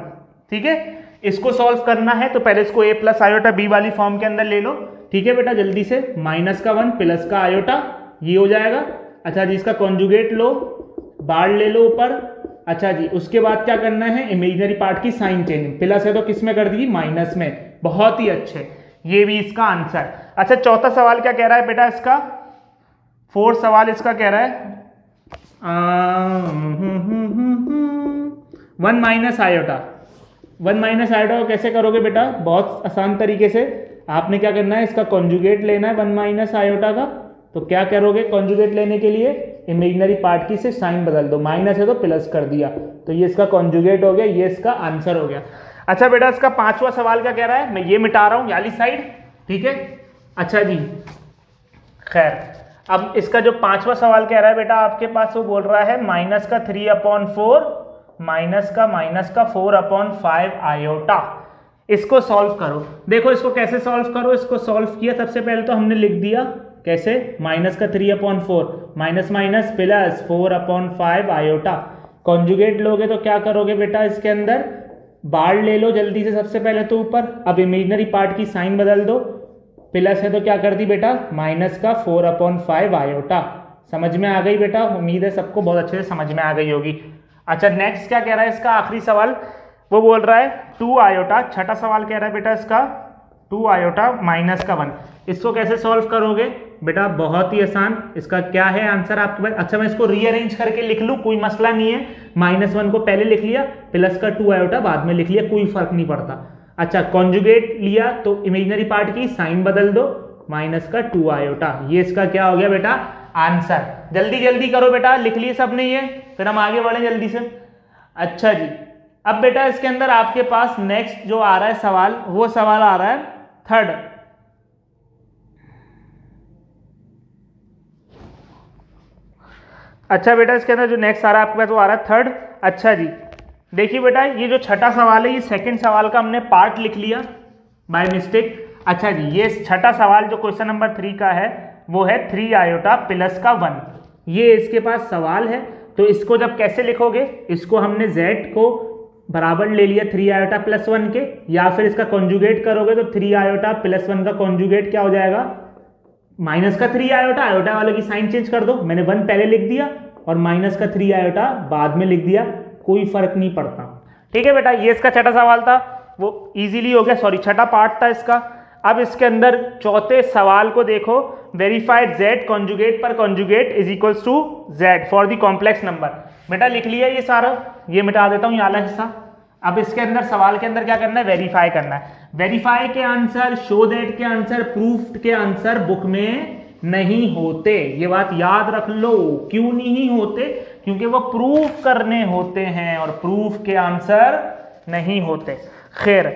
ठीक है। इसको सॉल्व करना है तो पहले इसको a प्लस आयोटा b वाली फॉर्म के अंदर ले लो, ठीक है बेटा, जल्दी से, -1 प्लस का आयोटा, ये हो जाएगा। अच्छा जी, इसका कॉन्जुगेट लो, बाढ़ ले लो ऊपर। अच्छा जी, उसके बाद क्या करना है, इमेजिनरी पार्ट की साइन चेंज, प्लस है तो किस में कर दी, माइनस में, बहुत ही अच्छे, ये भी इसका आंसर। अच्छा, चौथा सवाल क्या कह रहा है बेटा इसका, फोर्थ सवाल इसका कह रहा है 1 माइनस आयोटा। 1 माइनस आयोटा को कैसे करोगे बेटा, बहुत आसान तरीके से, आपने क्या करना है, इसका कॉन्जुगेट लेना है 1 माइनस आयोटा का। तो क्या करोगे कॉन्जुगेट लेने के लिए, इमेजिनरी पार्ट की से साइन बदल दो, माइनस है तो प्लस कर दिया, तो ये इसका कॉन्जुगेट हो गया, ये इसका आंसर हो गया। अच्छा बेटा, इसका पांचवा सवाल क्या कह रहा है, मैं ये मिटा रहा हूं वाली साइड, ठीक है। अच्छा जी, खैर, अब इसका जो पांचवा सवाल कह रहा है बेटा आपके पास, वो बोल रहा है -3/4 -4/5 आयोटा। इसको सॉल्व करो। देखो इसको कैसे सॉल्व करो, इसको सॉल्व किया सबसे पहले तो हमने लिख दिया कैसे, -3/4 minus minus plus 4/5 iota. Conjugate लोगे तो क्या करोगे बेटा, इसके अंदर बाढ़ ले लो जल्दी से, सबसे पहले तो ऊपर, अब इमेजिनरी पार्ट की साइन बदल दो, प्लस है तो क्या कर दी बेटा, माइनस का 4/5 आयोटा। समझ में आ गई बेटा, उम्मीद है सबको बहुत अच्छे से समझ में आ गई होगी। अच्छा, नेक्स्ट क्या कह रहा है इसका आखिरी सवाल, वो बोल रहा है 2 आयोटा। छठा सवाल कह रहा है बेटा इसका 2 आयोटा -1। इसको कैसे सॉल्व करोगे बेटा, बहुत ही आसान, इसका क्या है आंसर आपके पास। अच्छा, मैं इसको रीअरेंज करके लिख लूँ, कोई मसला नहीं है, -1 को पहले लिख लिया, प्लस का 2 आयोटा बाद में लिख लिया, कोई फर्क नहीं पड़ता। अच्छा, कॉन्जुगेट लिया तो इमेजिनरी पार्ट की साइन बदल दो, माइनस का 2 आयोटा, ये इसका क्या हो गया बेटा, आंसर। जल्दी जल्दी करो बेटा, लिख लिए सबने ये, फिर हम आगे बढ़े जल्दी से। अच्छा जी, अब बेटा इसके अंदर आपके पास नेक्स्ट जो आ रहा है सवाल, वो सवाल आ रहा है थर्ड। अच्छा बेटा, इसके अंदर जो नेक्स्ट आ रहा है आपके पास, वो आ रहा है थर्ड। अच्छा जी, देखिए बेटा, ये जो छठा सवाल है, ये सेकंड सवाल का हमने पार्ट लिख लिया बाय मिस्टेक। अच्छा जी, ये छठा सवाल जो क्वेश्चन नंबर 3 का है, वो है 3 आयोटा प्लस का 1, ये इसके पास सवाल है। तो इसको जब कैसे लिखोगे, इसको हमने z को बराबर ले लिया 3 आयोटा प्लस 1 के, या फिर इसका कॉन्जुगेट करोगे तो 3 आयोटा प्लस 1 का कॉन्जुगेट क्या हो जाएगा, माइनस का 3 आयोटा, आयोटा वाले की साइन चेंज कर दो, मैंने 1 पहले लिख दिया और माइनस का 3 आयोटा बाद में लिख दिया, कोई फर्क नहीं पड़ता। ठीक है बेटा, ये इसका छठा सवाल था, वो इजीली हो गया, सॉरी छठा पार्ट था इसका। अब इसके अंदर चौथे सवाल को देखो, वेरीफाइड z कॉन्जुगेट पर conjugate is equals to z for the complex number. बेटा लिख लिया ये सारा, ये मिटा देता हूँ ये वाला हिस्सा। अब इसके अंदर सवाल के अंदर क्या करना है, वेरीफाई करना है। वेरीफाई के आंसर, शो दैट के आंसर, प्रूफ के आंसर बुक में नहीं होते, ये बात याद रख लो। क्यों नहीं होते, क्योंकि वो प्रूफ करने होते हैं और प्रूफ के आंसर नहीं होते। खैर,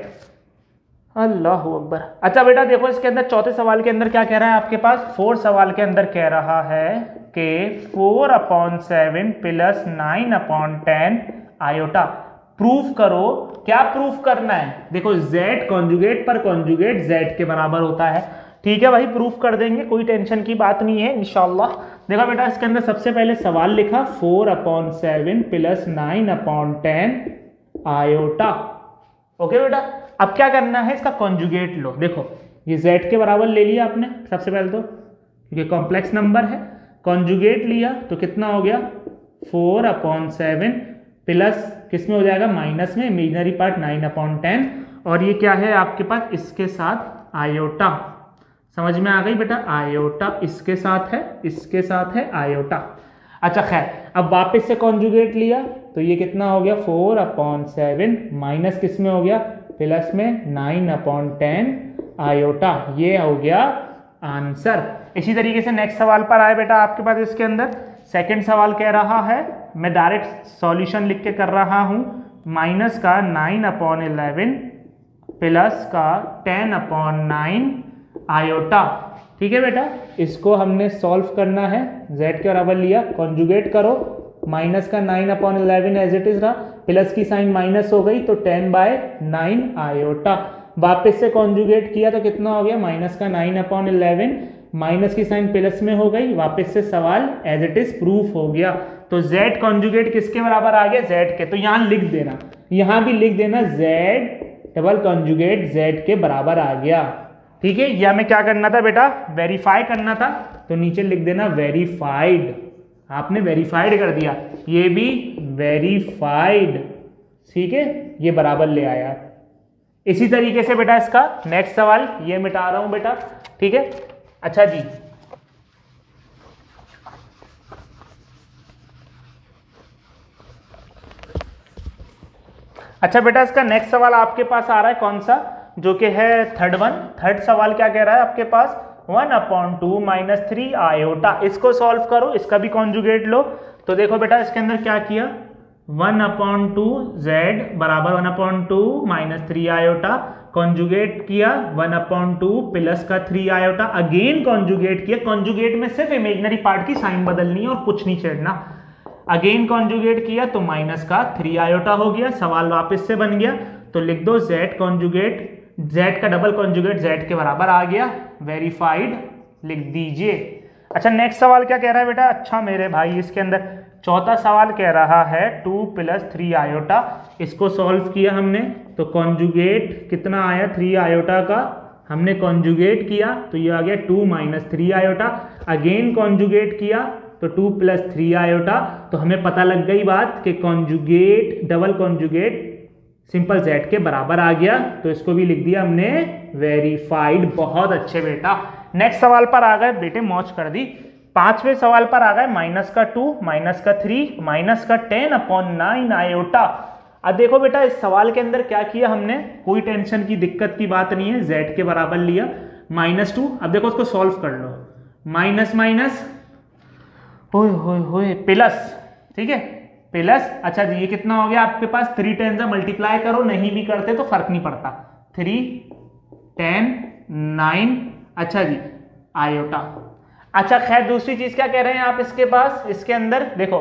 अल्लाह अकबर। अच्छा बेटा देखो, इसके अंदर चौथे सवाल के अंदर क्या कह रहा है आपके पास, फोर्थ सवाल के अंदर कह रहा है कि 4/7 प्लस 9/10 आयोटा प्रूफ करो। क्या प्रूफ करना है, देखो z कॉन्जुगेट पर कॉन्जुगेट z के बराबर होता है। ठीक है भाई, प्रूफ कर देंगे, कोई टेंशन की बात नहीं है इंशाल्लाह। देखो बेटा, इसके अंदर सबसे पहले सवाल लिखा 4/7 प्लस 9/10 आयोटा। ओके बेटा, अब क्या करना है, इसका कॉन्जुगेट लो। देखो ये z के बराबर ले लिया आपने सबसे पहले तो, क्योंकि कॉम्प्लेक्स नंबर है। कॉन्जुगेट लिया तो कितना हो गया, 4/7 प्लस किस में हो जाएगा, माइनस में, इमेजिनरी पार्ट 9/10, और ये क्या है आपके पास, इसके साथ आयोटा। समझ में आ गई बेटा, आयोटा इसके साथ है, इसके साथ है आयोटा। अच्छा खैर, अब वापस से कॉन्जुगेट लिया तो ये कितना हो गया, 4/7 माइनस किस में हो गया, प्लस में 9/10 आयोटा, ये हो गया आंसर। इसी तरीके से नेक्स्ट सवाल पर आए बेटा आपके पास, इसके अंदर सेकंड सवाल कह रहा है, मैं डायरेक्ट सॉल्यूशन लिख के कर रहा हूं, माइनस का 9/11 प्लस का 10/9 आयोटा। ठीक है बेटा, इसको हमने सॉल्व करना है, z के बराबर लिया, कॉन्जुगेट करो, माइनस का 9/11 एज इट इज रहा, प्लस की साइन माइनस हो गई तो 10/9 आयोटा। वापस से कॉन्जुगेट किया तो कितना हो गया, -9/11, माइनस की साइन प्लस में हो गई, वापस से सवाल एज इट इज प्रूफ हो गया। तो z कॉन्जुगेट किसके बराबर आ गया, z के। तो यहां लिख देना, यहां भी लिख देना z डबल कॉन्जुगेट z के बराबर आ गया। ठीक है, या हमें क्या करना था बेटा, वेरीफाई करना था, तो नीचे लिख देना वेरीफाइड। आपने वेरीफाइड कर दिया, ये भी वेरीफाइड। ठीक है, ये बराबर ले आया। इसी तरीके से बेटा इसका नेक्स्ट सवाल, ये मिटा रहा हूं बेटा। ठीक है, अच्छा जी, अच्छा बेटा इसका नेक्स्ट सवाल आपके पास आ रहा है कौन सा, जो कि है थर्ड सवाल क्या कह रहा है आपके पास, 1/2 - 3 आयोटा। इसको सॉल्व करो, इसका भी कॉन्जुगेट लो। तो देखो बेटा इसके अंदर क्या किया, 1/2 z बराबर 1/2 - 3 आयोटा, कॉन्जुगेट किया 1/2 प्लस का 3 आयोटा, अगेन कॉन्जुगेट किया। कॉन्जुगेट में सिर्फ इमेजिनरी पार्ट की साइन बदलनी है और कुछ नहीं छेड़ना। अगेन कॉन्जुगेट किया तो माइनस का 3 आयोटा हो गया, सवाल वापस से बन गया। तो लिख दो z कॉन्जुगेट, z का डबल कॉन्जुगेट z के बराबर आ गया, वेरीफाइड लिख दीजिए। अच्छा नेक्स्ट सवाल क्या कह रहा है बेटा, अच्छा मेरे भाई इसके अंदर चौथा सवाल कह रहा है 2 + 3 आयोटा। इसको सॉल्व किया हमने तो कॉन्जुगेट कितना आया, 3 आयोटा का हमने कॉन्जुगेट किया तो ये आ गया 2 - 3 आयोटा। अगेन कॉन्जुगेट किया तो 2 + 3 आयोटा। तो हमें पता लग गई बात कि conjugate double conjugate simple z के बराबर आ गया, तो इसको भी लिख दिया हमने वेरीफाइड। बहुत अच्छे बेटा, नेक्स्ट सवाल पर आ गए बेटे, मौज कर दी। पांचवें सवाल पर आ गए, -2 - 3 -10/9 आयोटा। अब देखो बेटा इस सवाल के अंदर क्या किया हमने, कोई टेंशन की दिक्कत की बात नहीं है, z के बराबर लिया -2। अब देखो उसको सॉल्व कर लो, माइनस माइनस होए प्लस, ठीक है प्लस। अच्छा जी ये कितना हो गया आपके पास, 3 10 से मल्टीप्लाई करो, नहीं भी करते तो फर्क नहीं पड़ता, 3 10 9। अच्छा जी आयोटा। अच्छा खैर दूसरी चीज क्या कह रहे हैं आप इसके पास, इसके अंदर देखो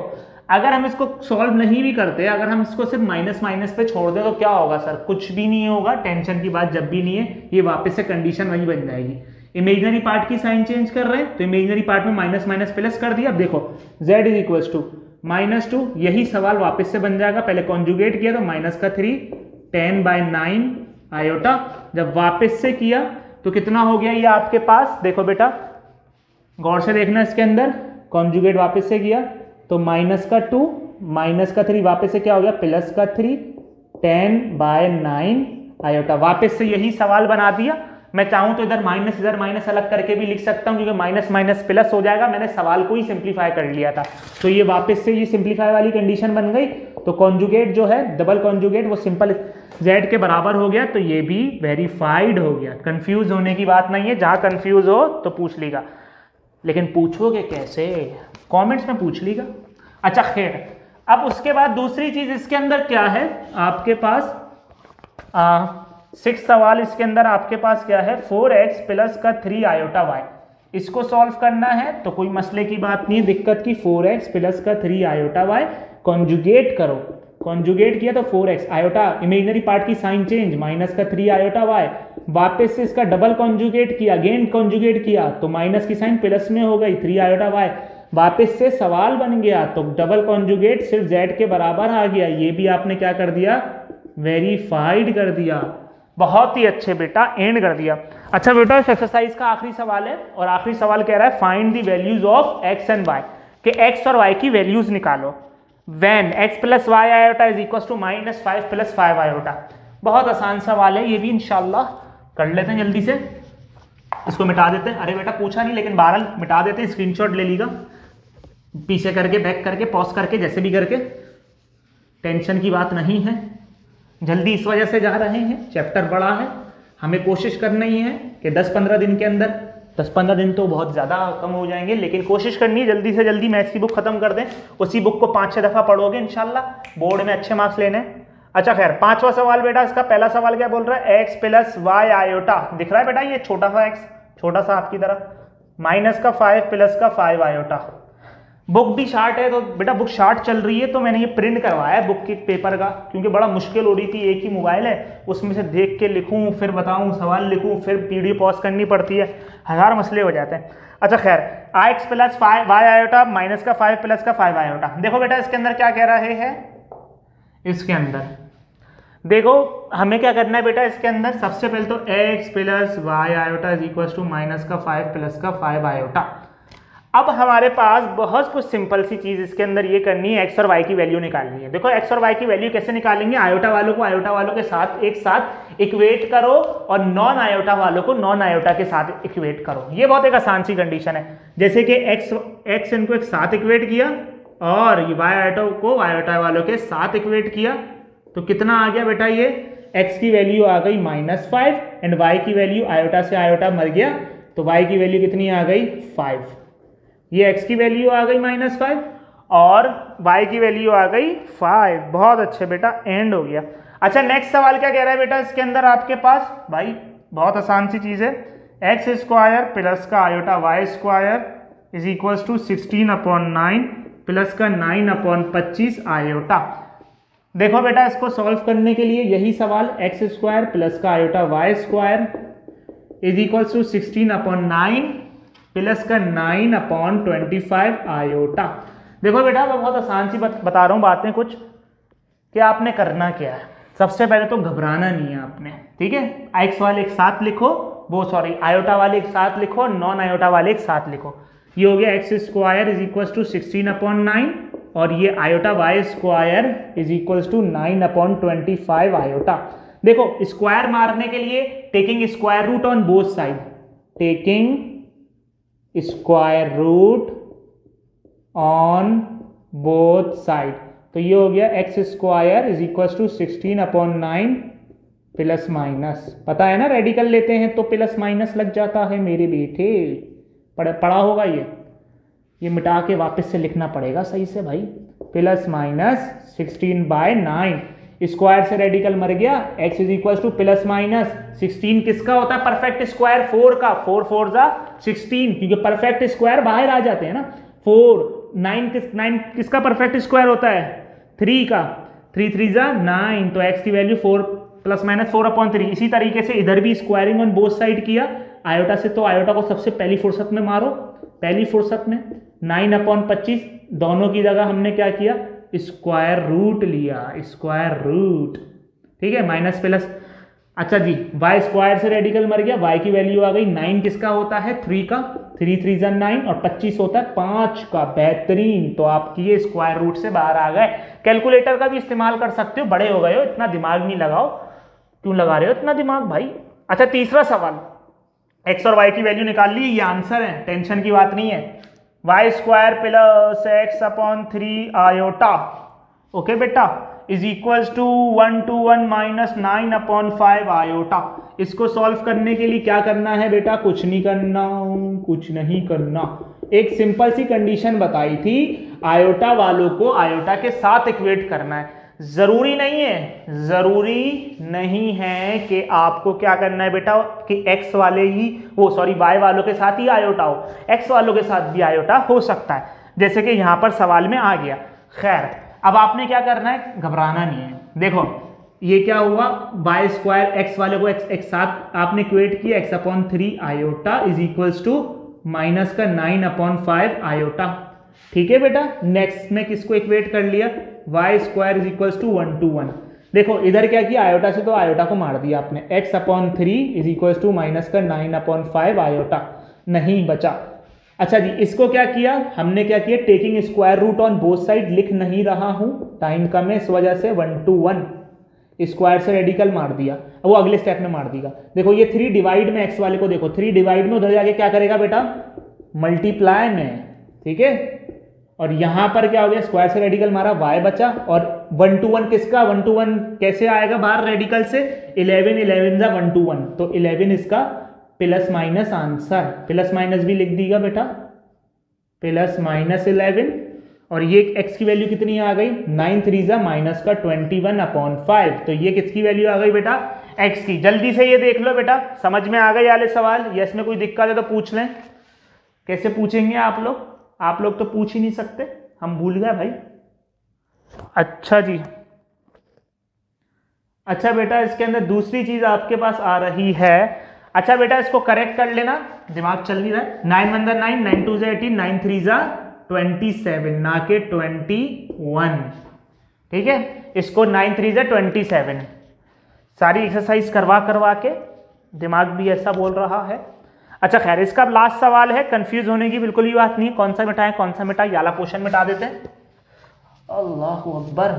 अगर हम इसको सॉल्व नहीं भी करते, अगर हम इसको सिर्फ माइनस माइनस पे छोड़ दें तो क्या होगा सर, कुछ भी नहीं होगा, टेंशन की बात जब भी नहीं है, ये वापस से कंडीशन वही बन जाएगी। इमेजिनरी पार्ट की साइन चेंज कर रहे हैं तो इमेजिनरी पार्ट में माइनस माइनस प्लस कर दिया। अब देखो z = -2, यही सवाल वापस से बन जाएगा, पहले कॉन्जुगेट किया तो -3 10/9 आयोटा। जब वापस से किया तो कितना हो गया ये आपके पास, देखो बेटा गौर से देखना, इसके अंदर कॉन्जुगेट वापस से किया तो -2 -3 वापस से क्या हो गया, +3 10/9 आयोटा। वापस से यही सवाल बना दिया। मैं चाहूं तो इधर माइनस अलग करके भी लिख सकता हूं, क्योंकि माइनस माइनस प्लस हो जाएगा, मैंने सवाल को ही सिंप्लीफाई कर लिया था। तो ये वापस से ये सिंप्लीफाई वाली कंडीशन बन गई, तो कॉन्जुगेट जो है डबल कॉन्जुगेट वो सिंपल z के बराबर हो गया, तो ये भी वेरीफाइड हो गया। कंफ्यूज होने की बात नहीं है, जहां कंफ्यूज हो तो पूछ लीगा, लेकिन पूछोगे कैसे, कमेंट्स में पूछ लीगा। अच्छा खैर, अब उसके बाद दूसरी चीज इसके अंदर क्या है आपके पास, 6 सवाल इसके अंदर आपके पास क्या है, 4x + का 3 आयोटा y। इसको सॉल्व करना है तो कोई मसले की बात नहीं है, दिक्कत की, 4x + का 3 आयोटा y कॉन्जुगेट करो, कॉन्जुगेट किया तो 4x आयोटा, इमेजिनरी पार्ट की साइन चेंज, -3 आयोटा y, वापस से इसका डबल कॉन्जुगेट किया, अगेन कॉन्जुगेट किया तो माइनस की साइन प्लस में हो गई, 3 आयोटा y, वापस से सवाल बन गया तो डबल कॉन्जुगेट सिर्फ z के बराबर आ गया, ये भी आपने क्या कर दिया, वेरीफाइड कर दिया। बहुत ही अच्छे बेटा, एंड कर दिया। अच्छा बेटा इस एक्सरसाइज का आखिरी सवाल है, और आखिरी सवाल कह रहा है find the values of x and y, कि x और y की वैल्यूज निकालो when x + y iota is equal to -5 + 5 iota. बहुत आसान सवाल है, ये भी इंशाल्लाह कर लेते हैं जल्दी से, इसको मिटा देते हैं। अरे बेटा पूछा नहीं, लेकिन बहरहाल मिटा देते हैं, स्क्रीनशॉट ले लीगा, पीछे करके बैक करके पॉज करके जैसे भी करके, टेंशन की बात नहीं है। जल्दी इस वजह से जा रहे हैं, चैप्टर बड़ा है, हमें कोशिश करनी ही है कि 10-15 दिन के अंदर, 10-15 दिन तो बहुत ज़्यादा कम हो जाएंगे, लेकिन कोशिश करनी है जल्दी से जल्दी मैथ्स की बुक खत्म कर दें। उसी बुक को 5-6 दफ़ा पढ़ोगे इंशाल्लाह, बोर्ड में अच्छे मार्क्स लेने। अच्छा खैर, 5वां सवाल बेटा, इसका पहला सवाल क्या बोल रहा है, x + y आयोटा, दिख रहा है बेटा ये छोटा सा x, छोटा सा आपकी तरह, -5 + का 5 आयोटा। बुक भी शार्ट है, तो बेटा बुक शार्ट चल रही है तो मैंने ये प्रिंट करवाया है बुक के पेपर का, क्योंकि बड़ा मुश्किल हो रही थी, एक ही मोबाइल है उसमें से देख के लिखूं फिर बताऊं सवाल लिखूं फिर पीडीएफ पॉज करनी पड़ती है, हजार मसले हो जाते हैं। अच्छा खैर, आईएक्स प्लस 5 वाई आयोटा माइनस का 5 प्लस का 5 आयोटा। देखो बेटा इसके अंदर क्या कह रहे हैं, इसके अंदर देखो हमें क्या करना है बेटा, इसके अंदर सबसे पहले तो x plus y iota is equal to minus का 5 प्लस का 5 आयोटा। अब हमारे पास बहुत कुछ सिंपल सी चीज इसके अंदर ये करनी है, एक्स और वाई की वैल्यू निकालनी है। देखो एक्स और वाई की वैल्यू कैसे निकालेंगे, आयोटा वालों को आयोटा वालों के साथ एक साथ इक्वेट करो और नॉन आयोटा वालों को नॉन आयोटा के साथ इक्वेट करो। ये बहुत एक आसान सी कंडीशन है, जैसे कि एक्स इनको एक साथ इक्वेट किया और वाई आयोटा को आयोटा वालों के साथ इक्वेट किया, तो कितना आ गया बेटा, ये x की वैल्यू आ गई -5 एंड y की वैल्यू आयोटा से आयोटा मर गया तो y की वैल्यू कितनी आ गई 5। ये x की वैल्यू आ गई -5 और y की वैल्यू आ गई 5। बहुत अच्छे बेटा, एंड हो गया। अच्छा नेक्स्ट सवाल क्या कह रहा है बेटा इसके अंदर आपके पास, भाई बहुत आसान सी चीज है, एक्स स्क्वायर प्लस का iota y square is equal to 16/9 plus का 9/25 आयोटा। देखो बेटा इसको सॉल्व करने के लिए यही सवाल, एक्स स्क्वायर प्लस का iota y square is equal to 16/9 plus का 9/25 आयोटा। देखो बेटा मैं बहुत आसान सी बता रहा हूँ बातें कुछ, कि आपने करना क्या है। सबसे पहले तो घबराना नहीं है आपने, ठीक है, एक्स वाले एक साथ लिखो, वो सॉरी आयोटा वाले एक साथ लिखो, नॉन आयोटा वाले एक साथ लिखो। ये हो गया x square is equal to 16/9 और ये iota y square is equal to 9/25 iota. देखो स्क्वायर मारने के लिए taking square root on both side, taking square root on both side, तो ये हो गया x square is equal to 16/9 plus minus, पता है ना रेडिकल लेते हैं तो प्लस माइनस लग जाता है मेरे बेटे, पढ़ा होगा ये मिटा के वापस से लिखना पड़ेगा सही से भाई, प्लस माइनस 16/9, स्क्वायर से रेडिकल मर गया, x is equal two plus minus 16 किसका होता है परफेक्ट स्क्वायर 4 का, 4 4 जा 16, क्योंकि परफेक्ट स्क्वायर बाहर आ जाते हैं ना, 9 किसका परफेक्ट स्क्वायर होता है 3 का, 3 3 जा 9, तो x की वैल्यू 4 प्लस माइनस 4/3। इसी तरीके से इधर भी स्क्वायरिंग ऑन बोथ साइड किया, आयोटा से तो आयोटा को सबसे पहली फुर्सत में मारो, पहली फुर्सत में 9/25, दोनों की जगह हमने क्या किया स्क्वायर रूट लिया, स्क्वायर रूट, ठीक है, माइनस प्लस। अच्छा जी y स्क्वायर से रेडिकल मर गया, y की वैल्यू आ गई 9 किसका होता है 3 का, 3 3 जा 9 और 25 होता है 5 का, बेहतरीन, तो आपकी ये स्क्वायर रूट से बाहर आ गए। कैलकुलेटर का भी इस्तेमाल कर सकते हो, बड़े हो गए हो, इतना दिमाग नहीं लगाओ, क्यों लगा रहे हो इतना दिमाग भाई। अच्छा तीसरा सवाल, एक्स और वाई की वैल्यू निकाल ली, ये आंसर है, टेंशन की बात नहीं है, Y square plus x/3 iota, okay बेटा, is equal to 1 to 1 minus 9/5 iota. इसको सॉल्व करने के लिए क्या करना है बेटा, कुछ नहीं करना, कुछ नहीं करना, एक सिंपल सी कंडीशन बताई थी, आयोटा वालों को आयोटा के साथ इक्वेट करना है। जरूरी नहीं है कि आपको क्या करना है बेटा कि एक्स वाले ही वो सॉरी वाई वालों के साथ ही आयोटा हो, एक्स वालों के साथ भी आयोटा हो सकता है, जैसे कि यहां पर सवाल में आ गया। खैर अब आपने क्या करना है, घबराना नहीं है। देखो ये क्या हुआ, वाई स्क्वायर एक्स वाले को एक साथ आपने इक्वेट किया, x/3 iota is equals to minus का 9/5 आयोटा, ठीक है बेटा। नेक्स्ट में किसको इक्वेट कर लिया, y square is equal to 1 to 1। देखो इधर क्या किया, आयोटा से तो आयोटा को मार दिया आपने, x/3 is equal to minus का 9/5 आयोटा, नहीं बचा। अच्छा जी इसको क्या किया हमने, क्या किया taking square root on both side, लिख नहीं रहा हूं टाइम कम है इस वजह से 1 to 1, स्क्वायर से रेडिकल मार दिया, वो अगले स्टेप में मार देगा। देखो ये 3 डिवाइड में एक्स वाले को देखो, 3 डिवाइड में उधर जाके क्या करेगा बेटा मल्टीप्लाई में, ठीक है, और यहां पर क्या हो गया स्क्वायर से रेडिकल मारा, y बचा, और 1 to 1 किसका, 1 to 1 कैसे आएगा बाहर रेडिकल से, 11 11 जा 1 to 1, तो 11 इसका plus minus answer, plus minus भी लिख दीगा बेटा, प्लस माइनस 11, और ये x की वैल्यू कितनी आ गई 9 3 जा माइनस का 21/5, तो ये किसकी वैल्यू आ गई बेटा x की। जल्दी से ये देख लो बेटा, समझ में आ गए वाले सवाल, या इसमें कोई दिक्कत है तो पूछ लें, कैसे पूछेंगे आप लोग, आप लोग तो पूछ ही नहीं सकते, हम भूल गए भाई। अच्छा जी, अच्छा बेटा इसके अंदर दूसरी चीज आपके पास आ रही है। अच्छा बेटा इसको करेक्ट कर लेना, दिमाग चल नहीं रहा है। 9 1 9, 9 2 18, 9 3 27, ना के 21। ठीक है, इसको 9 3 27 सारी एक्सरसाइज करवा करवा के दिमाग भी ऐसा बोल रहा है। अच्छा खैर, इसका लास्ट सवाल है, कंफ्यूज होने की बिल्कुल ही बात नहीं है। कौन सा मिटाएं कौन सा मिटाएं, याला पोर्शन मिटा देते हैं। अल्लाह अकबर।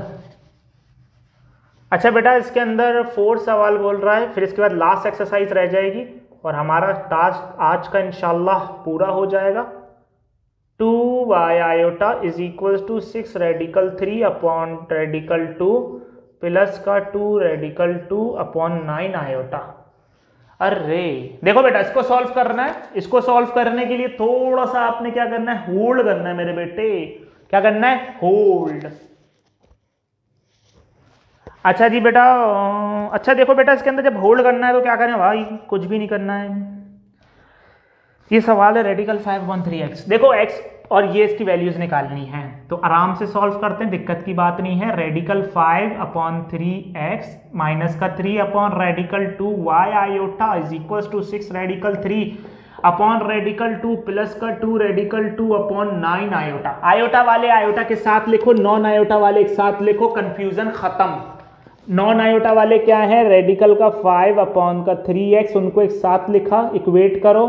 अच्छा बेटा इसके अंदर 4 सवाल बोल रहा है, फिर इसके बाद लास्ट एक्सरसाइज रह जाएगी और हमारा टास्क आज का इंशाल्लाह पूरा हो जाएगा। 2y iota is equal to 6 radical 3 upon radical 2 plus का 2 रेडिकल 2 अपॉन 9 आयोटा। अरे देखो बेटा इसको सॉल्व करना है, इसको सॉल्व करने के लिए थोड़ा सा आपने क्या करना है, होल्ड करना है मेरे बेटे। क्या करना है, होल्ड। अच्छा जी बेटा, अच्छा देखो बेटा इसके अंदर जब होल्ड करना है तो क्या करें भाई, कुछ भी नहीं करना है। ये सवाल है रेडिकल 5/3x। देखो x और ये इसकी वैल्यूज निकालनी है, तो आराम से सॉल्व करते हैं, दिक्कत की बात नहीं है। रेडिकल 5/3x माइनस का 3 upon radical 2 y iota is equal to 6 radical 3 upon radical 2 plus का 2 रेडिकल 2 अपॉन 9 आयोटा। आयोटा वाले आयोटा के साथ लिखो, नॉन आयोटा वाले एक साथ लिखो, कंफ्यूजन खत्म। नॉन आयोटा वाले क्या है, रेडिकल का 5 अपॉन का 3x, उनको एक साथ लिखा, इक्वेट करो,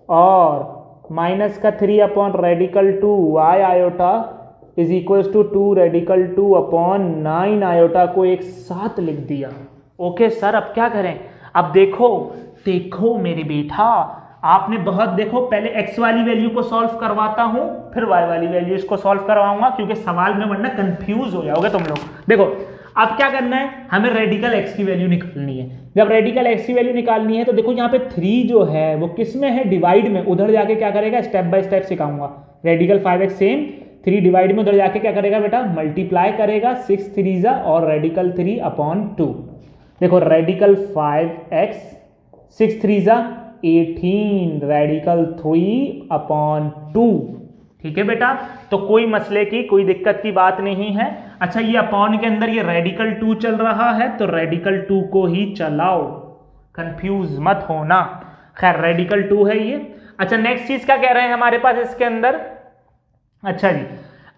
और माइनस का 3 upon radical 2 y iota is equal to 2 radical 2 upon 9 iota को एक साथ लिख दिया। ओके सर, अब क्या करें? अब देखो देखो मेरे बेटा, आपने बहुत देखो, पहले x वाली वैल्यू को सॉल्व करवाता हूं, फिर y वाली वैल्यू इसको सॉल्व करवाऊंगा, क्योंकि सवाल में वरना कंफ्यूज हो जाओगे तुम लोग। देखो अब क्या करना है, हमें रेडिकल x की वैल्यू निकालनी है। जब रेडिकल x की वैल्यू निकालनी है तो देखो यहाँ पे 3 जो है वो किस में है, डिवाइड में। उधर जाके क्या करेगा, स्टेप बाय स्टेप सिखाऊंगा। रेडिकल 5x सेम, 3 डिवाइड में, उधर जाके क्या करेगा बेटा, मल्टीप्लाई करेगा 6 3 और रेडिकल 3 अपॉन 2। देखो रेडिकल 5x 6 3 18 रेडिकल 3 अपॉन 2। ठीक है बेटा, तो कोई मसले की कोई दिक्कत की बात नहीं है। अच्छा ये अपॉन के अंदर ये रेडिकल 2 चल रहा है तो रेडिकल 2 को ही चलाओ, कंफ्यूज मत होना। खैर रेडिकल 2 है ये। अच्छा नेक्स्ट चीज क्या कह रहे हैं हमारे पास इसके अंदर, अच्छा जी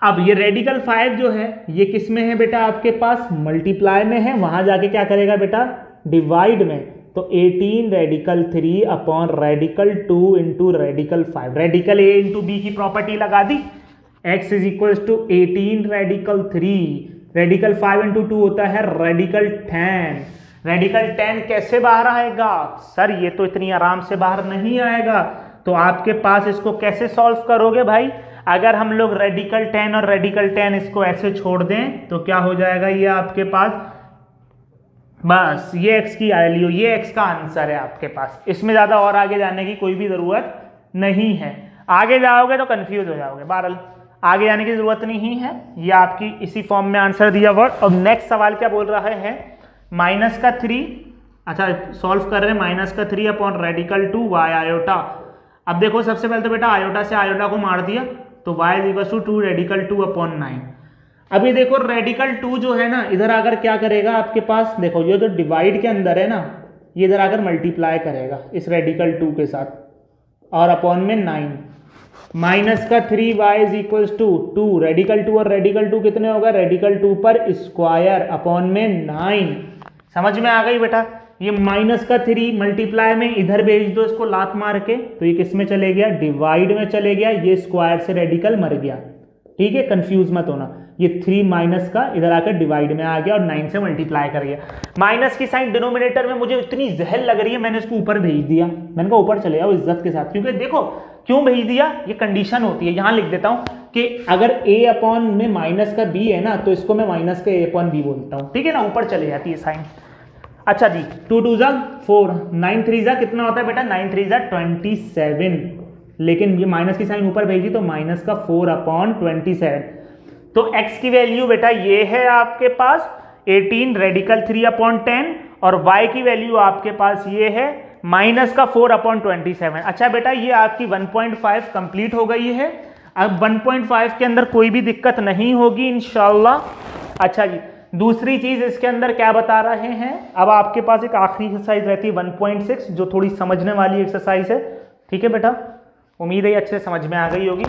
अब ये रेडिकल 5 जो है ये किस में है बेटा, आपके पास मल्टीप्लाई में है, वहां जाके क्या करेगा बेटा, डिवाइड में। तो 18 radical 3 upon radical 2 into radical 5, radical a into B की प्रॉपर्टी लगा दी, x is equal to 18 radical 3, radical 5 into 2 होता है रेडिकल 10। रेडिकल 10 कैसे बाहर आएगा सर, ये तो इतनी आराम से बाहर नहीं आएगा। तो आपके पास इसको कैसे सॉल्व करोगे भाई, अगर हम लोग रेडिकल 10 और रेडिकल 10 इसको ऐसे छोड़ दें तो क्या हो जाएगा, ये आपके पास बस ये x की वैल्यू, ये x का आंसर है आपके पास। इसमें ज्यादा और आगे जाने की कोई भी जरूरत नहीं है, आगे जाओगे तो कंफ्यूज हो जाओगे। बहरहाल आगे जाने की जरूरत नहीं है, ये आपकी इसी फॉर्म में आंसर दिया हुआ। और नेक्स्ट सवाल क्या बोल रहा है, माइनस का 3, अच्छा सॉल्व कर रहे हैं, माइनस का 3 अपॉन रेडिकल 2 y आयोटा। अब देखो सबसे पहले तो बेटा आयोटा से आयोटा को मार दिया, तो y is equal to 2 radical 2 upon 9। अभी देखो रेडिकल 2 जो है ना, इधर आकर क्या करेगा आपके पास, देखो ये जो डिवाइड के अंदर है ना, ये इधर आकर मल्टीप्लाई करेगा इस रेडिकल 2 के साथ, और अपॉन में 9, माइनस का 3y is equal to 2 radical 2 और रेडिकल 2 कितने होगा, रेडिकल 2 पर स्क्वायर अपॉन में 9। समझ में आ गई बेटा, ये माइनस का 3 मल्टीप्लाई में इधर भेज दो इसको लात मार के, तो ये किस में चले गया, डिवाइड में चले गया, ये स्क्वायर से रेडिकल मर गया। ठीक है, कंफ्यूज मत होना, ये 3 माइनस का इधर आकर डिवाइड में आ गया और 9 से मल्टीप्लाई कर गया। माइनस की साइन डिनोमिनेटर में मुझे इतनी जहर लग रही है, मैंने इसको ऊपर भेज दिया, मैंने कहा ऊपर चले जाओ इज्जत के साथ, क्योंकि देखो क्यों भेज दिया, ये कंडीशन होती है। यहां लिख देता हूं कि अगर a अपॉन में माइनस का b है ना, तो इसको मैं माइनस का a अपॉन b बोलता हूं, ठीक है ना, ऊपर चले जाती है साइन। अच्छा जी 2 2 4, 9 3 कितना होता है बेटा, 9 3 27, लेकिन ये माइनस की साइन ऊपर भेजी तो माइनस का 4 अपॉन 27। तो x की वैल्यू बेटा ये है आपके पास 18 रेडिकल 3 अपॉन 10, और y की वैल्यू आपके पास ये है माइनस का 4 अपॉन 27। अच्छा बेटा ये आपकी 1.5 कंप्लीट हो गई है। अब 1.5 के अंदर कोई भी दिक्कत नहीं होगी इंशाल्लाह। अच्छा जी, दूसरी चीज इसके अंदर क्या बता रहे हैं, अब आपके पास एक आखिरी एक्सरसाइज रहती है 1.6 जो थोड़ी समझने वाली एक्सरसाइज है। ठीक है बेटा, उम्मीद है अच्छे से समझ में आ गई होगी।